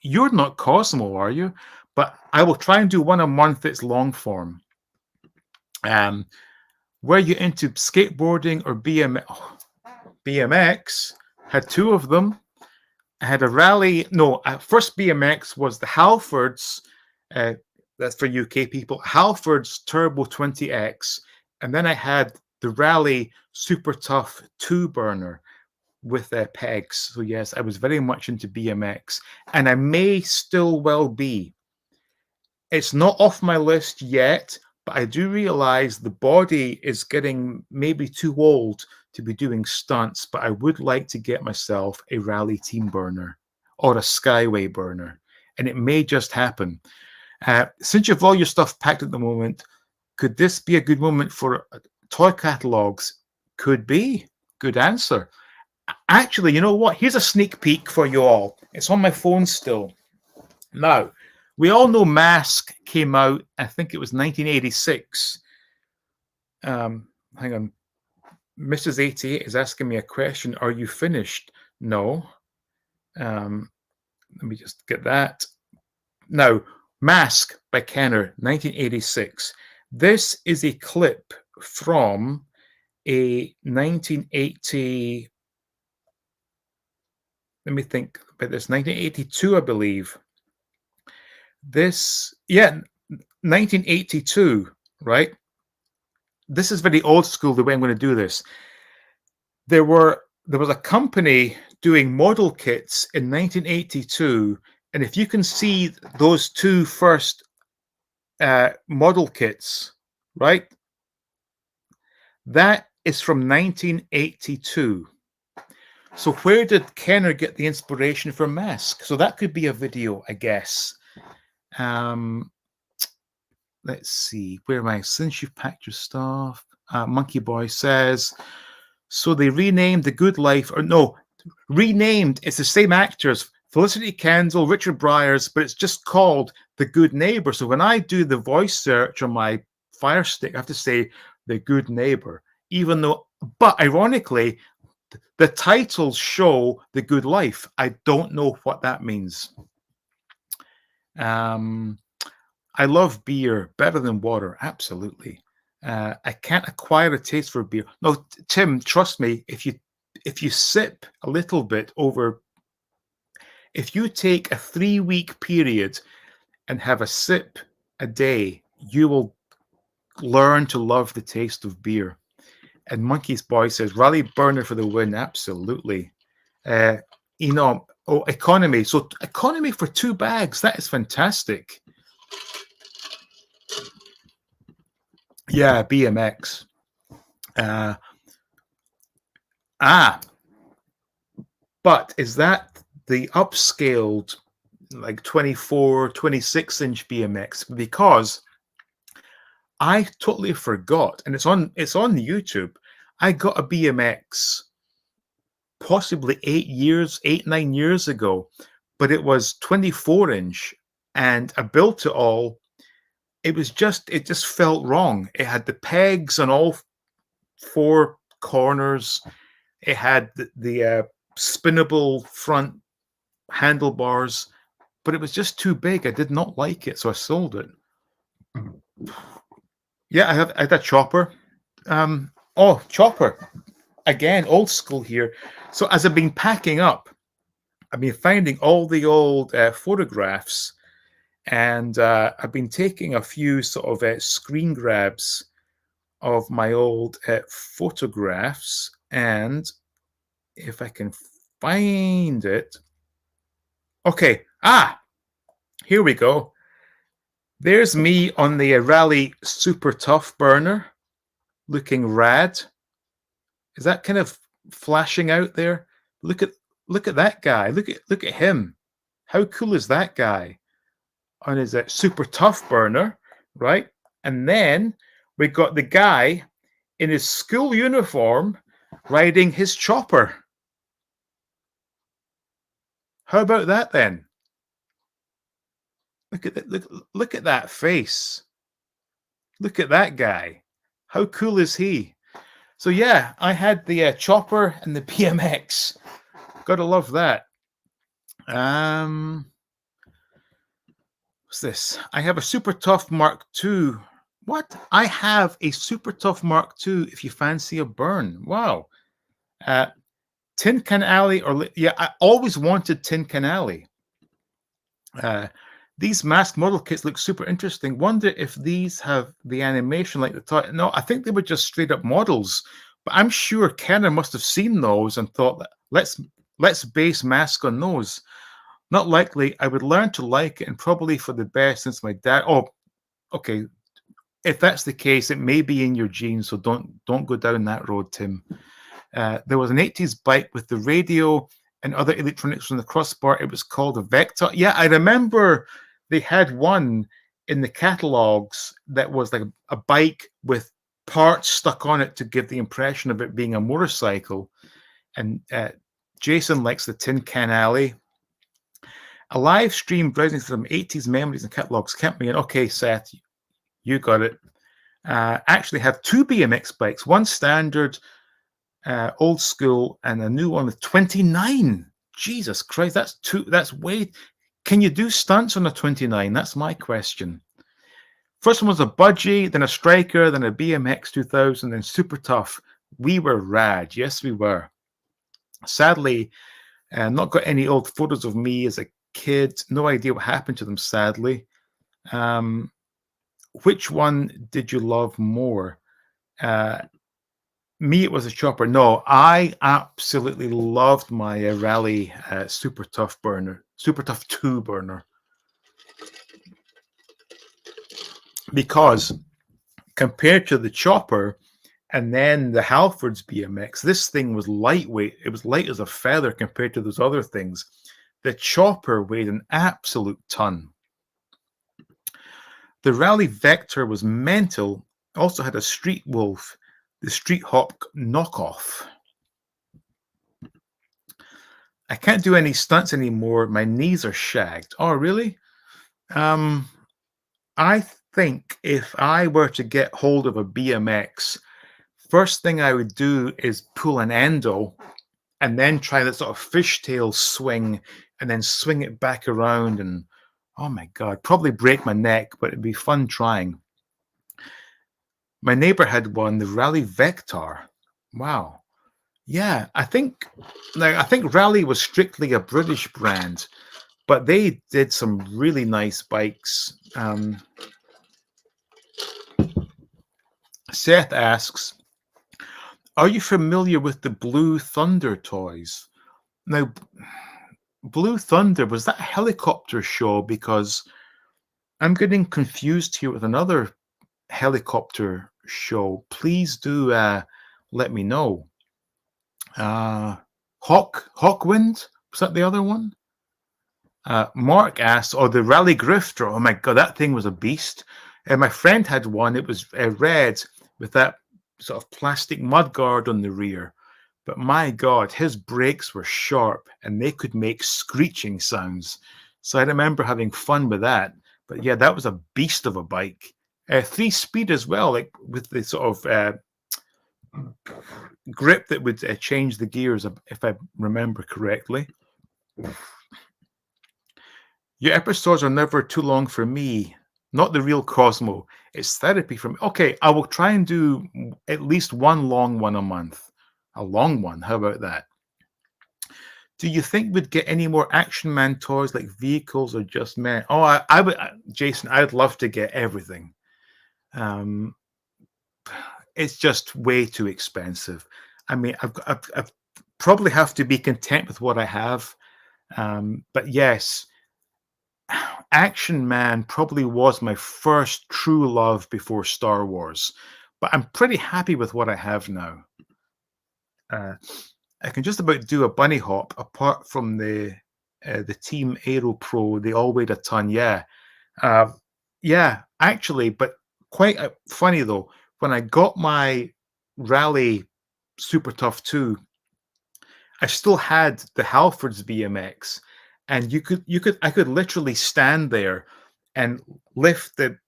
Speaker 1: you're not Cosmo, are you? But I will try and do one a month that's long form. Were you into skateboarding or BMX? BMX, had 2 of them. I had a rally. No, first BMX was the Halfords. That's for UK people. Halfords Turbo 20X. And then I had the Rally Super Tough 2-burner with pegs. So yes, I was very much into BMX. And I may still well be. It's not off my list yet, but I do realize the body is getting maybe too old to be doing stunts, but I would like to get myself a Rally Team burner or a Skyway burner, and it may just happen. Since you have all your stuff packed at the moment, could this be a good moment for toy catalogs? Could be. Good answer. Actually, you know what? Here's a sneak peek for you all. It's on my phone still. Now, we all know Mask came out, I think it was 1986. Hang on. Mrs. 88 is asking me a question. Are you finished? No. Let me just get that. Now, Mask by Kenner, 1986. This is a clip from a 1980. Let me think about this. 1982, I believe. This, yeah, 1982, right? This is very old school, the way I'm going to do this. There was a company doing model kits in 1982, and if you can see those 2 first model kits, right? That is from 1982. So where did Kenner get the inspiration for Mask? So that could be a video, I guess. Let's see. Where am I? Since you've packed your stuff, Monkey Boy says, so they renamed The Good Life, or no, renamed. It's the same actors, Felicity Kendall, Richard Briers, but it's just called The Good Neighbor. So when I do the voice search on my Fire Stick, I have to say The Good Neighbor, even though, but ironically, the titles show The Good Life. I don't know what that means. I love beer better than water. Absolutely. I can't acquire a taste for beer. No, Tim, trust me, if you sip a little bit over, if you take a 3-week period and have a sip a day, you will learn to love the taste of beer. And Monkey's Boy says, Rally Burner for the win. Absolutely. Economy. So economy for 2 bags. That is fantastic. Yeah, BMX. But is that the upscaled, like 24, 26-inch BMX? Because I totally forgot, and it's on YouTube. I got a BMX possibly 9 years ago, but it was 24-inch, and I built it all. It just felt wrong. It had the pegs on all 4 corners. It had the spinnable front handlebars, but it was just too big. I did not like it, so I sold it. Yeah, I had a chopper. Chopper. Again, old school here. So as I've been packing up, I've been finding all the old photographs, and I've been taking a few sort of screen grabs of my old photographs. And if I can find it. Okay. Here we go. There's me on the Rally Super Tough burner, looking rad. Is that kind of flashing out there? Look at that guy. Look at him. How cool is that guy on his Super Tough burner, right? And then we got the guy in his school uniform riding his chopper. How about that then? Look at that face. Look at that guy. How cool is he? So yeah, I had the chopper and the BMX. Gotta love that. What's this? I have a Super Tough Mark II. What? I have a Super Tough Mark II if you fancy a burn. Wow. Tin Can Alley, I always wanted Tin Can Alley. These mask model kits look super interesting. Wonder if these have the animation like the toy. No, I think they were just straight up models. But I'm sure Kenner must have seen those and thought, let's base Mask on those. Not likely. I would learn to like it, and probably for the best, since my dad. Oh, okay. If that's the case, it may be in your genes. So don't go down that road, Tim. There was an 80s bike with the radio and other electronics from the crossbar. It was called a Vector. Yeah, I remember they had one in the catalogs that was like a bike with parts stuck on it to give the impression of it being a motorcycle. And Jason likes the Tin Can Alley. A live stream browsing some 80s memories and catalogs. Count me in. Okay, Seth, you got it. Actually have 2 BMX bikes, one standard, old school, and a new one with 29. Jesus Christ, that's way. Can you do stunts on a 29? That's my question. First one was a Budgie, then a Striker, then a BMX 2000, then Super Tough. We were rad. Yes, we were. Sadly, not got any old photos of me as a kid. No idea what happened to them, sadly. Which one did you love more? Me, it was a chopper. No, I absolutely loved my Rally Super Tough burner, Super Tough 2 burner. Because compared to the chopper, And then the Halfords BMX, this thing was lightweight. It was light as a feather compared to those other things. The chopper weighed an absolute ton. The Rally Vector was mental. Also had a Street Wolf, the Street Hawk knockoff. I can't do any stunts anymore. My knees are shagged. Oh, really? I think if I were to get hold of a BMX, first thing I would do is pull an endo and then try that sort of fishtail swing and then swing it back around and, oh my God, probably break my neck, but it'd be fun trying. My neighbor had one, the Rally Vector. Wow. Yeah, I think Rally was strictly a British brand, but they did some really nice bikes. Seth asks, are you familiar with the Blue Thunder toys? Now, Blue Thunder, was that a helicopter show? Because I'm getting confused here with another helicopter show. Please do let me know. Hawkwind, was that the other one? Mark asks, oh, the Rally Grifter. Oh my God, that thing was a beast. My friend had one. It was red with that sort of plastic mudguard on the rear. But my God, his brakes were sharp and they could make screeching sounds. So I remember having fun with that. But yeah, that was a beast of a bike. 3-speed as well, like with the sort of grip that would change the gears, if I remember correctly. Your episodes are never too long for me. Not the real Cosmo. It's therapy for me. Okay, I will try and do at least one long one a month. A long one. How about that? Do you think we'd get any more Action Man toys like vehicles or just men? Oh, I would, Jason. I'd love to get everything. It's just way too expensive. I mean, I've probably have to be content with what I have. But yes, Action Man probably was my first true love before Star Wars. But I'm pretty happy with what I have now. I can just about do a bunny hop apart from the Team Aero Pro. They all weighed a ton. Yeah. Yeah, actually, but quite funny though. When I got my Rally Super Tough 2, I still had the Halfords BMX, and I could literally stand there and lift the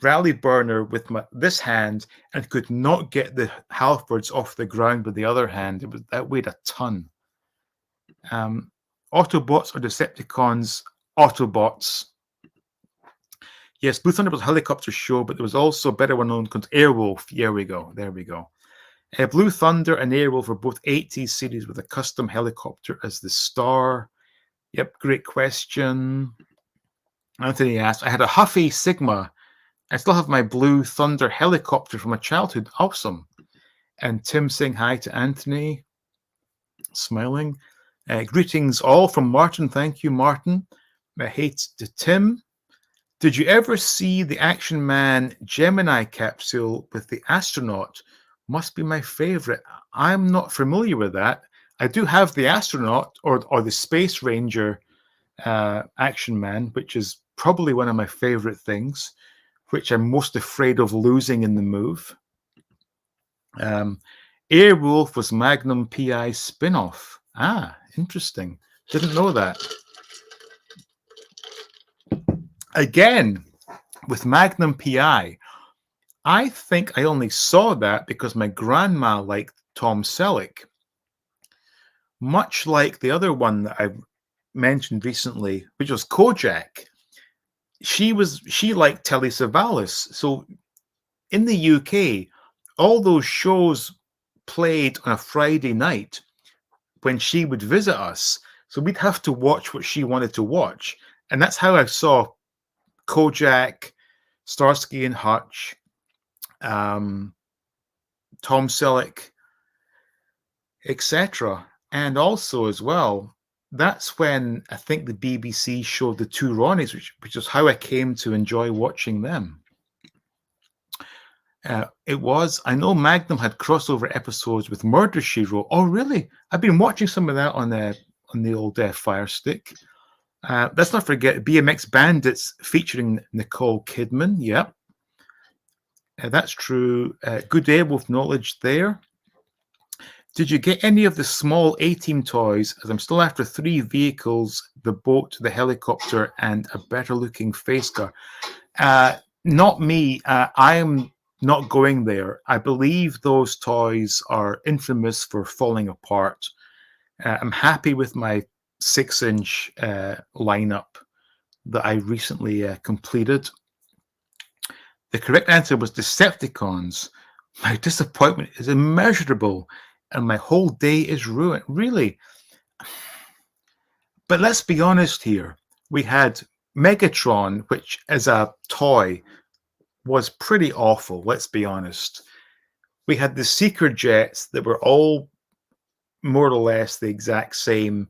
Speaker 1: Rally burner with this hand and could not get the Halfords off the ground with the other hand. That weighed a ton. Autobots or Decepticons? Autobots. Yes, Blue Thunder was a helicopter show, but there was also a better one known called Airwolf. There we go. Blue Thunder and Airwolf were both 80s series with a custom helicopter as the star. Yep, great question. Anthony asked, I had a Huffy Sigma. I still have my Blue Thunder helicopter from my childhood. Awesome. And Tim saying hi to Anthony. Smiling. Greetings all from Martin. Thank you, Martin. Hey to Tim. Did you ever see the Action Man Gemini capsule with the astronaut? Must be my favorite. I'm not familiar with that. I do have the astronaut or the Space Ranger Action Man, which is probably one of my favorite things, which I'm most afraid of losing in the move. Airwolf was Magnum PI spin-off. Ah, interesting. Didn't know that. Again, with Magnum PI, I think I only saw that because my grandma liked Tom Selleck. Much like the other one that I mentioned recently, which was Kojak. She liked Telly Savalas. So in the UK, all those shows played on a Friday night when she would visit us. So we'd have to watch what she wanted to watch. And that's how I saw Kojak, Starsky and Hutch, Tom Selleck, etc. And also as well, that's when I think the BBC showed the Two Ronnies, which is how I came to enjoy watching them. It was. I know Magnum had crossover episodes with Murder She Wrote. Oh, really? I've been watching some of that on the old Fire Stick. Let's not forget BMX Bandits featuring Nicole Kidman. Yep, that's true. Good day with knowledge there. Did you get any of the small A-Team toys? As I'm still after 3 vehicles, the boat, the helicopter, and a better-looking face car. Not me. I am not going there. I believe those toys are infamous for falling apart. I'm happy with my 6-inch lineup that I recently completed. The correct answer was Decepticons. My disappointment is immeasurable, and my whole day is ruined. Really? But let's be honest here. We had Megatron, which as a toy was pretty awful, let's be honest. We had the Seeker jets that were all more or less the exact same.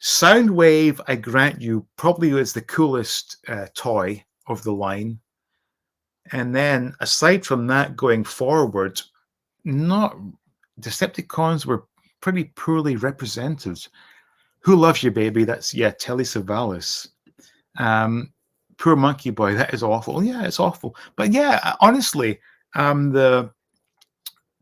Speaker 1: Soundwave, I grant you, probably was the coolest toy of the line. And then aside from that, going forward, Decepticons were pretty poorly represented. Who Loves You, Baby? That's, Telly Savalas. Poor Monkey Boy, that is awful. Yeah, it's awful. But yeah, honestly, the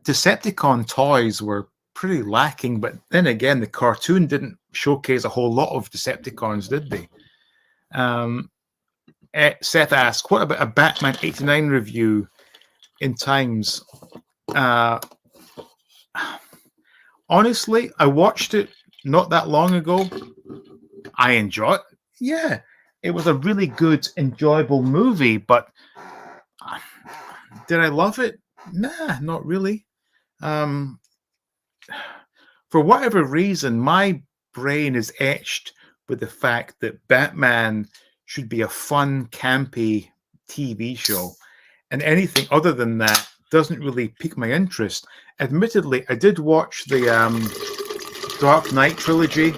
Speaker 1: Decepticon toys were pretty lacking. But then again, the cartoon didn't showcase a whole lot of Decepticons, did they? Seth asked, what about a Batman 89 review in Times? Honestly, I watched it not that long ago. I enjoyed it. Yeah, it was a really good, enjoyable movie, but did I love it? Nah, not really. For whatever reason, my brain is etched with the fact that Batman should be a fun, campy TV show, and anything other than that doesn't really pique my interest. Admittedly, I did watch the Dark Knight trilogy,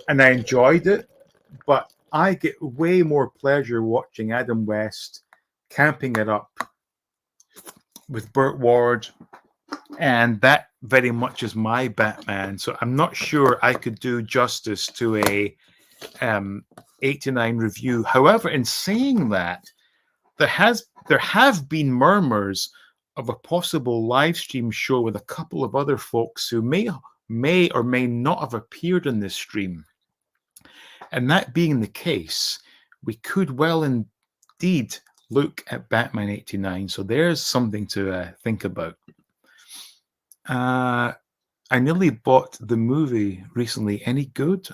Speaker 1: and I enjoyed it, but I get way more pleasure watching Adam West camping it up with Burt Ward, and that very much is my Batman. So I'm not sure I could do justice to a 89 review. However, in saying that, there have been murmurs of a possible live stream show with a couple of other folks who may or may not have appeared in this stream. And that being the case, we could well indeed look at Batman 89. So there's something to think about. I nearly bought the movie recently. Any good?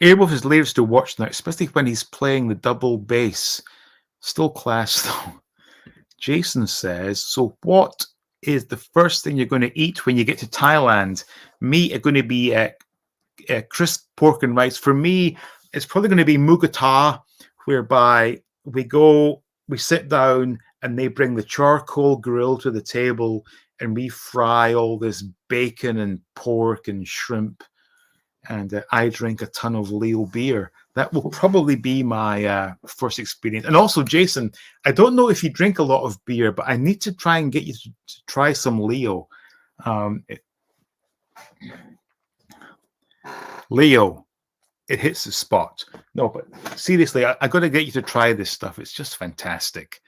Speaker 1: Airwolf is hilarious to watch now, especially when he's playing the double bass. Still class, though. Jason says, so what is the first thing you're going to eat when you get to Thailand? Me, it's going to be crisp pork and rice. For me, it's probably going to be Mugata, whereby we sit down and they bring the charcoal grill to the table and we fry all this bacon and pork and shrimp. And I drink a ton of Leo beer. That will probably be my first experience. And also, Jason, I don't know if you drink a lot of beer, but I need to try and get you to try some Leo. Leo, it hits the spot. No, but seriously, I got to get you to try this stuff. It's just fantastic.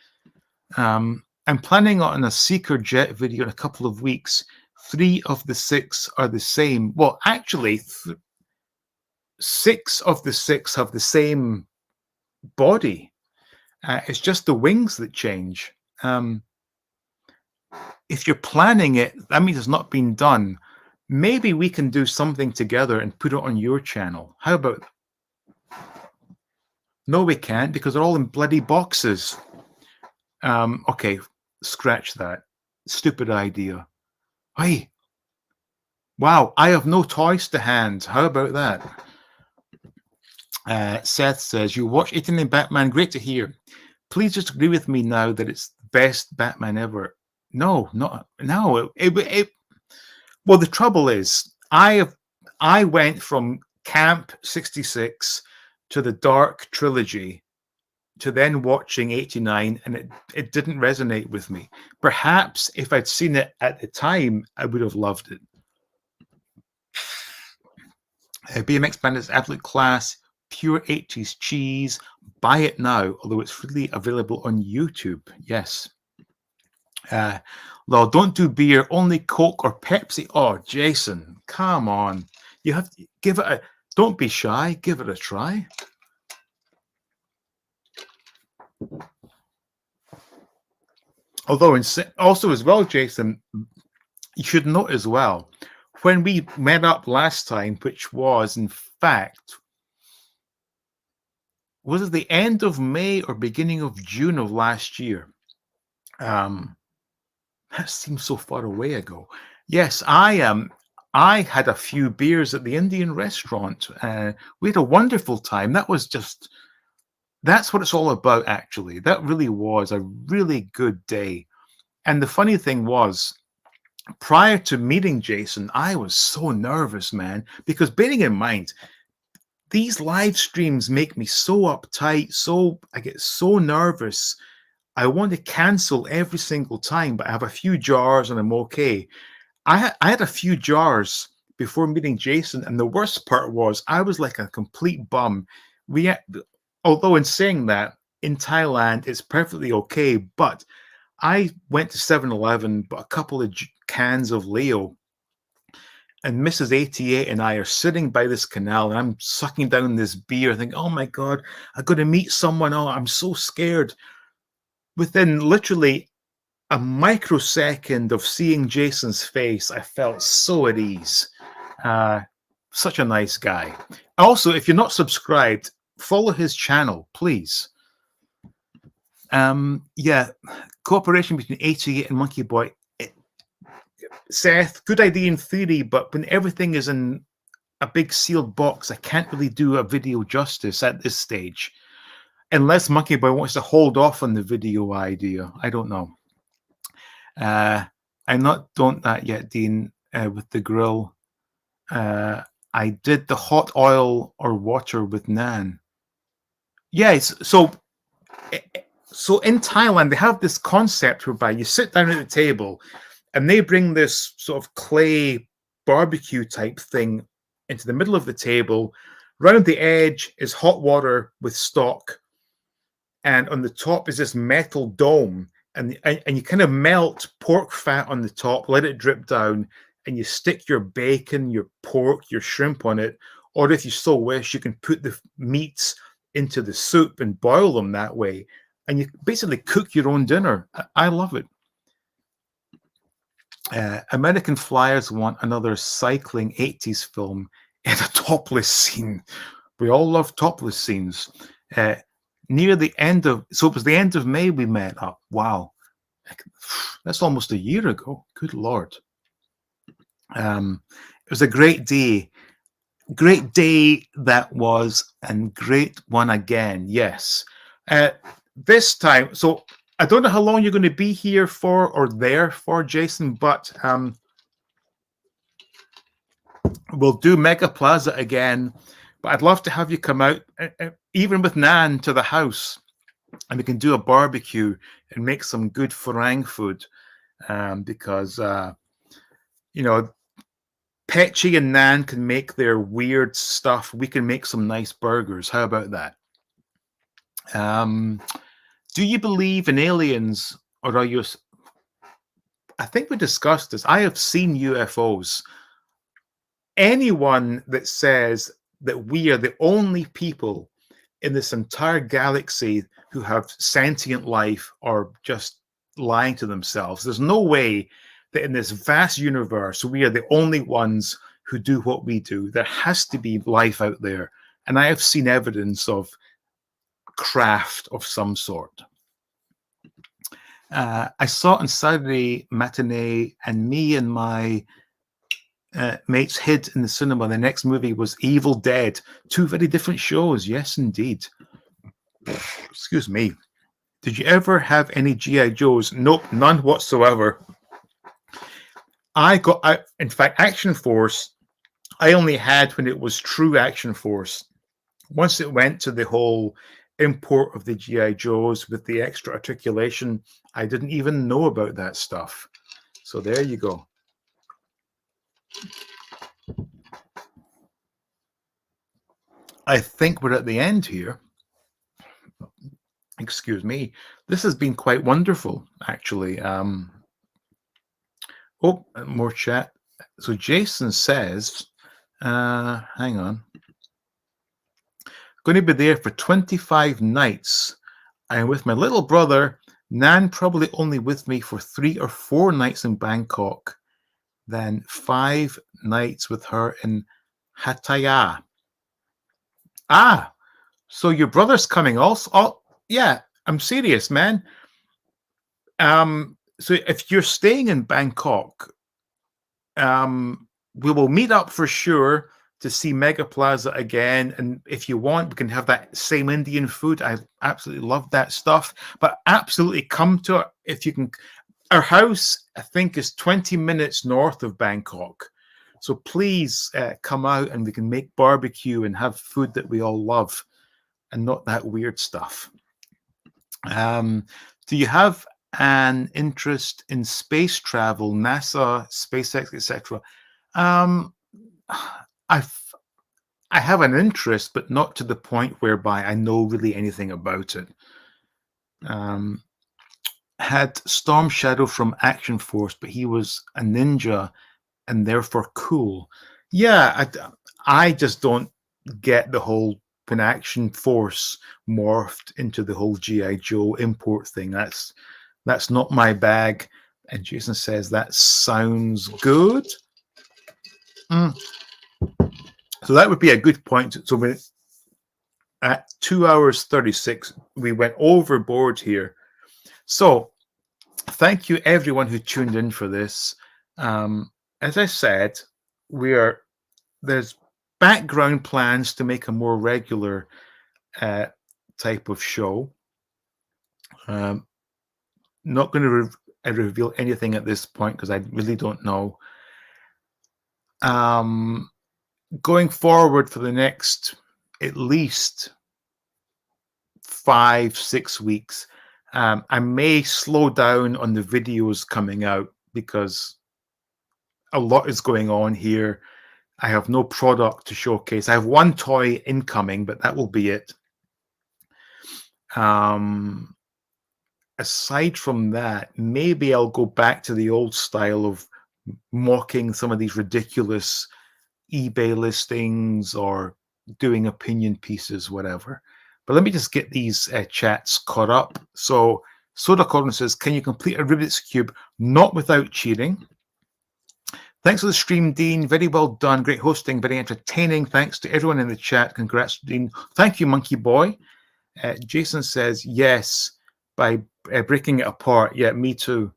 Speaker 1: I'm planning on a Seeker Jet video in a couple of weeks. 3 of the 6 are the same. Well, actually, 6 of the 6 have the same body. It's just the wings that change. If you're planning it, that means it's not been done. Maybe we can do something together and put it on your channel. How about? No, we can't, because they're all in bloody boxes. Okay, scratch that. Stupid idea. Hey, wow, I have no toys to hand. How about that? Seth says, you watch 89 Batman, great to hear. Please just agree with me now that it's the best Batman ever. No. Well, the trouble is, I went from Camp 66 to the Dark Trilogy to then watching 89, and it didn't resonate with me. Perhaps if I'd seen it at the time, I would have loved it. BMX Bandit is absolute class, pure 80s cheese. Buy it now, although it's freely available on YouTube. Yes. Well, don't do beer, only Coke or Pepsi. Oh, Jason, come on. You have to give it a, don't be shy, give it a try. Although, also as well, Jason, you should note as well, when we met up last time, which was, in fact, was it the end of May or beginning of June of last year? That seems so far away ago. Yes, I had a few beers at the Indian restaurant. We had a wonderful time. That's what it's all about, actually. That really was a really good day. And the funny thing was, prior to meeting Jason, I was so nervous, man, because bearing in mind, these live streams make me so uptight, I get so nervous. I want to cancel every single time, but I have a few jars and I'm okay. I had a few jars before meeting Jason, and the worst part was I was like a complete bum. Although in saying that, in Thailand, it's perfectly okay, but I went to 7-Eleven, bought a couple of cans of Leo, and Mrs. 88 and I are sitting by this canal, and I'm sucking down this beer, thinking, oh my God, I'm going to meet someone. Oh, I'm so scared. Within literally a microsecond of seeing Jason's face, I felt so at ease. Such a nice guy. Also, if you're not subscribed, follow his channel, please. Yeah, cooperation between 88 and Monkey Boy. Seth, good idea in theory, but when everything is in a big sealed box, I can't really do a video justice at this stage. Unless Monkey Boy wants to hold off on the video idea. I don't know. I'm not done that yet, Dean, with the grill. I did the hot oil or water with naan. Yes, so in Thailand, they have this concept whereby you sit down at the table and they bring this sort of clay barbecue type thing into the middle of the table. Round the edge is hot water with stock. And on the top is this metal dome. And you kind of melt pork fat on the top, let it drip down, and you stick your bacon, your pork, your shrimp on it. Or if you so wish, you can put the meats into the soup and boil them that way. And you basically cook your own dinner. I love it. American Flyers want another cycling 80s film in a topless scene. We all love topless scenes. Near the end of, so it was the end of May we met up. Wow. That's almost a year ago. Good Lord. It was a great day. Great day that was, and great one again. Yes. This time, so I don't know how long you're going to be here for or there for, Jason, but we'll do Mega Plaza again. But I'd love to have you come out, even with Nan, to the house, and we can do a barbecue and make some good Farang food, because you know, Petchy and Nan can make their weird stuff. We can make some nice burgers. How about that? Do you believe in aliens, or are you? I think we discussed this. I have seen UFOs. Anyone that says that we are the only people in this entire galaxy who have sentient life are just lying to themselves. There's no way that in this vast universe, we are the only ones who do what we do. There has to be life out there. And I have seen evidence of craft of some sort. I saw it on Saturday matinee, and me and my mates hid in the cinema. The next movie was Evil Dead. Two very different shows. Yes, indeed. Excuse me. Did you ever have any G.I. Joes? Nope, none whatsoever. In fact, Action Force, I only had when it was true Action Force. Once it went to the whole import of the G.I. Joes with the extra articulation. I didn't even know about that stuff. So there you go. I think we're at the end here. Excuse me. This has been quite wonderful, actually. Oh, more chat. So Jason says, hang on. Going to be there for 25 nights. I am with my little brother. Nan probably only with me for 3 or 4 nights in Bangkok. Then 5 nights with her in Pattaya. Ah, so your brother's coming also? Oh, yeah, I'm serious, man. So if you're staying in Bangkok, we will meet up for sure to see Mega Plaza again. And if you want, we can have that same Indian food. I absolutely love that stuff. But absolutely come to it if you can. Our house, I think, is 20 minutes north of Bangkok. So please come out and we can make barbecue and have food that we all love and not that weird stuff. Do you have an interest in space travel, NASA, SpaceX, etc.? I have an interest, but not to the point whereby I know really anything about it. Had Storm Shadow from Action Force, but he was a ninja and therefore cool. Yeah, I just don't get the whole when Action Force morphed into the whole G.I. Joe import thing. That's not my bag. And Jason says that sounds good. So that would be a good point. So we're at 2 hours 36, we went overboard here. So thank you everyone who tuned in for this. As I said, there's background plans to make a more regular type of show. Not going to reveal anything at this point because I really don't know. Going forward for the next at least 5-6 weeks, I may slow down on the videos coming out because a lot is going on here. I have no product to showcase. I have one toy incoming, but that will be it. Aside from that, maybe I'll go back to the old style of mocking some of these ridiculous eBay listings or doing opinion pieces, whatever. But let me just get these chats caught up. So Soda Corn says, can you complete a Rubik's Cube not without cheating? Thanks for the stream, Dean. Very well done. Great hosting, very entertaining. Thanks to everyone in the chat. Congrats, Dean. Thank you, Monkey Boy. Jason says, yes, by breaking it apart. Yeah, me too.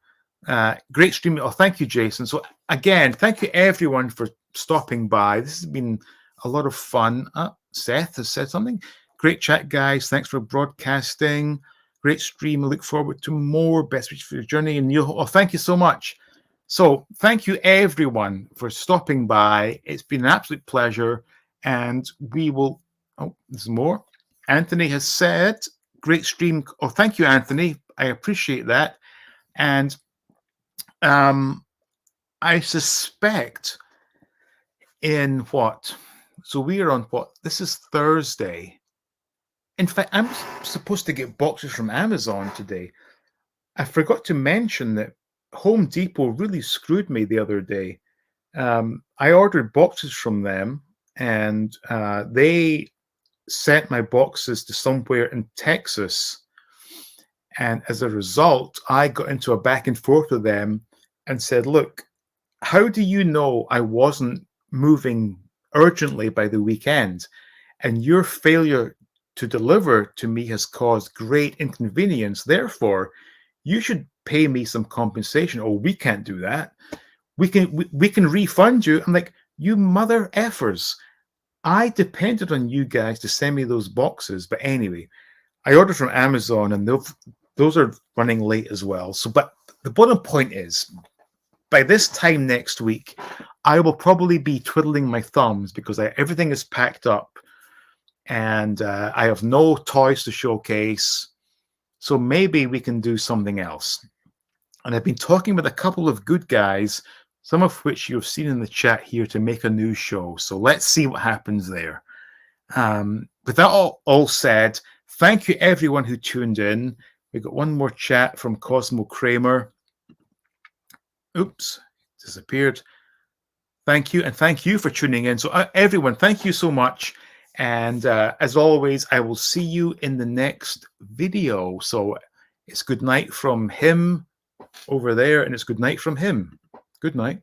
Speaker 1: Great stream. Oh, thank you, Jason. So again, thank you everyone for stopping by. This has been a lot of fun. Seth has said something. Great chat, guys. Thanks for broadcasting. Great stream. I look forward to more. Best wishes for your journey. And thank you so much. So thank you everyone for stopping by. It's been an absolute pleasure. And we will, there's more. Anthony has said, great stream. Oh, thank you, Anthony. I appreciate that. And I suspect in what? So we are on what? This is Thursday. In fact, I'm supposed to get boxes from Amazon today. I forgot to mention that Home Depot really screwed me the other day. I ordered boxes from them, and they sent my boxes to somewhere in Texas. And as a result, I got into a back and forth with them and said, look, how do you know I wasn't moving urgently by the weekend? And your failure to deliver to me has caused great inconvenience. Therefore, you should pay me some compensation. Oh, we can't do that. We can refund you. I'm like, you mother effers. I depended on you guys to send me those boxes. But anyway, I ordered from Amazon, and those are running late as well. So, but the bottom point is, by this time next week, I will probably be twiddling my thumbs because everything is packed up. and I have no toys to showcase. So maybe we can do something else. And I've been talking with a couple of good guys, some of which you've seen in the chat here, to make a new show. So let's see what happens there. With that all said, thank you everyone who tuned in. We got one more chat from Cosmo Kramer. Oops, disappeared. Thank you, and thank you for tuning in. So everyone, thank you so much. And as always, I will see you in the next video. So it's good night from him over there, and it's good night from him. Good night.